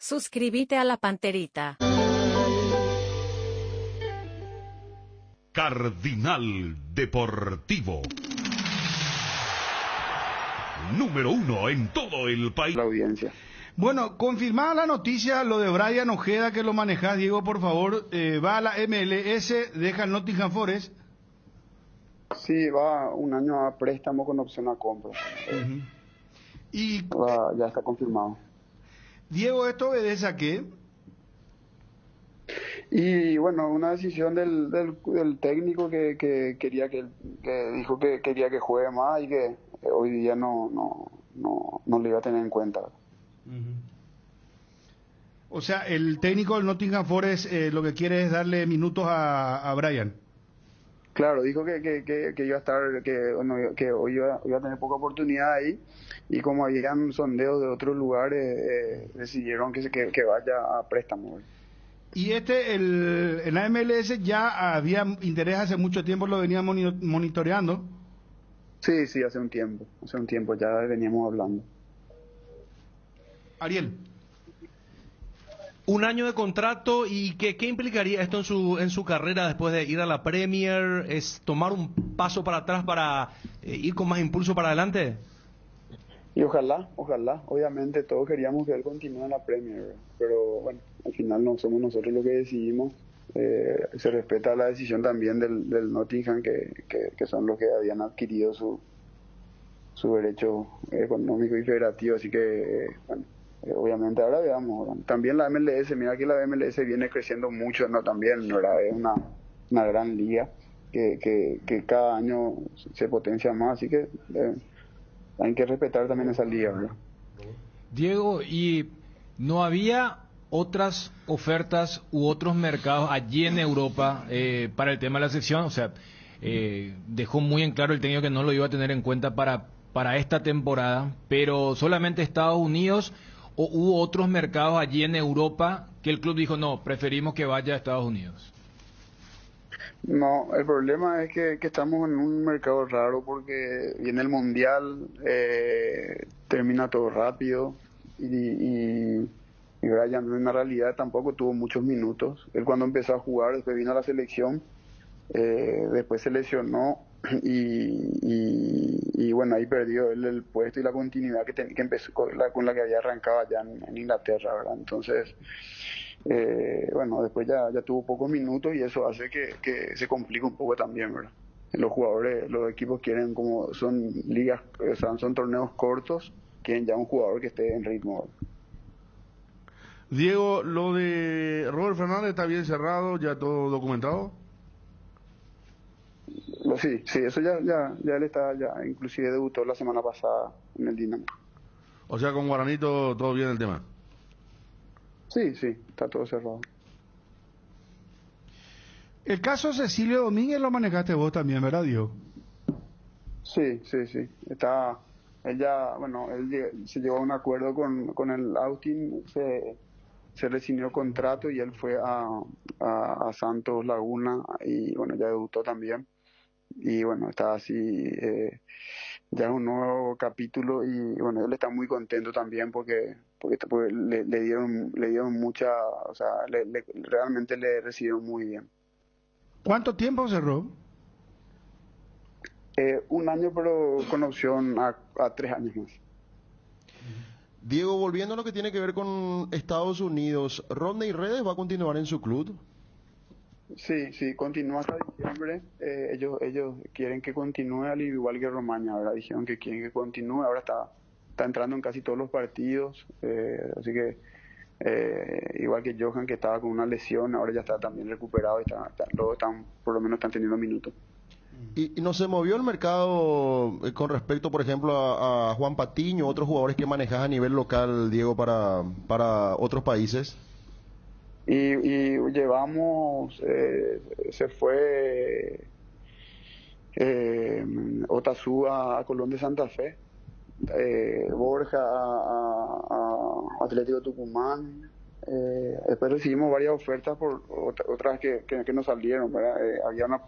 Suscríbete a la Panterita. Cardinal Deportivo. Número 1 en todo el país. La audiencia. Bueno, confirmada la noticia, lo de Brian Ojeda, que lo manejás, Diego, por favor, va a la MLS, deja el Nottingham Forest. Sí, va un año a préstamo con opción a compra. Y Ya está confirmado. Diego, ¿esto obedece a qué? Y bueno, una decisión del técnico que quería que dijo que quería que juegue más y que hoy día no le iba a tener en cuenta. O sea, el técnico del Nottingham Forest lo que quiere es darle minutos a Brian. Claro, dijo que iba a estar, que hoy iba a tener poca oportunidad ahí, y como habían sondeos de otros lugares, decidieron que vaya a préstamo. Y en la MLS ya había interés hace mucho tiempo, lo venían monitoreando. Sí, hace un tiempo ya veníamos hablando. Ariel. Un año de contrato, y ¿qué implicaría esto en su carrera después de ir a la Premier? ¿Es tomar un paso para atrás para ir con más impulso para adelante? Y ojalá, obviamente todos queríamos que él continúe en la Premier, pero bueno, al final no somos nosotros los que decidimos. Se respeta la decisión también del Nottingham, que son los que habían adquirido su derecho económico y federativo, así que bueno, obviamente ahora veamos. También la MLS, mira que la MLS viene creciendo mucho, ¿no? También, ¿verdad? Es una gran liga que cada año se potencia más, así que hay que respetar también esa liga, ¿verdad? Diego, ¿y no había otras ofertas u otros mercados allí en Europa para el tema de la sección? O sea, dejó muy en claro el técnico que no lo iba a tener en cuenta para esta temporada, pero solamente Estados Unidos, ¿o hubo otros mercados allí en Europa que el club dijo, no, preferimos que vaya a Estados Unidos? No, el problema es que estamos en un mercado raro porque viene el Mundial, termina todo rápido y Brian en la realidad tampoco tuvo muchos minutos. Él cuando empezó a jugar, después vino a la selección, después se lesionó y bueno, ahí perdió él el puesto y la continuidad que empezó con la que había arrancado allá en Inglaterra, ¿verdad? Entonces, bueno, después ya tuvo pocos minutos y eso hace que se complique un poco también, ¿verdad? Los jugadores, los equipos quieren, como son ligas, o sea, son torneos cortos, quieren ya un jugador que esté en ritmo, ¿verdad? Diego, lo de Robert Fernández está bien cerrado, ya todo documentado. Sí, eso ya él está, ya inclusive debutó la semana pasada en el Dinamo. O sea, con Guaranito todo bien el tema. Sí, está todo cerrado. El caso Cecilio Domínguez lo manejaste vos también, ¿verdad, Diego? Sí. Él se llegó a un acuerdo con el Austin, se rescindió contrato y él fue a Santos Laguna y bueno, ya debutó también. Y bueno, está así, ya es un nuevo capítulo y bueno, él está muy contento también porque le dieron mucha, o sea, realmente le recibieron muy bien. ¿Cuánto tiempo cerró? Un año, pero con opción a 3 años más. Diego, volviendo a lo que tiene que ver con Estados Unidos, ¿Rodney Redes va a continuar en su club? Sí, continúa hasta diciembre. Ellos quieren que continúe, al igual que Romaña, ¿verdad? Dijeron que quieren que continúe, ahora está entrando en casi todos los partidos, así que igual que Johan, que estaba con una lesión, ahora ya está también recuperado y por lo menos están teniendo minutos. ¿Y no se movió el mercado con respecto, por ejemplo, a Juan Patiño, otros jugadores que manejas a nivel local, Diego, para otros países? Y llevamos, se fue Otazú a Colón de Santa Fe, Borja a Atlético Tucumán, después recibimos varias ofertas por otras que no salieron, ¿verdad? Había una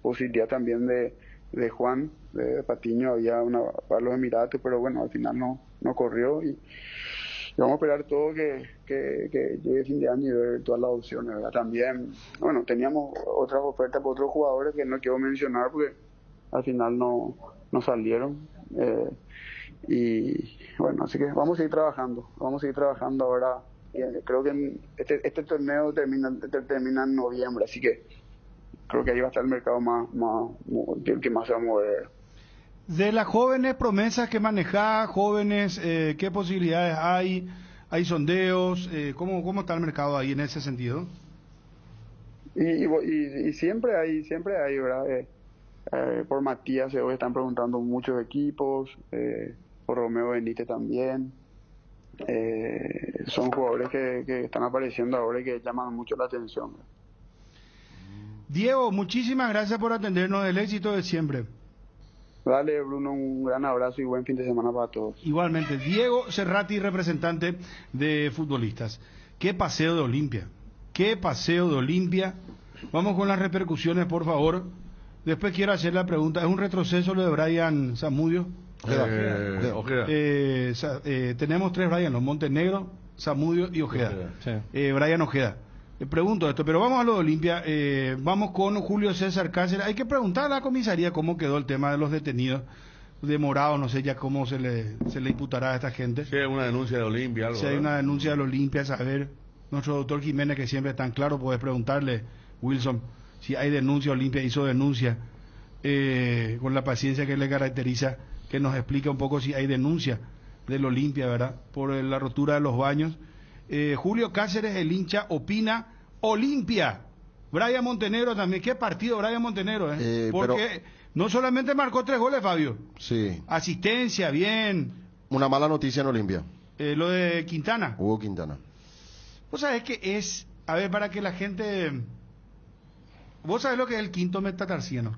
posibilidad también de Juan, de Patiño, había una para los Emiratos, pero bueno, al final no corrió vamos a esperar todo que llegue fin de año y ver todas las opciones, ¿verdad? También, bueno, teníamos otras ofertas por otros jugadores que no quiero mencionar porque al final no salieron. Y bueno, así que vamos a seguir trabajando ahora. Creo que este torneo termina en noviembre, así que creo que ahí va a estar el mercado el que más se va a mover. De las jóvenes promesas que manejás, jóvenes, ¿qué posibilidades hay? ¿Hay sondeos? ¿Cómo está el mercado ahí en ese sentido? Y siempre hay, ¿verdad? Por Matías hoy están preguntando muchos equipos, por Romeo Benítez también. Son jugadores que están apareciendo ahora y que llaman mucho la atención. Diego, muchísimas gracias por atendernos, el éxito de siempre. Dale, Bruno, un gran abrazo y buen fin de semana para todos. Igualmente, Diego Cerrati, representante de futbolistas. Qué paseo de Olimpia, Vamos con las repercusiones, por favor. Después quiero hacer la pregunta, ¿es un retroceso lo de Brian Zamudio? Ojeda. Tenemos 3 Brian, los Montenegro, Zamudio y Ojeda. Sí. Brian Ojeda. Pregunto esto, pero vamos a lo de Olimpia. Vamos con Julio César Cáceres. Hay que preguntar a la comisaría cómo quedó el tema de los detenidos demorados. No sé ya cómo se le imputará a esta gente. Si hay una denuncia de Olimpia, algo. Si hay una denuncia de Olimpia, saber. Nuestro doctor Jiménez, que siempre es tan claro, puedes preguntarle, Wilson, si hay denuncia. Olimpia hizo denuncia, con la paciencia que le caracteriza, que nos explique un poco si hay denuncia del Olimpia, ¿verdad? Por la rotura de los baños. Julio Cáceres, el hincha, opina Olimpia. Brian Montenegro también. ¿Qué partido Brian Montenegro? Porque no solamente marcó 3 goles, Fabio. Sí. Asistencia, bien. Una mala noticia en Olimpia. Lo de Quintana. Hugo Quintana. Vos sabés que es, a ver, para que la gente... Vos sabés lo que es el quinto metatarsiano.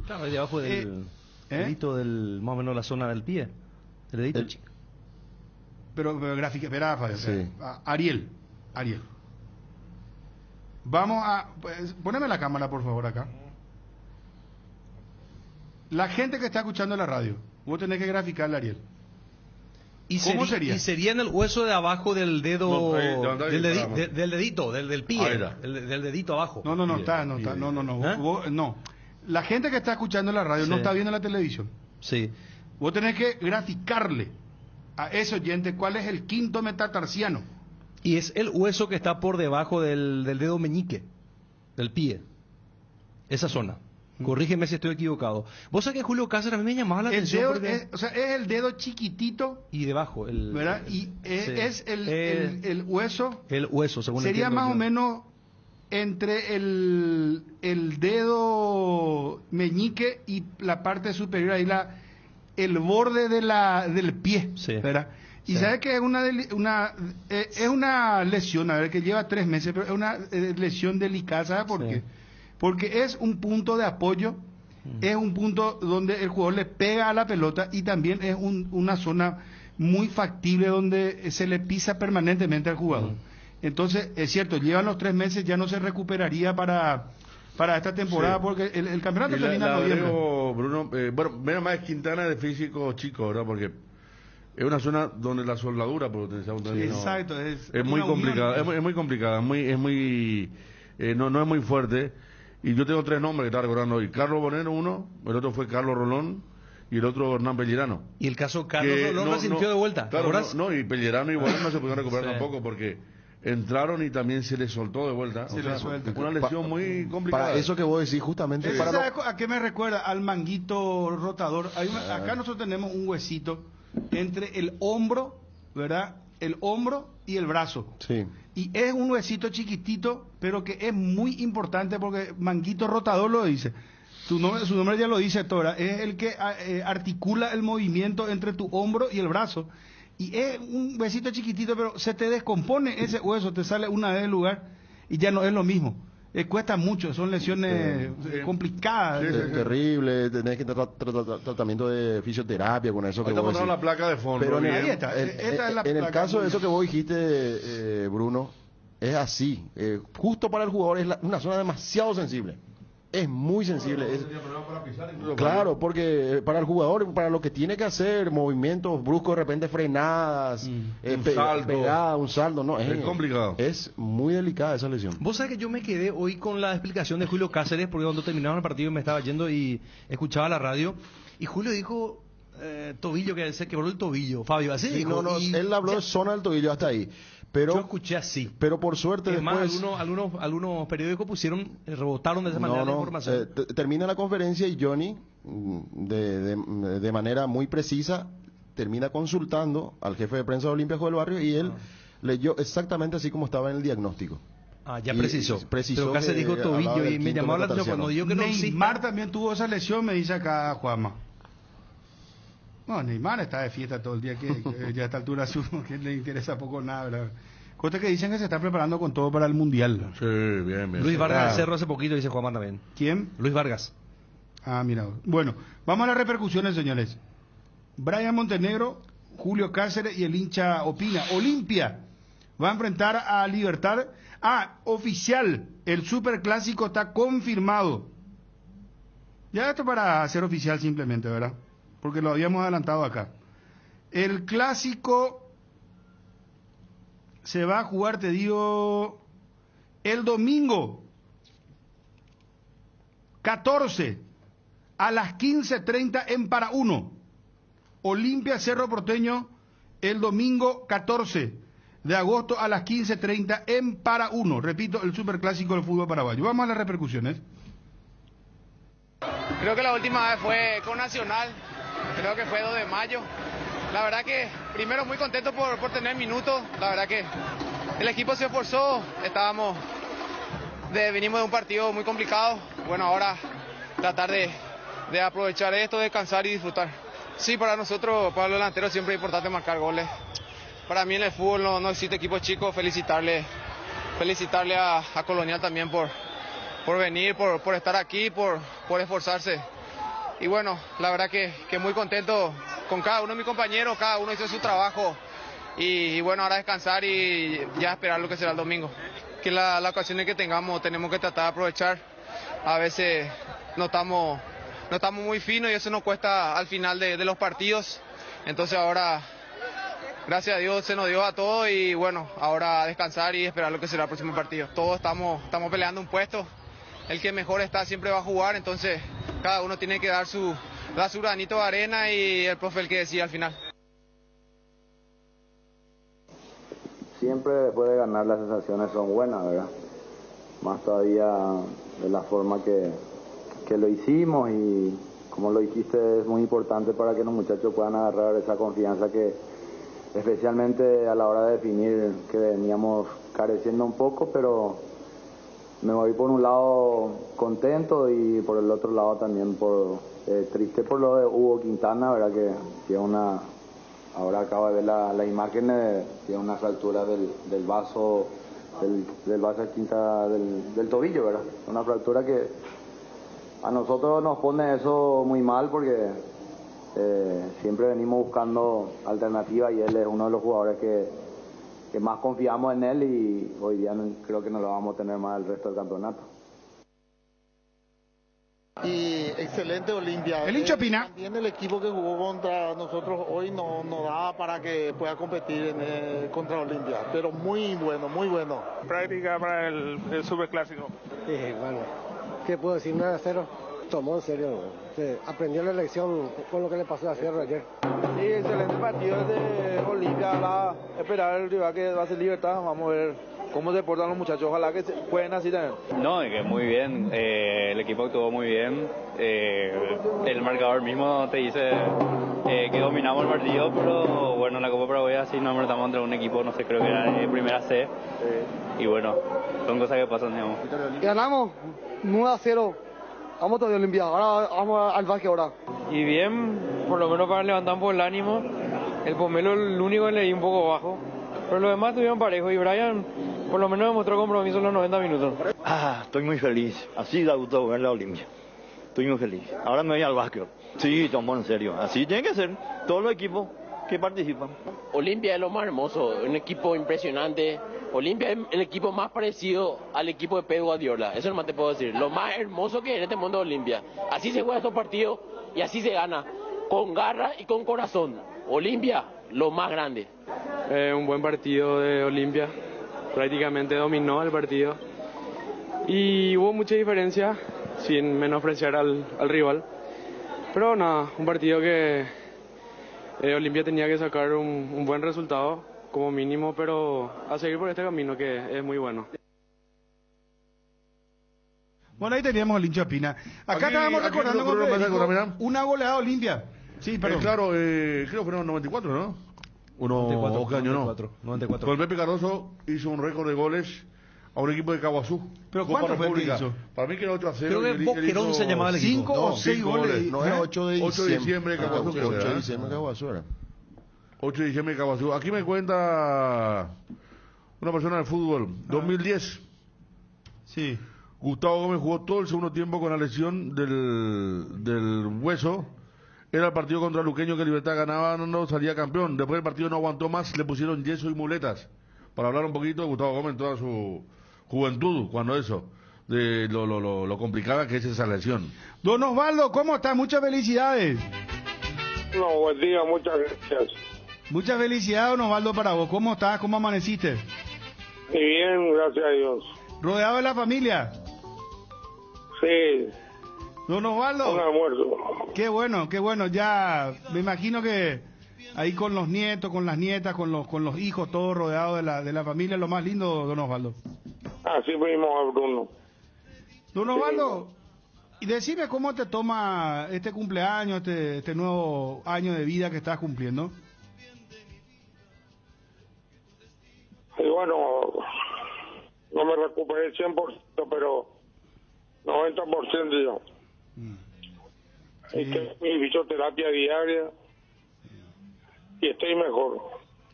Claro, ahí debajo del dedito del, más o menos la zona del pie. El dedito chico. Pero gráfica, espera, Fabio. Sí. Ariel. Vamos a... Pues, poneme la cámara, por favor, acá. La gente que está escuchando la radio, vos tenés que graficarle, Ariel. ¿Cómo sería? Y sería en el hueso de abajo del dedo, del dedito, del pie, del dedito abajo. No está. No. La gente que está escuchando la radio no está viendo la televisión. Sí. Vos tenés que graficarle a ese oyente cuál es el quinto metatarsiano. Y es el hueso que está por debajo del dedo meñique, del pie. Esa zona. Corrígeme si estoy equivocado. Vos sabés que Julio Cáceres a mí me llamaba la atención. Dedo porque... es el dedo chiquitito. Y debajo. ¿Verdad? Y es el hueso. El hueso, según sería más o menos entre el dedo meñique y la parte superior, ahí el borde del pie. Sí. ¿Verdad? Y sabes que es una lesión, a ver, que lleva 3 meses, pero es una lesión delicada, ¿sabes por qué? Porque es un punto de apoyo, es un punto donde el jugador le pega a la pelota y también es una zona muy factible donde se le pisa permanentemente al jugador. Entonces, es cierto, llevan los 3 meses, ya no se recuperaría para esta temporada porque el campeonato termina en noviembre. Bruno, bueno, menos más Quintana de físico chico, ¿verdad? Porque es una zona donde la soldadura, por utilizar un término, exacto, es muy complicada, es muy complicada, no es muy fuerte. Y yo tengo 3 nombres que estaba recordando hoy. Carlos Bonero, uno, el otro fue Carlos Rolón y el otro Hernán Pellerano. Y el caso Carlos Rolón lo sintió de vuelta. Claro, y Pellerano igual no se pudieron recuperar tampoco porque entraron y también se les soltó de vuelta. Una lesión muy complicada. Para eso que vos decís, justamente. ¿Sabes a qué me recuerda? Al manguito rotador. Acá nosotros tenemos un huesito entre el hombro, ¿verdad? El hombro y el brazo. Sí. Y es un huesito chiquitito, pero que es muy importante porque manguito rotador lo dice. Su nombre ya lo dice, Tora. Es el que articula el movimiento entre tu hombro y el brazo. Y es un huesito chiquitito, pero se te descompone ese hueso, te sale una vez del lugar y ya no es lo mismo. Cuesta mucho, son lesiones complicadas. Es terrible, tenés que tratamiento de fisioterapia con eso. Estamos dando la placa de fondo. Pero esta es la en el placa. caso de eso que vos dijiste, Bruno, es así. Justo para el jugador es una zona demasiado sensible. Es muy sensible. Claro, porque para el jugador, para lo que tiene que hacer, movimientos bruscos, de repente frenadas, Un salto. pegada, un salto, no, Es complicado. Es muy delicada esa lesión. Vos sabés que yo me quedé hoy con la explicación de Julio Cáceres, porque cuando terminaron el partido me estaba yendo y escuchaba la radio, y Julio dijo tobillo, que se quebró el tobillo, Fabio, así Sí, dijo. no, y él habló de zona del tobillo hasta ahí. Pero, yo escuché así. pero por suerte Es más, después... algunos periódicos rebotaron de esa manera la información. Termina la conferencia y Johnny, de manera muy precisa, termina consultando al jefe de prensa de Olimpia del Barrio y él leyó exactamente así como estaba en el diagnóstico. Ya Y precisó. precisó Pero Cáceres que dijo tobillo hablaba y del me quinto llamó la atención metatarsiano. cuando dijo que no Neymar exista. también tuvo esa lesión, me dice acá Juanma. No, Neymar está de fiesta todo el día, que ya a esta altura que le interesa poco nada, ¿verdad? Cosa que dicen que se está preparando con todo para el Mundial. Sí, bien, bien. Luis Vargas Ah. Cerro hace poquito, dice Juanma también. ¿Quién? Luis Vargas. Ah, mira. Bueno, vamos a las repercusiones, señores. Brian Montenegro, Julio Cáceres y el hincha opina. Olimpia va a enfrentar a Libertad. Oficial, el superclásico está confirmado. Ya esto para hacer oficial simplemente, ¿verdad? Porque lo habíamos adelantado acá. El clásico se va a jugar, te digo, el domingo 14 a las 15:30 en Para Uno. Olimpia Cerro Porteño el domingo 14 de agosto a las 15:30 en Para Uno. Repito, el superclásico del fútbol paraguayo. Vamos a las repercusiones. Creo que la última vez fue con Nacional, creo que fue 2 de mayo. La verdad que primero muy contento por tener minutos, la verdad que el equipo se esforzó, venimos de un partido muy complicado, bueno ahora tratar de aprovechar esto, descansar y disfrutar. Sí, para nosotros, para los delanteros siempre es importante marcar goles. Para mí en el fútbol no existe equipo chico, felicitarle a Colonial también por venir, por estar aquí, por esforzarse. Y bueno, la verdad que muy contento con cada uno de mis compañeros, cada uno hizo su trabajo. Y bueno, ahora descansar y ya esperar lo que será el domingo. Que las ocasiones que tengamos tenemos que tratar de aprovechar. A veces no estamos muy finos y eso nos cuesta al final de los partidos. Entonces ahora, gracias a Dios, se nos dio a todos y bueno, ahora descansar y esperar lo que será el próximo partido. Todos estamos peleando un puesto. El que mejor está siempre va a jugar, entonces cada uno tiene que dar su granito de arena y el profe el que decida al final. Siempre después de ganar las sensaciones son buenas, ¿verdad? Más todavía de la forma que lo hicimos y como lo dijiste es muy importante para que los muchachos puedan agarrar esa confianza que especialmente a la hora de definir que veníamos careciendo un poco, pero me voy por un lado contento y por el otro lado también triste por lo de Hugo Quintana, ¿verdad? Que tiene ahora acabo de ver la imagen, tiene una fractura del vaso quinta del tobillo, ¿verdad? Una fractura que a nosotros nos pone eso muy mal porque siempre venimos buscando alternativas y él es uno de los jugadores que más confiamos en él y hoy día creo que no lo vamos a tener más el resto del campeonato. Y excelente Olimpia. El hincha opina. También el equipo que jugó contra nosotros hoy no daba para que pueda competir contra Olimpia, pero muy bueno, muy bueno. Práctica para el superclásico. Sí, bueno, ¿qué puedo decir? 9-0. Tomó en serio, aprendió la lección con lo que le pasó a Cerro ayer. Sí, excelente partido de Olimpia, esperar el rival que va a ser Libertad, vamos a ver cómo se portan los muchachos, ojalá que pueden así también. No, que muy bien, el equipo actuó muy bien, el marcador mismo te dice que dominamos el partido, pero bueno, en la Copa Paraguaya sí nos enfrentamos contra un equipo, no sé, creo que era de primera C, y bueno, son cosas que pasan, digamos. Ganamos 9-0. Vamos todavía Olimpia, ahora vamos al básquet ahora. Y bien, por lo menos para levantar un poco el ánimo, el Pomelo el único que le di un poco bajo, pero los demás estuvieron parejos y Brian por lo menos demostró compromiso en los 90 minutos. Estoy muy feliz, así da gusto ver la Olimpia, estoy muy feliz. Ahora me voy al básquet, sí, tomo en serio, así tiene que ser, todos los equipos que participan. Olimpia es lo más hermoso, un equipo impresionante, Olimpia es el equipo más parecido al equipo de Pep Guardiola, eso nomás te puedo decir. Lo más hermoso que es en este mundo de Olimpia. Así se juega estos partidos y así se gana, con garra y con corazón. Olimpia, lo más grande. Un buen partido de Olimpia, prácticamente dominó el partido y hubo mucha diferencia, sin menospreciar al rival. Pero nada, un partido que Olimpia tenía que sacar un buen resultado como mínimo, pero a seguir por este camino que es muy bueno. Bueno, ahí teníamos el hincha Pina. Acá estábamos recordando con Federico, una goleada Olimpia. Sí, perdón. Claro, creo que fueron 94, ¿no? 94, ¿qué año 94. Con Pepe Cardoso hizo un récord de goles a un equipo de Caguazú. ¿Pero cuánto fue el que hizo? Para mí que era 8-0. Creo que Boquerón se llamaba el equipo. 5 o 6 goles. No, es 8 de diciembre. 8 de diciembre de Caguazú. 8 de diciembre de Caguazú era. 8 de diciembre de Caguazú. Aquí me cuenta una persona del fútbol. 2010. Sí. Gustavo Gómez jugó todo el segundo tiempo con la lesión del hueso. Era el partido contra Luqueño que Libertad ganaba, no salía campeón. Después el partido no aguantó más, le pusieron yeso y muletas. Para hablar un poquito de Gustavo Gómez en toda su juventud, cuando eso, de lo complicada que es esa lesión. Don Osvaldo, ¿cómo está? Muchas felicidades. No, buen día, muchas gracias. Muchas felicidades, don Osvaldo, para vos. ¿Cómo estás? ¿Cómo amaneciste? Y bien, gracias a Dios. ¿Rodeado de la familia? Sí. Don Osvaldo. Un almuerzo. Qué bueno. Ya me imagino que ahí con los nietos, con las nietas, con los hijos, todo rodeado de la familia, lo más lindo, don Osvaldo. Así mismo, Bruno. Don Osvaldo, y decime cómo te toma este cumpleaños, este nuevo año de vida que estás cumpliendo. Y bueno, no me recuperé 100%, pero 90% ya. Sí. Y que mi fisioterapia diaria y estoy mejor.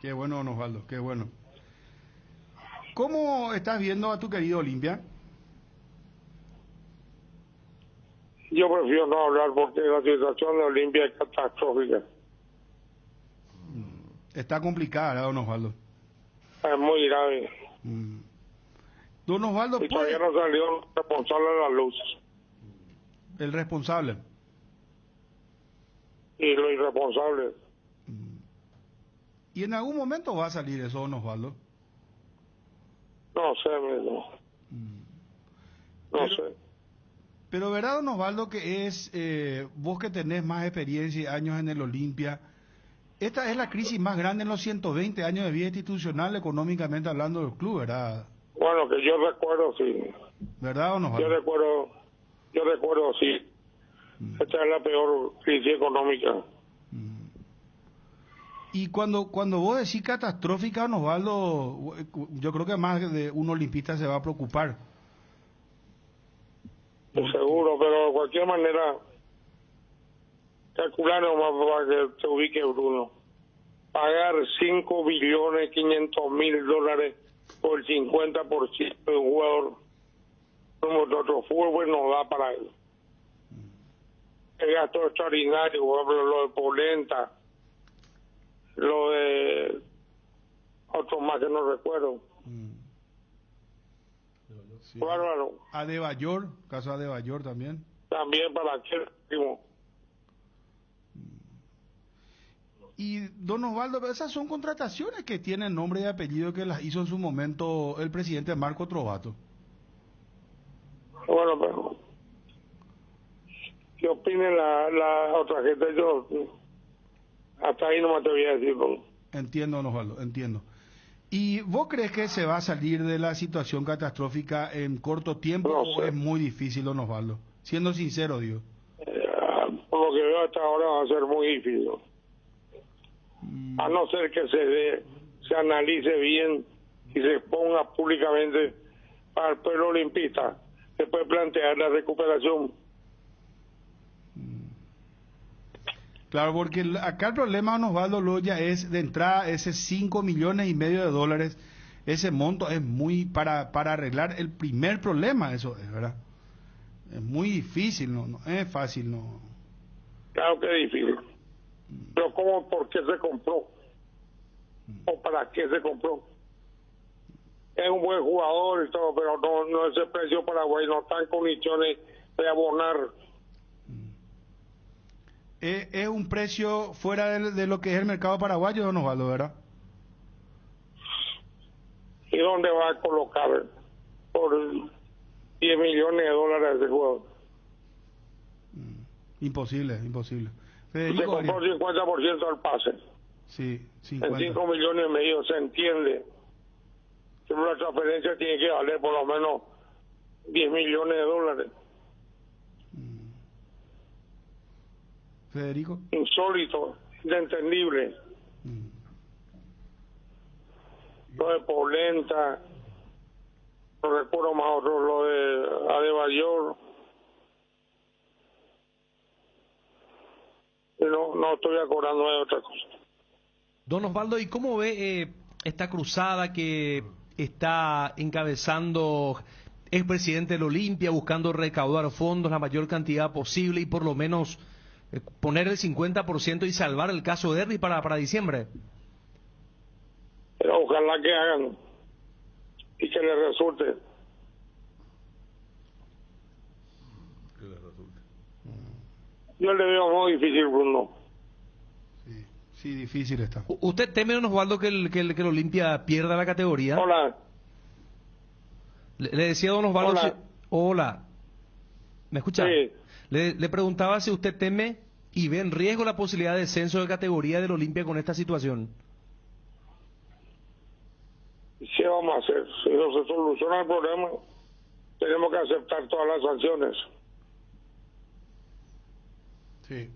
Qué bueno, don Osvaldo, qué bueno. ¿Cómo estás viendo a tu querido Olimpia? Yo prefiero no hablar porque la situación de Olimpia es catastrófica. Está complicada, don Osvaldo. Es muy grave. Don Osvaldo, y todavía no salió el responsable de la luz. El responsable. Y lo irresponsable. ¿Y en algún momento va a salir eso, don Osvaldo? No sé, mismo. No sé. Pero verdad, don Osvaldo, que es, vos que tenés más experiencia y años en el Olimpia, esta es la crisis más grande en los 120 años de vida institucional, económicamente hablando del club, ¿verdad? Bueno, que yo recuerdo, sí. ¿Verdad, don Osvaldo? Yo recuerdo, sí. Esta es la peor crisis económica. Y cuando vos decís catastrófica, don Osvaldo, yo creo que más de un olimpista se va a preocupar. Seguro, pero de cualquier manera, calcular nomás para que se ubique Bruno. Pagar $5.500.000 por el 50% de un jugador como nosotros fútbol no da para él. El gasto extraordinario, por ejemplo, lo de Polenta, lo de otros más que no recuerdo. Sí. Bárbaro. Adebayor, caso Adebayor también. También para aquel último. Y don Osvaldo, esas son contrataciones que tienen nombre y apellido que las hizo en su momento el presidente Marco Trovato. Bueno, pero ¿qué opine la otra gente? Yo hasta ahí no me atreví a decir. Entiendo, don Osvaldo, entiendo. ¿Y vos crees que se va a salir de la situación catastrófica en corto tiempo o es muy difícil, don Osvaldo? Siendo sincero, digo. Por lo que veo hasta ahora va a ser muy difícil. A no ser que se analice bien y se exponga públicamente para el pueblo olimpista, se puede plantear la recuperación. Claro, porque acá el problema, don Osvaldo Loya, es de entrada ese $5,5 millones, ese monto es muy para arreglar el primer problema, eso es, ¿verdad? Es muy difícil, no es fácil, no. Claro que es difícil. Pero ¿cómo, por qué se compró? ¿O para qué se compró? es un buen jugador y todo, pero no es el precio Paraguay, no está en condiciones de abonar. Es un precio fuera de lo que es el mercado paraguayo, don Osvaldo, ¿verdad? ¿Y dónde va a colocar por 10 millones de dólares de jugador? Imposible. Se compró 50% del pase. Sí, en 5 millones y medio, se entiende. Pero la transferencia tiene que valer por lo menos 10 millones de dólares. Federico. Insólito, inentendible. Lo de Polenta, no recuerdo más otro, lo de Adebayor. No estoy acordando de otra cosa. Don Osvaldo, ¿y cómo ve esta cruzada que está encabezando el presidente del Olimpia, buscando recaudar fondos la mayor cantidad posible y por lo menos poner el 50% y salvar el caso de Derby para diciembre? Pero ojalá que hagan y que les resulte. Yo le veo muy difícil, Bruno. Sí, difícil está. ¿Usted teme, don Osvaldo, que el Olimpia pierda la categoría? Hola. Le decía don Osvaldo... Hola. Hola. ¿Me escucha? Sí. Le preguntaba si usted teme y ve en riesgo la posibilidad de descenso de categoría del Olimpia con esta situación. ¿Qué vamos a hacer? Si no se soluciona el problema, tenemos que aceptar todas las sanciones. Sí.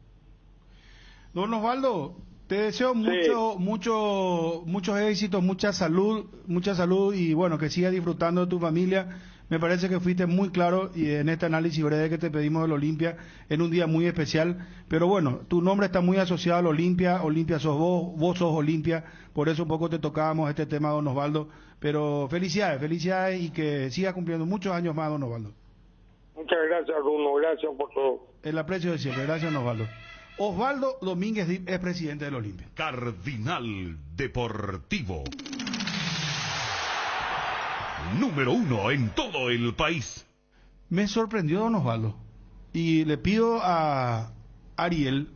Don Osvaldo, te deseo muchos éxitos, mucha salud y bueno, que sigas disfrutando de tu familia. Me parece que fuiste muy claro y en este análisis breve que te pedimos del Olimpia en un día muy especial, pero bueno, tu nombre está muy asociado al Olimpia sos vos sos Olimpia, por eso un poco te tocábamos este tema, don Osvaldo, pero felicidades y que siga cumpliendo muchos años más, don Osvaldo. Muchas gracias, Bruno, gracias por todo. El aprecio de siempre, gracias, don Osvaldo. Osvaldo Domínguez es presidente del Olimpia. Cardinal Deportivo. Número 1 en todo el país. Me sorprendió, don Osvaldo, y le pido a Ariel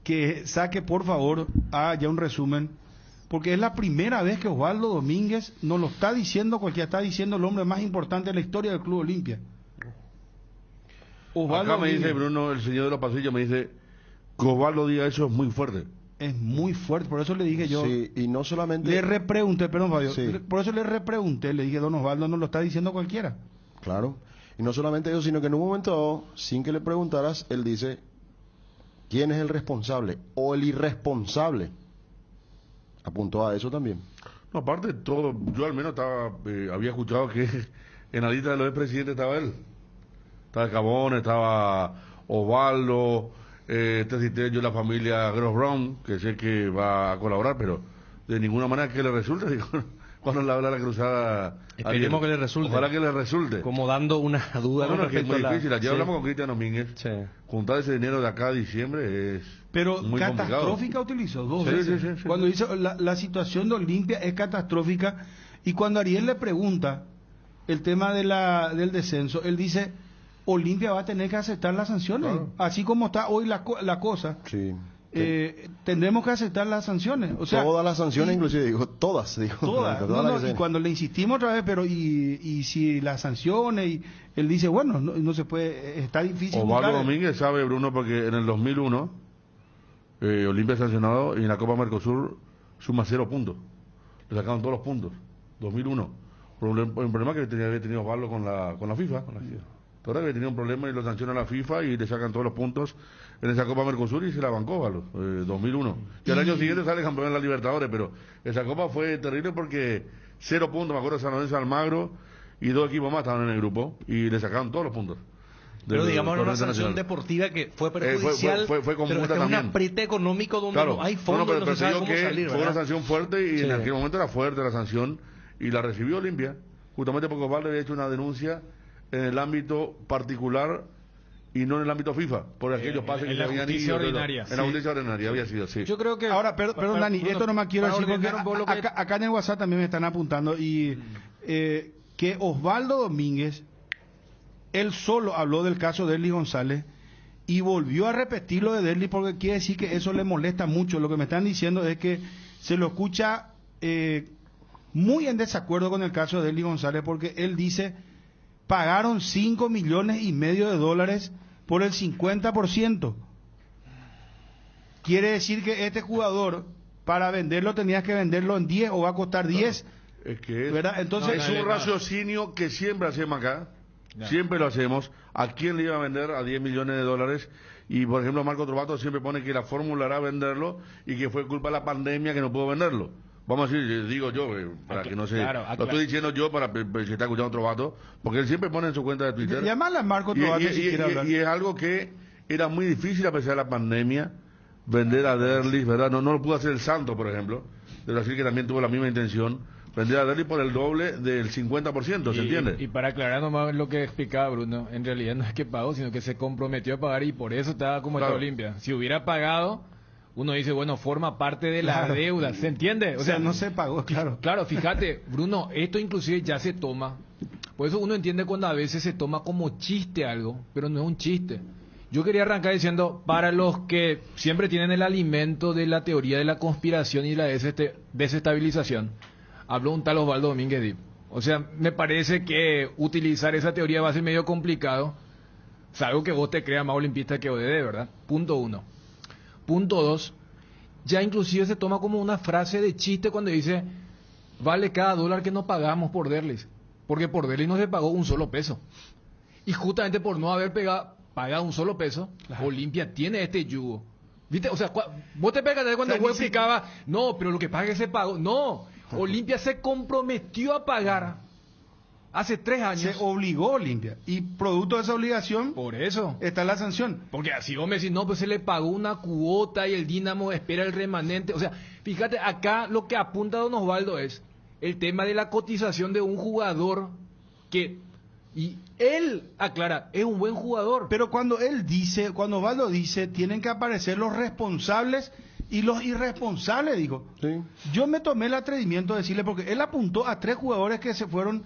que saque por favor ya un resumen, porque es la primera vez que Osvaldo Domínguez nos lo está diciendo, cualquiera está diciendo el hombre más importante de la historia del Club Olimpia. Osvaldo acá me dice Bruno, el señor de los pasillos, me dice que Osvaldo diga eso es muy fuerte. Es muy fuerte, por eso le dije yo. Sí, y no solamente... Le repregunté, perdón Fabio, sí. Por eso le repregunté, le dije, don Osvaldo no lo está diciendo cualquiera. Claro, y no solamente eso, sino que en un momento dado, sin que le preguntaras, él dice, ¿quién es el responsable o el irresponsable? Apuntó a eso también. No, aparte de todo, yo al menos había escuchado que en la lista de los expresidentes estaba él. Estaba Cabón, estaba Osvaldo... cité yo la familia Gross Brown, que sé que va a colaborar, pero de ninguna manera que le resulte, digo, cuando le habla la cruzada. Esperemos que le resulte. Ojalá que le resulte. Como dando una duda. No, es que es muy difícil. Ayer sí. hablamos con Cristian Domínguez. Sí. Juntar ese dinero de acá a diciembre es pero muy catastrófica complicado. Utilizó dos veces. Sí. Cuando hizo la situación de Olimpia es catastrófica, y cuando Ariel le pregunta el tema del descenso, él dice... Olimpia va a tener que aceptar las sanciones, así como está hoy la cosa. Sí. Tendremos que aceptar las sanciones. O sea, todas las sanciones, inclusive, digo, todas. Y cuando le insistimos otra vez, pero y si las sanciones, y él dice, bueno, no se puede, está difícil. Osvaldo Domínguez sabe, Bruno, porque en el 2001 Olimpia sancionado y en la Copa Mercosur suma 0 puntos. Le sacaron todos los puntos. 2001. El problema que había tenido Osvaldo con la FIFA. Ahora que tenía un problema y lo sanciona la FIFA y le sacan todos los puntos en esa Copa Mercosur y se la bancó, Osvaldo, 2001. Y al año siguiente sale campeón en la Libertadores, pero esa Copa fue terrible porque 0 puntos, me acuerdo, San Lorenzo, Almagro y 2 equipos más estaban en el grupo y le sacaron todos los puntos. Pero digamos una sanción deportiva que fue perjudicial, fue con pero multa es un también. apriete económico donde no hay fondos, pero no se sabe cómo que salir, fue una sanción fuerte y sí. En aquel momento era fuerte la sanción y la recibió Olimpia, justamente porque Osvaldo había hecho una denuncia en el ámbito particular y no en el ámbito FIFA, por aquellos pases que en la habían justicia ido. ordinaria. En la justicia ordinaria había sido, sí. Yo creo que... Ahora, perdón, Dani, esto no me quiero decir porque acá en el WhatsApp también me están apuntando y que Osvaldo Domínguez, él solo habló del caso de Derlis González y volvió a repetir lo de Derlis porque quiere decir que eso le molesta mucho. Lo que me están diciendo es que se lo escucha muy en desacuerdo con el caso de Derlis González porque él dice pagaron $5,5 millones por el 50%. Quiere decir que este jugador, para venderlo, tenías que venderlo en 10 o va a costar 10. Es que ¿verdad? Entonces, es un raciocinio que siempre hacemos acá. Siempre lo hacemos. ¿A quién le iba a vender a $10 millones? Y, por ejemplo, Marco Trovato siempre pone que la fórmula era venderlo y que fue culpa de la pandemia que no pudo venderlo. Vamos a decir, digo yo, para que no se... Lo estoy diciendo yo para que se está escuchando Trovato, porque él siempre pone en su cuenta de Twitter. Llámala a Marco Trovato si quiere hablar. Y es algo que era muy difícil a pesar de la pandemia, vender a Derlis, ¿verdad? No lo pudo hacer el Santos, por ejemplo, de Brasil, que también tuvo la misma intención. Vender a Derlis por el doble del 50%, ¿se entiende? Y para aclarar nomás lo que explicaba Bruno, en realidad no es que pagó, sino que se comprometió a pagar y por eso estaba como está Olimpia. Si hubiera pagado, uno dice, bueno, forma parte de la deuda, ¿se entiende? O sea, no se pagó, claro. Claro, fíjate, Bruno, esto inclusive ya se toma, por eso uno entiende cuando a veces se toma como chiste algo, pero no es un chiste. Yo quería arrancar diciendo, para los que siempre tienen el alimento de la teoría de la conspiración y la desestabilización, habló un tal Osvaldo Domínguez Dip. O sea, me parece que utilizar esa teoría va a ser medio complicado, salvo que vos te creas más olimpista que ODD, ¿verdad? Punto 1. Punto 2, ya inclusive se toma como una frase de chiste cuando dice, vale cada dólar que no pagamos por Derlis, porque por Derlis no se pagó un solo peso. Y justamente por no haber pagado un solo peso, Olimpia tiene este yugo. ¿Viste? O sea, vos te pegas cuando vos explicaba, no, pero lo que pasa es que se pagó. No, Olimpia se comprometió a pagar hace 3 años. Se obligó Olimpia. Y producto de esa obligación, por eso está la sanción. Porque así vos me decís, no, pues se le pagó una cuota y el Dinamo espera el remanente. O sea, fíjate, acá lo que apunta don Osvaldo es el tema de la cotización de un jugador que... Y él aclara, es un buen jugador. Pero cuando Osvaldo dice, tienen que aparecer los responsables y los irresponsables, dijo. Sí. Yo me tomé el atrevimiento de decirle, porque él apuntó a 3 jugadores que se fueron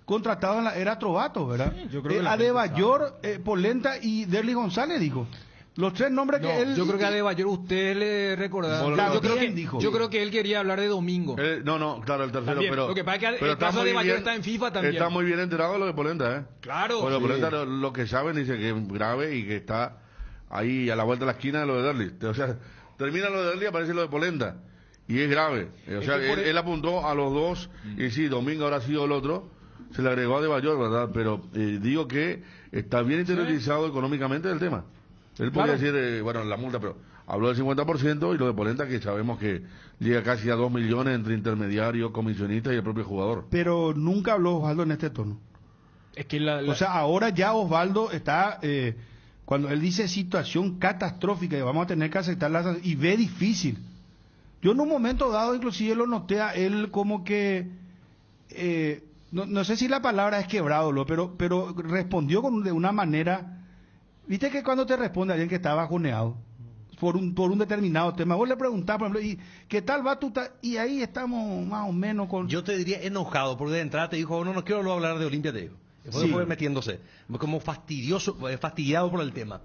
contratados en la era Trovato, ¿verdad? Sí, yo creo que Adebayor, Polenta y Derlis González, dijo. Los 3 nombres que él... Yo creo que a Adebayor usted le recordaba. Yo creo que él quería hablar de Domingo. Claro, el tercero, también. pero... Lo que pasa es que el caso de Adebayor está en FIFA también. Está muy bien enterado de lo de Polenta, ¿eh? Claro. Bueno, Polenta lo que saben dice que es grave y que está ahí a la vuelta de la esquina de lo de Derlis. O sea, termina lo de Derlis y aparece lo de Polenta. Y es grave. O sea, él apuntó a los dos y sí, Domingo habrá sido el otro. Se le agregó a Adebayor, ¿verdad? Pero digo que está bien interiorizado económicamente del tema. Él podría decir, la multa, pero habló del 50% y lo de Polenta que sabemos que llega casi a 2 millones entre intermediarios, comisionistas y el propio jugador. Pero nunca habló Osvaldo en este tono. Es que O sea, ahora ya Osvaldo está, cuando él dice situación catastrófica y vamos a tener que aceptar y ve difícil. Yo en un momento dado inclusive lo noté a él como que, no sé si la palabra es quebrado, pero respondió de una manera... Viste que cuando te responde alguien que está bajoneado por un determinado tema, vos le preguntás, por ejemplo, ¿y qué tal va tu y ahí estamos más o menos con... Yo te diría enojado, porque de entrada te dijo, no quiero hablar de Olimpia, te digo. Después fue metiéndose, como fastidiado por el tema.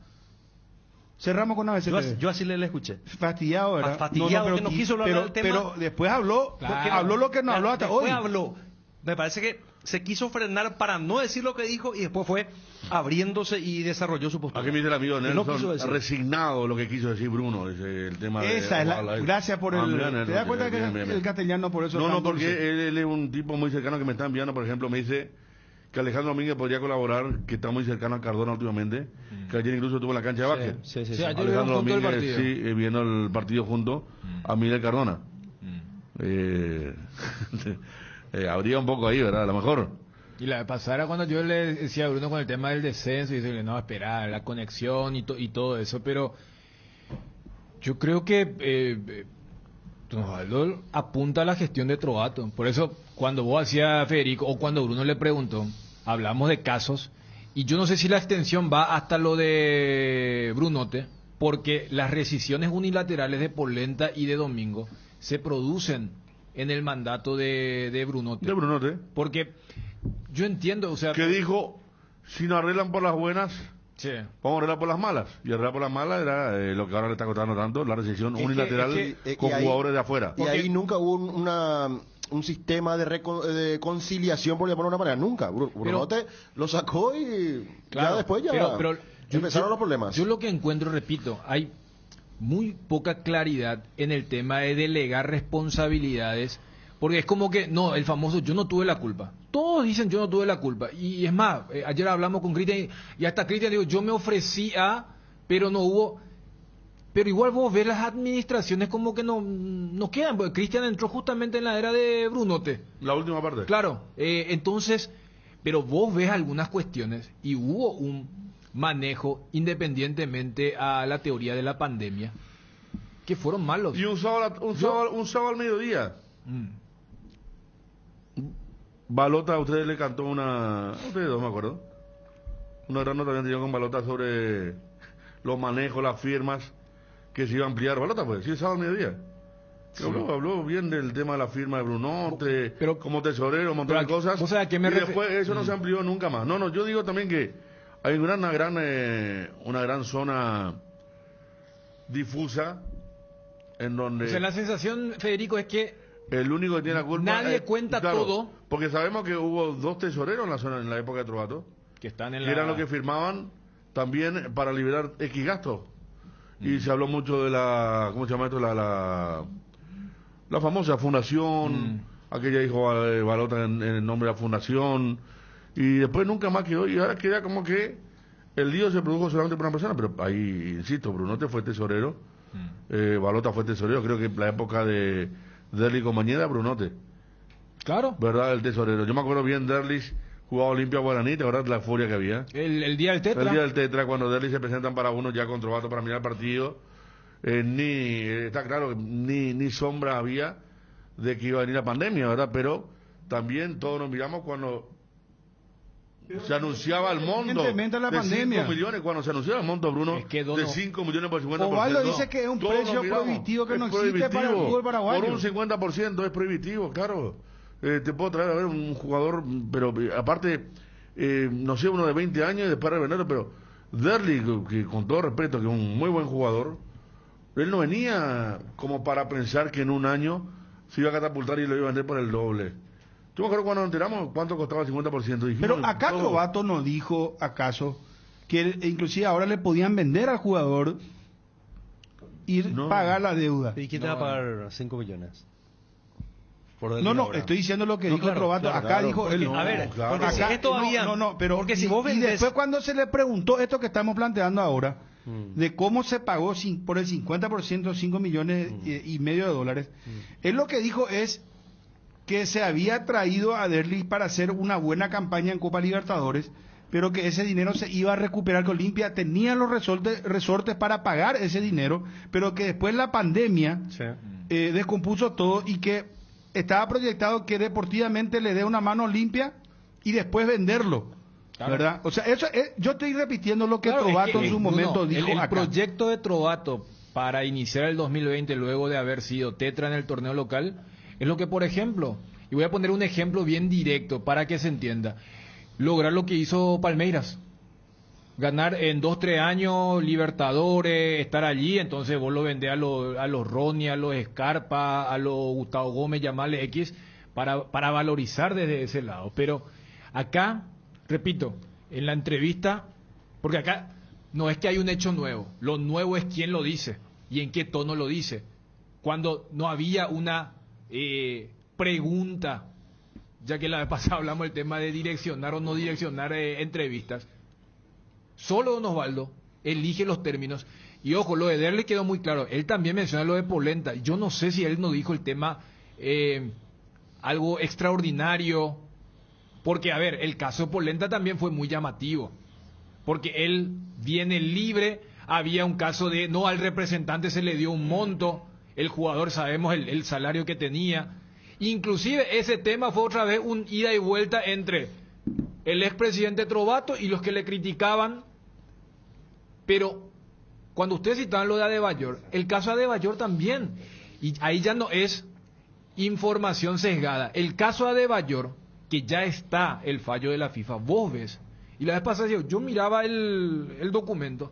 Cerramos con ABCTV. Yo así le escuché. Fastidiado, ¿verdad? Fastidiado, pero que no quiso hablar del tema. Pero después habló, habló lo que no habló hasta hoy. Habló. Me parece que se quiso frenar para no decir lo que dijo y después fue abriéndose y desarrolló su postura. Aquí me dice el amigo Nelson, resignado lo que quiso decir Bruno, el tema esa de... Gracias por el... ¿Te das cuenta que el castellano por eso... No, porque él es un tipo muy cercano que me está enviando, por ejemplo, me dice que Alejandro Domínguez podría colaborar, que está muy cercano a Cardona últimamente, que ayer incluso tuvo la cancha de básquet. Sí. Alejandro Domínguez, viendo el partido junto a Miguel Cardona. Habría un poco ahí, ¿verdad? A lo mejor. Y la pasada cuando yo le decía a Bruno con el tema del descenso, y dice, no, espera, la conexión y todo eso, pero yo creo que Osvaldo apunta a la gestión de Trovato. Por eso, cuando vos hacías Federico, o cuando Bruno le preguntó, hablamos de casos, Y yo no sé si la extensión va hasta lo de Brunote, porque las rescisiones unilaterales de Polenta y de Domingo se producen en el mandato de Brunote. De Brunote. Porque yo entiendo, o sea... Que dijo, si no arreglan por las buenas, sí, vamos a arreglar por las malas. Y arreglar por las malas era lo que ahora le está costando tanto, la rescisión unilateral con jugadores de afuera. Y ahí nunca hubo un sistema de conciliación, por llamarlo de una manera. Nunca. Brunote lo sacó y claro, ya después pero empezaron los problemas. Yo lo que encuentro, repito, hay muy poca claridad en el tema de delegar responsabilidades, porque es como que, no, el famoso yo no tuve la culpa. Todos dicen yo no tuve la culpa. Y es más, ayer hablamos con Cristian y hasta Cristian dijo, yo me ofrecí pero no hubo... Pero igual vos ves las administraciones como que no quedan, porque Cristian entró justamente en la era de Brunote. La última parte. Claro, entonces, pero vos ves algunas cuestiones y hubo un manejo independientemente a la teoría de la pandemia que fueron malos. Y un sábado al mediodía. Balota, a ustedes le cantó ustedes dos me acuerdo, una gran nota habían tenido con Balota sobre los manejos, las firmas, que se iba a ampliar. Balota, pues, sí, el sábado al mediodía. Sí. Habló bien del tema de la firma de Brunote, pero como tesorero, un montón de cosas. O sea, ¿qué me y después eso no se amplió nunca más. No, yo digo también que hay una gran zona difusa en donde... O sea, la sensación, Federico, es que el único que tiene la culpa... Nadie cuenta todo. Porque sabemos que hubo 2 tesoreros en la zona en la época de Trovato. Que están en que eran los que firmaban también para liberar X gastos. Y se habló mucho de la... ¿Cómo se llama esto? La famosa fundación. Aquella dijo Balota en el nombre de la fundación. Y después nunca más quedó. Y ahora queda como que el lío se produjo solamente por una persona. Pero ahí, insisto, Brunote fue tesorero. Balota fue tesorero. Creo que en la época de Derlich con Mañeda, Brunote. Claro. ¿Verdad? El tesorero. Yo me acuerdo bien, Derlich jugaba Olimpia Guaraní, ¿verdad? La euforia que había. El día del Tetra. El día del Tetra, cuando Derlich se presentan para uno ya con Trovato para mirar el partido. Está claro que ni sombra había de que iba a venir la pandemia, ¿verdad? Pero también todos nos miramos cuando se anunciaba el monto de 5 millones, cuando se anunciaba el monto, Bruno, de 5 millones por 50%. Ovaldo dice que es un precio prohibitivo que no existe para el fútbol paraguayo. Por un 50% es prohibitivo, claro. Te puedo traer a ver un jugador, pero aparte, no sé, uno de 20 años y después revenderlo, pero Derlich, que con todo respeto, que es un muy buen jugador, él no venía como para pensar que en un año se iba a catapultar y lo iba a vender por el doble. Yo me acuerdo cuando nos enteramos cuánto costaba el 50%. Dijimos, pero acá Trovato nos dijo, acaso, que inclusive ahora le podían vender al jugador y pagar la deuda. ¿Y quién te va a pagar 5 millones? No, estoy diciendo lo que dijo Trovato. Acá dijo él. A ver, porque si es todavía... pero porque si vos vendés... Y después cuando se le preguntó esto que estamos planteando ahora, de cómo se pagó por el 50%, 5 millones y medio de dólares, él lo que dijo es que se había traído a Derlich para hacer una buena campaña en Copa Libertadores, pero que ese dinero se iba a recuperar, que Olimpia tenía los resortes para pagar ese dinero, pero que después la pandemia descompuso todo y que estaba proyectado que deportivamente le dé una mano a Olimpia y después venderlo. Claro. ¿Verdad? O sea, eso yo estoy repitiendo lo que Trovato en su momento dijo el acá. Proyecto de Trovato para iniciar el 2020 luego de haber sido tetra en el torneo local es lo que, por ejemplo, y voy a poner un ejemplo bien directo para que se entienda, lograr lo que hizo Palmeiras, ganar en 2-3 años Libertadores, estar allí, entonces vos lo vendés a los Ronnie, a los Scarpa, a los Gustavo Gómez, llamarle X, para valorizar desde ese lado. Pero acá, repito, en la entrevista, porque acá no es que hay un hecho nuevo, lo nuevo es quién lo dice y en qué tono lo dice. Cuando no había una pregunta, ya que la vez pasada hablamos del tema de direccionar o no direccionar entrevistas, solo Don Osvaldo elige los términos. Y ojo, lo de Derlich quedó muy claro. Él también menciona lo de Polenta. Yo no sé si él no dijo el tema algo extraordinario, porque, a ver, el caso de Polenta también fue muy llamativo, porque él viene libre, había un caso de, no, al representante se le dio un monto, el jugador sabemos el salario que tenía, inclusive ese tema fue otra vez un ida y vuelta entre el expresidente Trovato y los que le criticaban. Pero cuando ustedes citaban lo de Adebayor, el caso de Adebayor también, y ahí ya no es información sesgada. El caso de Adebayor, que ya está el fallo de la FIFA, vos ves, y la vez pasada yo miraba el documento,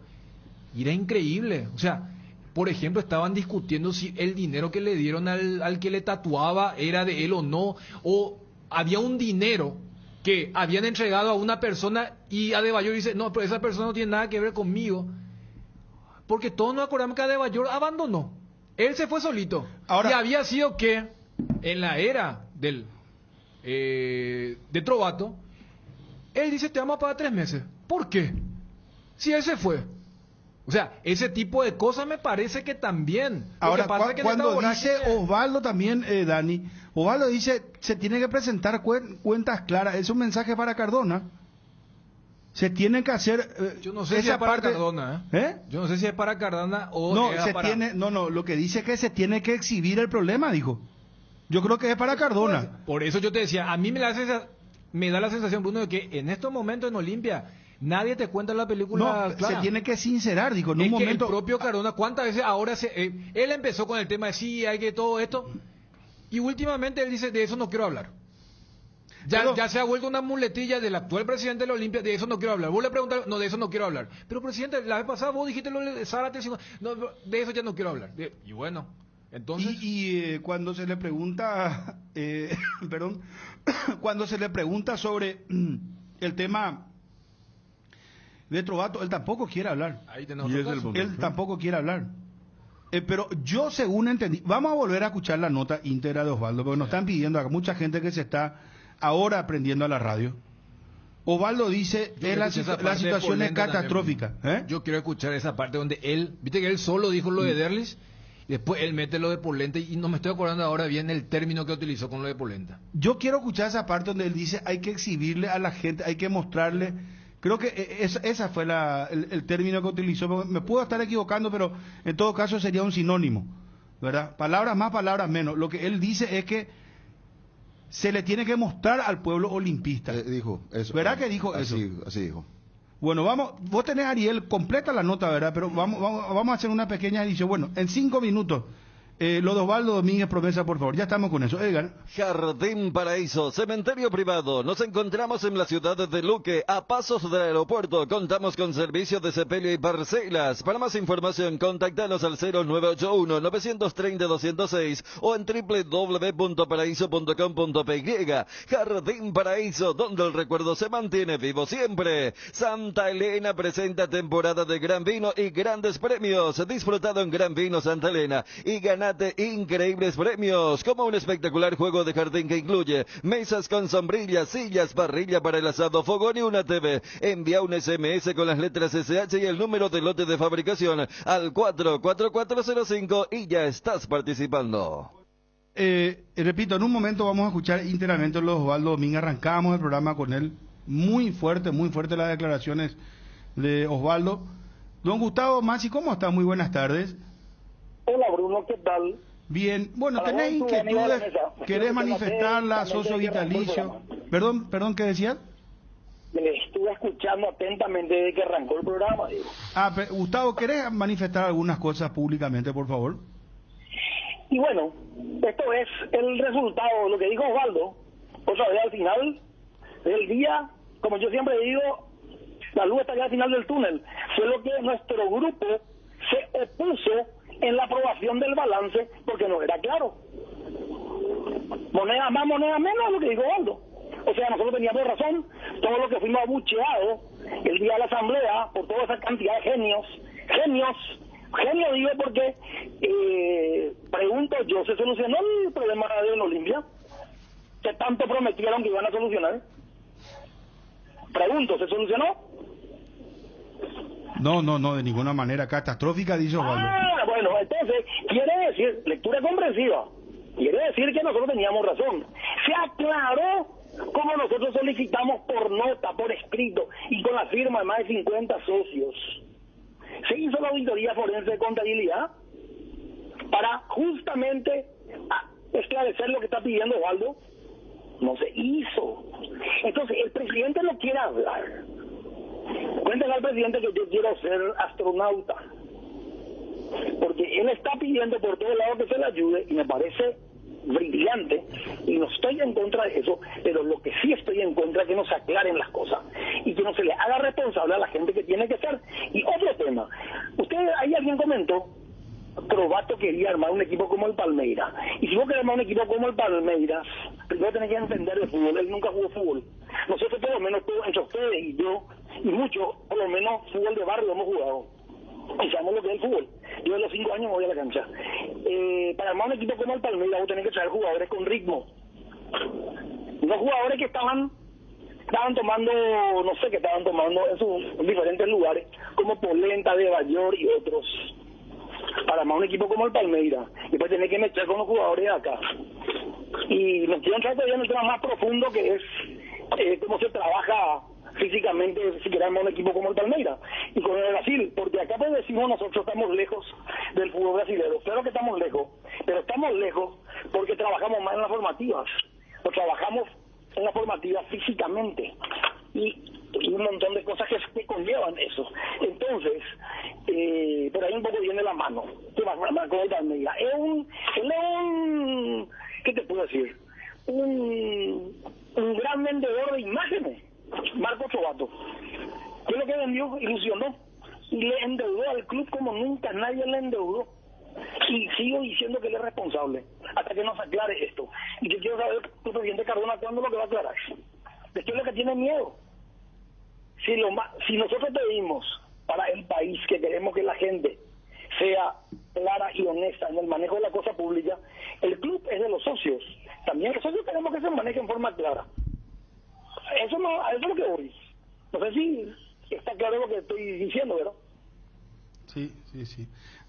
y era increíble. O sea, por ejemplo, estaban discutiendo si el dinero que le dieron al que le tatuaba era de él o no, o había un dinero que habían entregado a una persona y Adebayor dice, no, pero esa persona no tiene nada que ver conmigo, porque todos nos acordamos que Adebayor abandonó, él se fue solito. Ahora, y había sido que en la era de Trovato, él dice, te vamos a pagar 3 meses. ¿Por qué? Si él se fue. O sea, ese tipo de cosas me parece que también. Ahora, lo que pasa es que cuando dice Osvaldo también, Dani, Osvaldo dice, se tiene que presentar cuentas claras. Es un mensaje para Cardona. Se tiene que hacer yo no sé si es para Cardona, Yo no sé si es para Cardona o no, para... no, lo que dice es que se tiene que exhibir el problema, dijo. Yo creo que es para Cardona. Por eso yo te decía, a mí me da la sensación, Bruno, de que en estos momentos en Olimpia nadie te cuenta la película no, clara. Se tiene que sincerar, dijo, en un que momento. El propio Cardona, ¿cuántas veces ahora él empezó con el tema de sí, hay que todo esto, y últimamente él dice, de eso no quiero hablar. Ya se ha vuelto una muletilla del actual presidente de la Olimpia, de eso no quiero hablar. Vos le preguntas, no, de eso no quiero hablar. Pero presidente, la vez pasada vos dijiste lo de Zárate, no, de eso ya no quiero hablar. Y bueno, entonces... Y cuando se le pregunta, perdón, cuando se le pregunta sobre el tema de Trovato, él tampoco quiere hablar. Ahí tenemos otro caso. Él tampoco quiere hablar. Pero yo, según entendí, vamos a volver a escuchar la nota íntegra de Osvaldo, porque nos están pidiendo a mucha gente que se está ahora aprendiendo a la radio. Osvaldo dice que la situación es catastrófica. Yo quiero escuchar esa parte donde él, viste que él solo dijo lo de Derlis, y después él mete lo de Polenta, y no me estoy acordando ahora bien el término que utilizó con lo de Polenta. Yo quiero escuchar esa parte donde él dice hay que exhibirle a la gente, hay que mostrarle. Creo que esa fue el término que utilizó. Me puedo estar equivocando, pero en todo caso sería un sinónimo, ¿verdad? Palabras más, palabras menos. Lo que él dice es que se le tiene que mostrar al pueblo olimpista. Dijo eso. ¿Verdad que dijo así, eso? Así dijo. Bueno, vos tenés, Ariel, completa la nota, ¿verdad? Pero vamos a hacer una pequeña edición. Bueno, en 5 minutos. Lo de Osvaldo Domínguez Promesa, por favor. Ya estamos con eso. Edgar. Jardín Paraíso, cementerio privado. Nos encontramos en la ciudad de Luque, a pasos del aeropuerto. Contamos con servicios de sepelio y parcelas. Para más información, contactanos al 0981-930-206 o en www.paraíso.com.py. Jardín Paraíso, donde el recuerdo se mantiene vivo siempre. Santa Elena presenta temporada de Gran Vino y grandes premios. Disfrutado en Gran Vino Santa Elena y ganate increíbles premios, como un espectacular juego de jardín que incluye mesas con sombrillas, sillas, parrilla para el asado, fogón y una TV. Envía un SMS con las letras SH y el número de lote de fabricación al 44405 y ya estás participando. Repito, en un momento vamos a escuchar íntegramente los Osvaldo Domínguez. Arrancamos el programa con él. Muy fuerte las declaraciones de Osvaldo. Don Gustavo Massi, ¿cómo está? Muy buenas tardes. Hola Bruno, ¿qué tal? Bien, bueno, ¿tenés inquietudes? ¿Querés manifestarla, socio vitalicio? Perdón, ¿qué decías? Estuve escuchando atentamente desde que arrancó el programa, digo. Gustavo, ¿querés manifestar algunas cosas públicamente, por favor? Y bueno, esto es el resultado, lo que dijo Osvaldo. O sea, al final del día, como yo siempre digo, la luz está ya al final del túnel. Fue lo que nuestro grupo se opuso en la aprobación del balance, porque no era claro. Moneda más, moneda menos, lo que dijo Osvaldo. O sea, nosotros teníamos razón, todos los que fuimos abucheados el día de la asamblea por toda esa cantidad de genios digo porque, pregunto yo, ¿se solucionó el problema de la Olimpia? ¿Qué tanto prometieron que iban a solucionar? Pregunto, ¿se solucionó? No, de ninguna manera. Catastrófica, dice Osvaldo. Bueno, entonces, quiere decir, lectura comprensiva, quiere decir que nosotros teníamos razón. Se aclaró como nosotros solicitamos por nota, por escrito, y con la firma de más de 50 socios. Se hizo la auditoría forense de contabilidad para justamente esclarecer lo que está pidiendo Osvaldo. no se hizo. Entonces, el presidente no quiere hablar. Cuéntale al presidente que yo quiero ser astronauta, porque él está pidiendo por todos lados que se le ayude, y me parece brillante, y no estoy en contra de eso, pero lo que sí estoy en contra es que no se aclaren las cosas y que no se le haga responsable a la gente que tiene que ser. Y otro tema, ahí alguien comentó, Provato quería armar un equipo como el Palmeiras, y si vos querés armar un equipo como el Palmeiras, primero tenés que entender el fútbol. Él nunca jugó fútbol. Nosotros por lo menos, todos, entre ustedes y yo, y muchos, por lo menos fútbol de barrio hemos jugado, y sabemos lo que es el fútbol. Yo de los 5 años me voy a la cancha. Para armar un equipo como el Palmeiras vos tenés que traer jugadores con ritmo, no jugadores que estaban tomando, no sé qué estaban tomando en sus diferentes lugares, como Polenta, de Bayor y otros, para armar un equipo como el Palmeiras. Después tenés que meter con los jugadores de acá. Y nos quiero entrar todavía en el tema más profundo, que es cómo se trabaja físicamente si queremos un equipo como el Palmeiras y con el Brasil, porque acá pues decimos nosotros estamos lejos del fútbol brasileño. Claro que estamos lejos, pero estamos lejos porque trabajamos más en las formativas, o trabajamos en las formativas físicamente y un montón de cosas que conllevan eso. Entonces, por ahí un poco viene la mano. ¿Qué va con el Palmeiras? Él es un, ¿qué te puedo decir? Un gran vendedor de imágenes, Marco Provato. ¿Qué es lo que vendió? Ilusionó y le endeudó al club como nunca nadie le endeudó. Y sigo diciendo que él es responsable hasta que nos aclare esto. Y yo quiero saber, tu presidente Cardona, ¿cuándo lo que va a aclarar? ¿De qué es lo que tiene miedo? Si nosotros pedimos para el país que queremos que la gente sea clara y honesta en el manejo de la cosa pública, el club es de los socios. También los socios queremos que se maneje en forma clara. Eso es lo que voy. No sé si está claro lo que estoy diciendo, ¿verdad? Sí.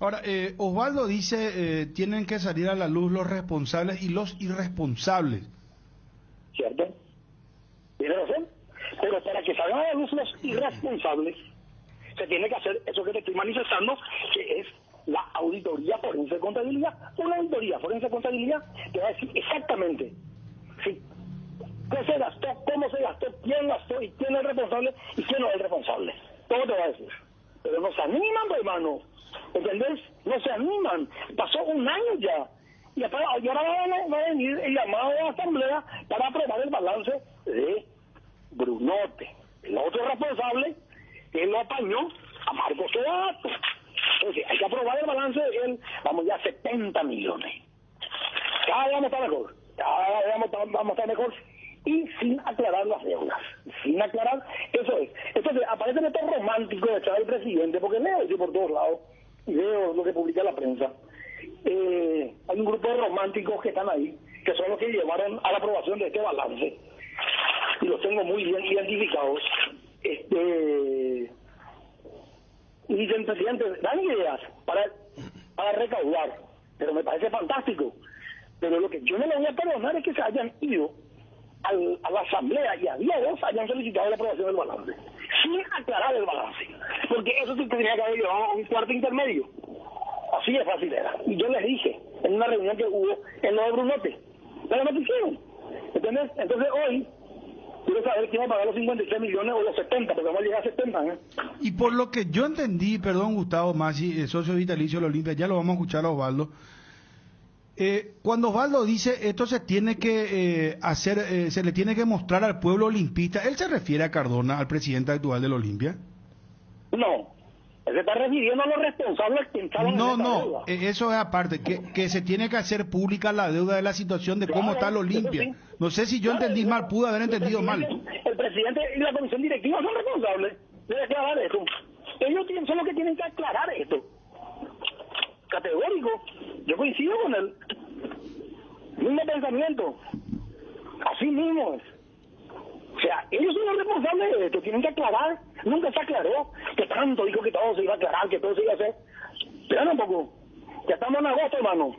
Ahora, Osvaldo dice, tienen que salir a la luz los responsables y los irresponsables. ¿Cierto? Tiene razón. Pero para que salgan a la luz los irresponsables, se tiene que hacer eso que te estoy manifestando, que es la auditoría forense de contabilidad. Una auditoría forense de contabilidad te va a decir exactamente qué se gastó, cómo se gastó, quién gastó y quién es el responsable y quién no es el responsable. Todo te va a decir. Pero no se animan, hermano. ¿Entendés? No se animan. Pasó un año ya. Y ahora va a venir el llamado de la asamblea para aprobar el balance de Brunote. El otro responsable, que lo apañó a Marcos Provato. Entonces, hay que aprobar el balance de él. Vamos ya a 70 millones. Cada día vamos a estar mejor. Cada día vamos a estar mejor. Y sin aclarar las deudas. Sin aclarar, eso es. Entonces, aparece este romántico detrás del presidente, porque leo eso por todos lados, y veo lo que publica la prensa. Hay un grupo de románticos que están ahí, que son los que llevaron a la aprobación de este balance. Y los tengo muy bien identificados. Y dicen, presidente, dan ideas para recaudar, pero me parece fantástico. Pero lo que yo no le voy a perdonar es que se hayan ido a la asamblea y a día 2 hayan solicitado la aprobación del balance sin aclarar el balance, porque eso sí tendría que haber llevado a un cuarto intermedio. Así de fácil era. Y yo les dije en una reunión que hubo en lo de Brunote, pero no lo hicieron. ¿Entendés? Entonces hoy quiero saber quién va a pagar los 53 millones o los 70, porque vamos a llegar a 70, ¿eh? Y por lo que yo entendí, perdón Gustavo Masi, socio vitalicio de la Olimpia, ya lo vamos a escuchar a Osvaldo. Cuando Osvaldo dice esto se tiene que hacer, se le tiene que mostrar al pueblo olimpista, ¿él se refiere a Cardona, al presidente actual de la Olimpia? No, él se está refiriendo a los responsables que estaban en esa deuda. Eso es aparte, que se tiene que hacer pública la deuda de la situación de cómo está la Olimpia. Sí. No sé si yo entendí mal, pude haber entendido mal. El presidente y la comisión directiva son responsables de aclarar eso. Ellos son los que tienen que aclarar esto. Categórico, yo coincido con él. Mismo pensamiento, así mismo es. O sea, ellos son los responsables de esto, tienen que aclarar. Nunca se aclaró, que tanto dijo que todo se iba a aclarar, que todo se iba a hacer. Espera un poco, ya estamos en agosto, hermano.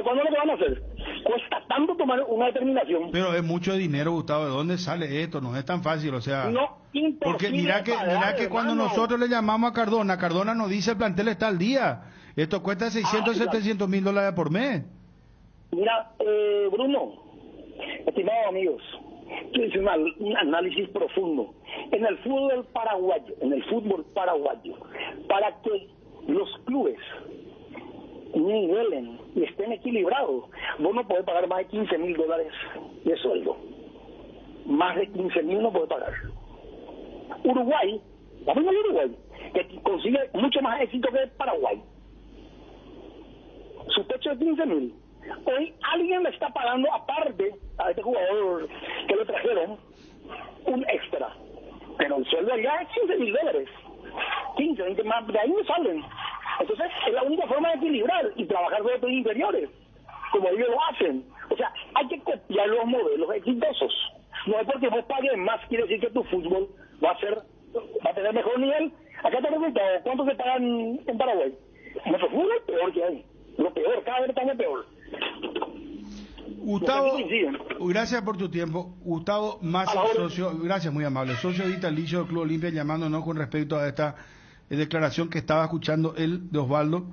¿Cuándo lo van a hacer? Cuesta tanto tomar una determinación. Pero es mucho dinero, Gustavo. ¿De dónde sale esto? No es tan fácil, o sea. No, porque mira que cuando nosotros le llamamos a Cardona nos dice el plantel está al día. Esto cuesta 600, 700 mil dólares por mes. Mira, Bruno, Estimados amigos, quiero hacer un análisis profundo. En el fútbol paraguayo, para que los clubes nivelen y estén equilibrados, vos no podés pagar más de $15,000 de sueldo. Más de 15.000 no podés pagar. Uruguay, vamos al Uruguay, que consigue mucho más éxito que Paraguay. Su techo es 15.000. Hoy alguien le está pagando aparte a este jugador que le trajeron un extra. Pero el sueldo allá es $15,000. 15, 20 más, de ahí no salen. Entonces es la única forma de equilibrar y trabajar con los inferiores, como ellos lo hacen. O sea, hay que copiar los modelos exitosos. No es porque vos pagues más quiere decir que tu fútbol va a tener mejor nivel. Acá te pregunto, ¿cuánto se pagan en Paraguay? Nuestro fútbol es peor que hay. Lo peor, cada vez está peor. Gustavo, gracias por tu tiempo. Gustavo Massa, socio, gracias, muy amable, socio vitalicio del Club Olimpia, llamándonos con respecto a esta declaración que estaba escuchando él de Osvaldo.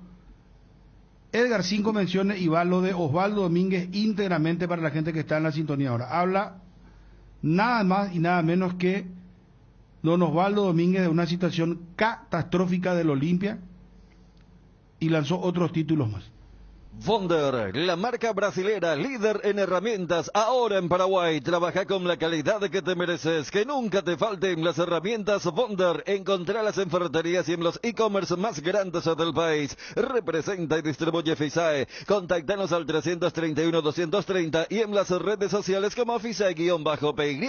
Edgar, 5 menciones y va lo de Osvaldo Domínguez íntegramente para la gente que está en la sintonía ahora. Habla nada más y nada menos que don Osvaldo Domínguez de una situación catastrófica del Olimpia y lanzó otros títulos más. Wonder, la marca brasilera líder en herramientas, ahora en Paraguay. Trabaja con la calidad que te mereces, que nunca te falten las herramientas Wonder. Encontralas en ferreterías y en los e-commerce más grandes del país. Representa y distribuye FISAE. Contáctanos al 331-230 y en las redes sociales como FISAE-PY.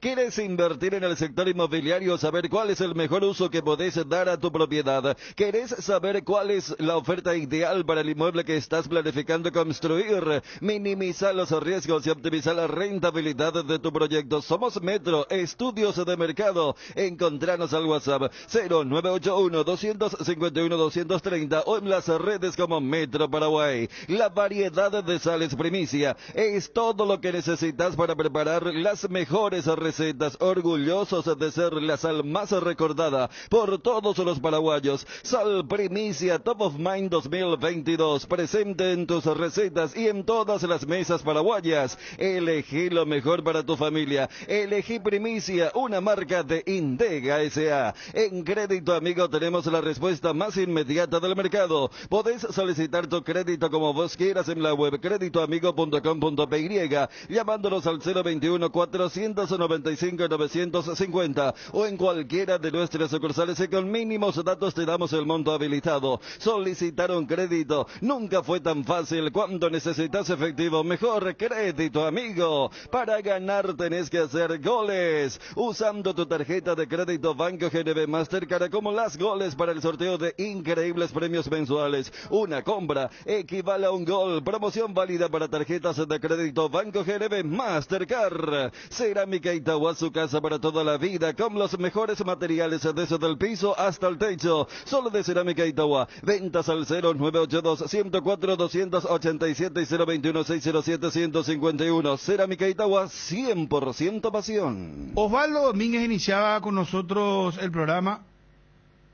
¿Quieres invertir en el sector inmobiliario? ¿Saber cuál es el mejor uso que podés dar a tu propiedad? ¿Querés saber cuál es la oferta ideal para el inmueble que estás planificando construir? Minimiza los riesgos y optimiza la rentabilidad de tu proyecto. Somos Metro Estudios de Mercado. Encontranos al WhatsApp 0981-251-230 o en las redes como Metro Paraguay. La variedad de sales primicia es todo lo que necesitas para preparar las mejores recetas. Orgullosos de ser la sal más recordada por todos los paraguayos. Sal primicia Top of Mind 2022. Presente en tus recetas y en todas las mesas paraguayas. Elegí lo mejor para tu familia. Elegí Primicia, una marca de Indega S.A. En Crédito Amigo tenemos la respuesta más inmediata del mercado. Podés solicitar tu crédito como vos quieras en la web creditoamigo.com.py, llamándonos al 021-495-950 o en cualquiera de nuestras sucursales y con mínimos datos te damos el monto habilitado. Solicitar un crédito nunca fue tan fácil. Cuando necesitas efectivo, mejor Crédito Amigo. Para ganar tenés que hacer goles. Usando tu tarjeta de crédito Banco GNB Mastercard acumulas goles para el sorteo de increíbles premios mensuales. Una compra equivale a un gol. Promoción válida para tarjetas de crédito Banco GNB Mastercard. Cerámica Itagua, su casa para toda la vida, con los mejores materiales desde el piso hasta el techo. Solo de Cerámica Itagua. Ventas al 0982-104-287 y 021-607-151. Cerámica Itagua, 100% pasión. Osvaldo Domínguez iniciaba con nosotros el programa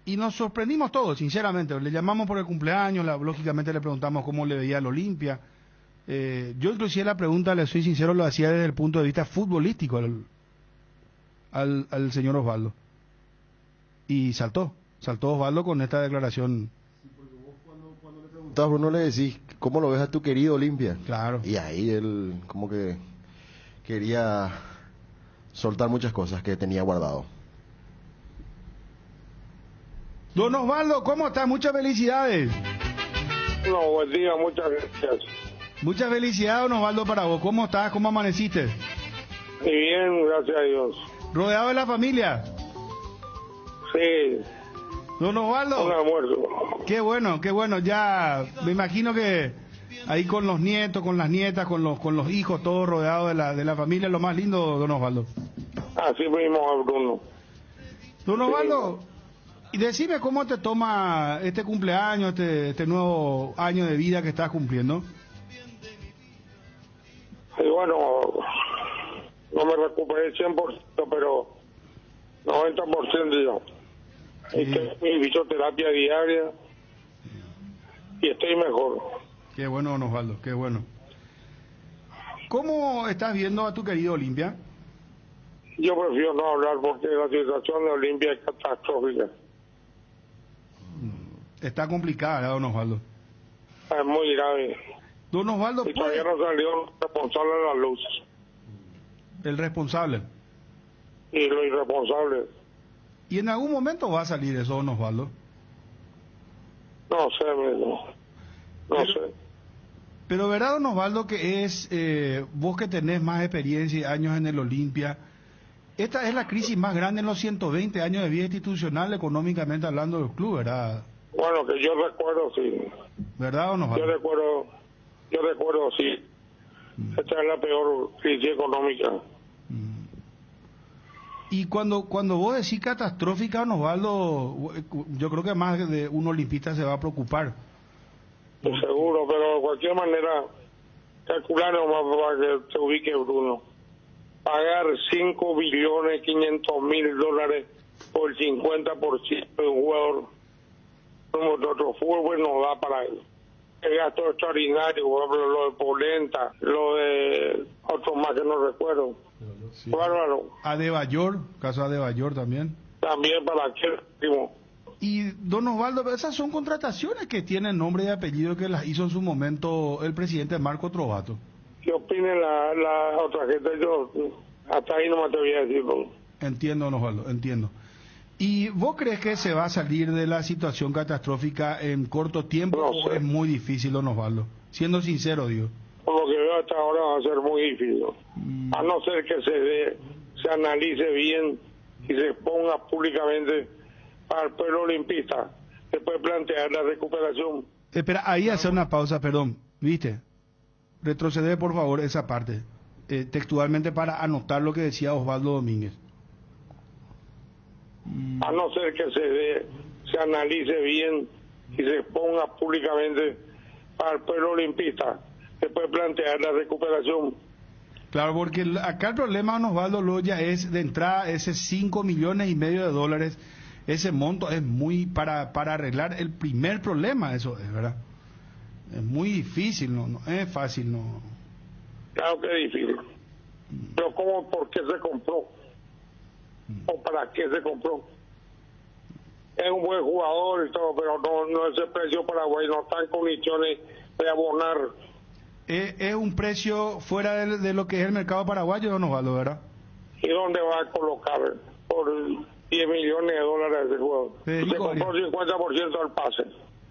y nos sorprendimos todos, sinceramente. Le llamamos por el cumpleaños, lógicamente le preguntamos cómo le veía al Olimpia. Yo inclusive la pregunta, le soy sincero, lo hacía desde el punto de vista futbolístico al señor Osvaldo. Y saltó Osvaldo con esta declaración. Bruno, le decís, ¿cómo lo ves a tu querido Olimpia? Claro. Y ahí él como que quería soltar muchas cosas que tenía guardado. Don Osvaldo, ¿cómo está? Muchas felicidades. No, buen día, muchas gracias. Muchas felicidades, don Osvaldo, para vos. ¿Cómo estás? ¿Cómo amaneciste? Muy bien, gracias a Dios. ¿Rodeado de la familia? Sí. Don Osvaldo. Un almuerzo. Qué bueno. Ya me imagino que ahí con los nietos, con las nietas, con los hijos, todo rodeado de la familia, lo más lindo, don Osvaldo. Así mismo, Bruno. Don Osvaldo, y decime cómo te toma este cumpleaños, este nuevo año de vida que estás cumpliendo. Y bueno, no me recuperé 100%, pero 90% ya. Hice mi fisioterapia diaria y estoy mejor. Qué bueno, don Osvaldo, qué bueno. ¿Cómo estás viendo a tu querido Olimpia? Yo prefiero no hablar porque la situación de Olimpia es catastrófica. Está complicada, ¿verdad, don Osvaldo? Es muy grave. Don Osvaldo, y todavía no salió el responsable de la luz. El responsable. Y lo irresponsable. ¿Y en algún momento va a salir eso, don Osvaldo? No sé, no sé. Pero verdad, don Osvaldo, que es, vos que tenés más experiencia y años en el Olimpia, esta es la crisis más grande en los 120 años de vida institucional, económicamente hablando del club, ¿verdad? Bueno, que yo recuerdo, sí. ¿Verdad, don Osvaldo? Yo recuerdo, sí. Esta es la peor crisis económica. Y cuando vos decís catastrófica, don Osvaldo, yo creo que más de un olimpista se va a preocupar. Pues seguro, pero de cualquier manera, calcular nomás para que se ubique Bruno. Pagar 5.500.000 por el 50% de un jugador como otro fútbol no da para él. El gasto extraordinario, por ejemplo, lo de Polenta, lo de otros más que no recuerdo. Sí. Bárbaro. Adebayor, caso Adebayor también. También para aquel último. Y don Osvaldo, esas son contrataciones que tienen nombre y apellido que las hizo en su momento el presidente Marco Trovato. ¿Qué opina la otra gente? Yo hasta ahí no me atreví a decirlo. Entiendo, don Osvaldo, entiendo. ¿Y vos crees que se va a salir de la situación catastrófica en corto tiempo o es muy difícil, don Osvaldo? Siendo sincero, digo. Por lo que veo hasta ahora va a ser muy difícil. A no ser que se analice bien y se exponga públicamente al pueblo olimpista, se puede plantear la recuperación. Espera, ahí hacer una pausa, perdón, ¿viste? Retroceder por favor esa parte, textualmente para anotar lo que decía Osvaldo Domínguez. A no ser que se analice bien y se exponga públicamente al pueblo olimpista, se puede plantear la recuperación. Claro, porque acá el problema, don Osvaldo Loya, es de entrada ese 5,5 millones de dólares. Ese monto es muy para arreglar el primer problema, eso es, ¿verdad? Es muy difícil, no es fácil, no. Claro que es difícil. Pero ¿cómo, por qué se compró? ¿O para qué se compró? Es un buen jugador y todo, pero no es el precio Paraguay, no está en condiciones de abonar. Es un precio fuera de lo que es el mercado paraguayo, don Osvaldo, ¿verdad? ¿Y dónde va a colocar por 10 millones de dólares de juego? Se compró 50% del pase.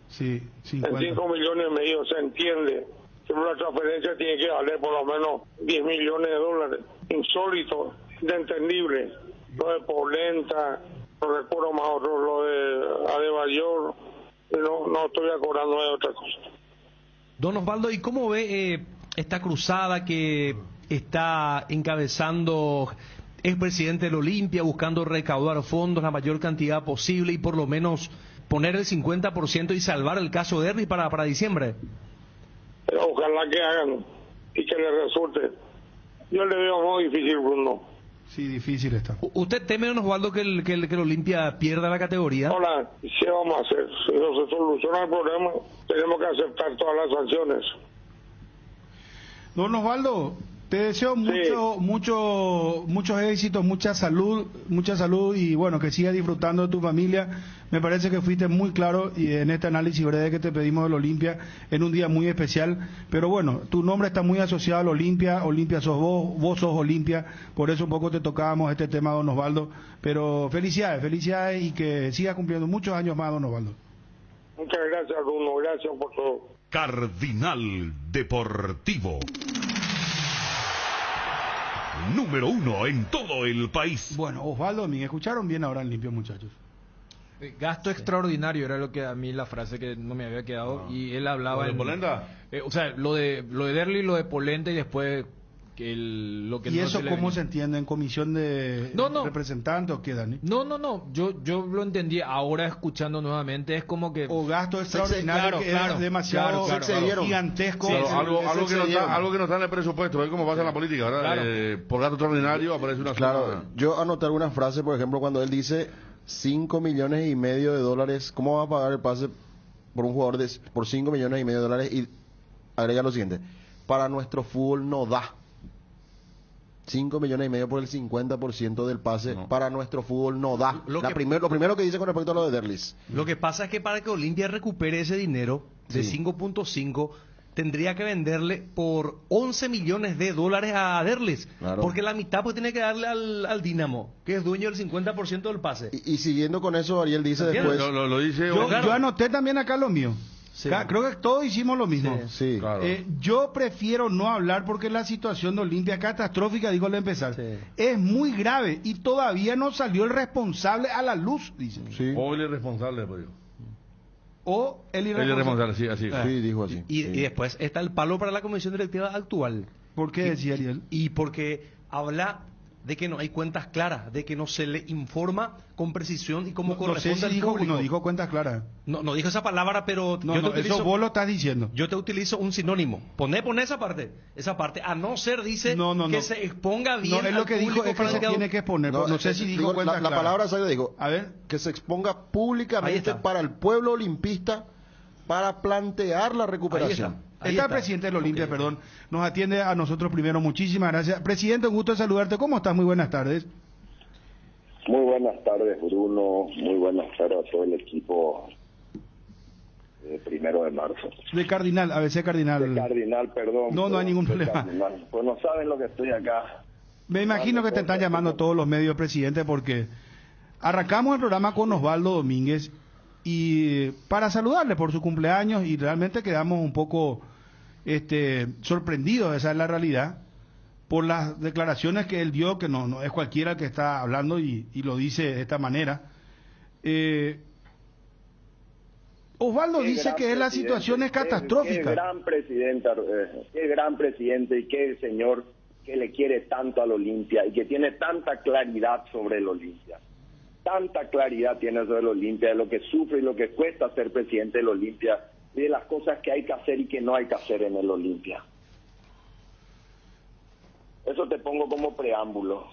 Sí, 50. En 5 millones y medio se entiende que una transferencia tiene que valer por lo menos 10 millones de dólares. Insólito, inentendible. Lo de Polenta, no recuerdo más otro, lo de Adebayor, no estoy acordando de otra cosa. Don Osvaldo, ¿y cómo ve esta cruzada que está encabezando el presidente del Olimpia, buscando recaudar fondos la mayor cantidad posible y por lo menos poner el 50% y salvar el caso de Derby para diciembre? Ojalá que hagan y que le resulte. Yo le veo muy difícil, Bruno. Sí, difícil está. ¿Usted teme, don Osvaldo, que el Olimpia pierda la categoría? Hola, ¿qué vamos a hacer? Si no se soluciona el problema, tenemos que aceptar todas las sanciones. Don Osvaldo, te deseo muchos éxitos, mucha salud y bueno, que sigas disfrutando de tu familia. Me parece que fuiste muy claro y en este análisis breve que te pedimos del Olimpia en un día muy especial. Pero bueno, tu nombre está muy asociado al Olimpia, Olimpia sos vos sos Olimpia, por eso un poco te tocábamos este tema, don Osvaldo. Pero felicidades y que sigas cumpliendo muchos años más, don Osvaldo. Muchas gracias, Bruno, gracias por todo. Cardinal Deportivo. Número 1 en todo el país. Bueno, Osvaldo, ¿me escucharon bien ahora en limpio, muchachos? Gasto extraordinario era lo que a mí la frase que no me había quedado y él hablaba ¿Lo de Polenta? O sea, lo de Derly, lo de Polenta y después lo que ¿Y no eso se cómo venía. se entiende? ¿En comisión de representantes o qué, Dani? No, yo lo entendí ahora escuchando nuevamente, es como que... O gasto extraordinario que es demasiado gigantesco. Algo que no está en el presupuesto, es como pasa en la política, ¿verdad? Claro. Por gasto extraordinario aparece una Claro, yo anoté algunas frases, por ejemplo, cuando él dice 5,5 millones de dólares, ¿cómo va a pagar el pase por un jugador por 5,5 millones de dólares? Y agrega lo siguiente, para nuestro fútbol no da. 5 millones y medio por el 50% del pase para nuestro fútbol no da. Lo primero que dice con respecto a lo de Derlis. Lo que pasa es que para que Olimpia recupere ese dinero de 5.5 tendría que venderle por 11 millones de dólares a Derlis. Claro. Porque la mitad pues tiene que darle al Dinamo, que es dueño del 50% del pase. Y siguiendo con eso, Ariel dice después... Lo dice... Yo anoté también acá lo mío. Sí. Creo que todos hicimos lo mismo. Sí. Claro. Yo prefiero no hablar porque la situación de Olimpia es catastrófica, digo al empezar. Sí. Es muy grave y todavía no salió el responsable a la luz, dice. Sí. O el irresponsable, pues digo. O el El irresponsable. irresponsable, sí, así. Sí, dijo así. Y Sí. después está el palo para la comisión directiva actual. ¿Por qué decía Ariel? Y porque habla de que no hay cuentas claras, de que no se le informa con precisión y como No sé corresponde si al dijo, público. no dijo cuentas claras. No dijo esa palabra, pero No, yo no, te utilizo, eso vos lo estás diciendo. yo te utilizo un sinónimo. Poné esa parte, a no ser, dice, No. que se exponga bien No, es lo al que dijo, público es que para se tiene que exponer. No sé si dijo cuentas la claras. palabra exacta dijo, A ver. que se exponga Ahí públicamente está. para el pueblo olimpista para plantear la recuperación. Ahí Está está. el presidente del Olimpia, Ok. perdón. Nos atiende a nosotros primero. Muchísimas gracias. Presidente, un gusto de saludarte. ¿Cómo estás? Muy buenas tardes. Muy buenas tardes, Bruno. Muy buenas tardes a todo el equipo de 1 de marzo. De Cardinal, ABC Cardinal. De Cardinal, perdón. No hay ningún de problema. Cardinal. Pues no saben lo que estoy acá. Me imagino que te están llamando todos los medios, presidente, porque arrancamos el programa con Osvaldo Domínguez y para saludarle por su cumpleaños y realmente quedamos un poco sorprendidos, esa es la realidad, por las declaraciones que él dio, que no es cualquiera el que está hablando y lo dice de esta manera. Osvaldo dice que la situación es catastrófica. Qué gran presidente y qué señor que le quiere tanto al Olimpia y que tiene tanta claridad sobre el Olimpia. Tanta claridad tiene sobre el Olimpia, de lo que sufre y lo que cuesta ser presidente del Olimpia, y de las cosas que hay que hacer y que no hay que hacer en el Olimpia. Eso te pongo como preámbulo.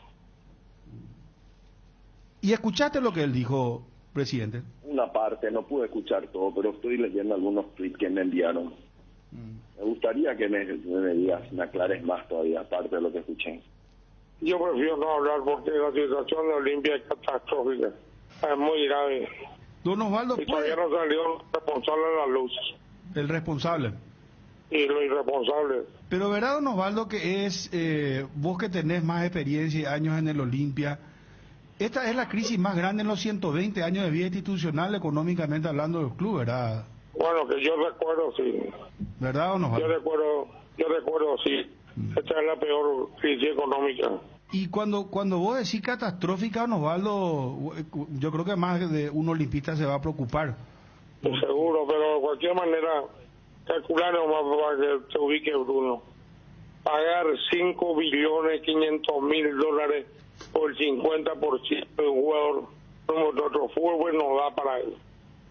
¿Y escuchaste lo que él dijo, presidente? Una parte, no pude escuchar todo, pero estoy leyendo algunos tweets que me enviaron. Me gustaría que me digas, me aclares más todavía, aparte de lo que escuché. Yo prefiero no hablar porque la situación de Olimpia es catastrófica, es muy grave. Don Osvaldo, y todavía no salió el responsable de la luz. El responsable. Y lo irresponsable. Pero verdad, don Osvaldo, que es, vos que tenés más experiencia y años en el Olimpia, esta es la crisis más grande en los 120 años de vida institucional, económicamente hablando del club, ¿verdad? Bueno, que yo recuerdo, sí. ¿Verdad, don Osvaldo? Yo recuerdo, sí. Esta es la peor crisis económica. Y cuando vos decís catastrófica, don Osvaldo, yo creo que más de un olimpista se va a preocupar. Seguro, pero de cualquier manera, calcular nomás para que se ubique Bruno. Pagar 5.500.000 dólares por el 50% de un jugador como otro fútbol no da para él.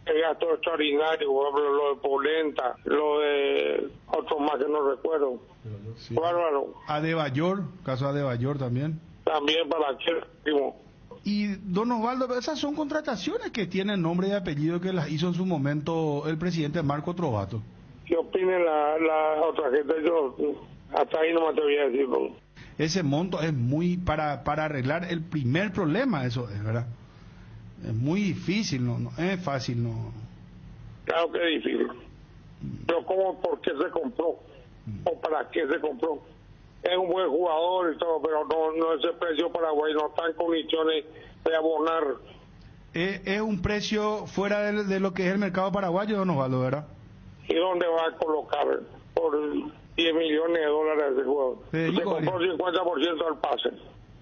El gasto extraordinario, por ejemplo, lo de Polenta, lo de otros más que no recuerdo. Sí. Bárbaro. Adebayor, caso Adebayor también. También para qué último. Y don Osvaldo, esas son contrataciones que tienen nombre y apellido que las hizo en su momento el presidente Marco Trovato. ¿Qué opina la otra gente? Yo hasta ahí no me atreví a decirlo. Ese monto es muy para arreglar el primer problema, eso es verdad. Es muy difícil, no es fácil, no. Claro que es difícil. Pero ¿cómo, por qué se compró? ¿O para qué se compró? Es un buen jugador y todo, pero no ese precio Paraguay no está en condiciones de abonar. Es un precio fuera de lo que es el mercado paraguayo, don Osvaldo, ¿verdad? ¿Y dónde va a colocar por 10 millones de dólares ese jugador? Se compró 50% del pase.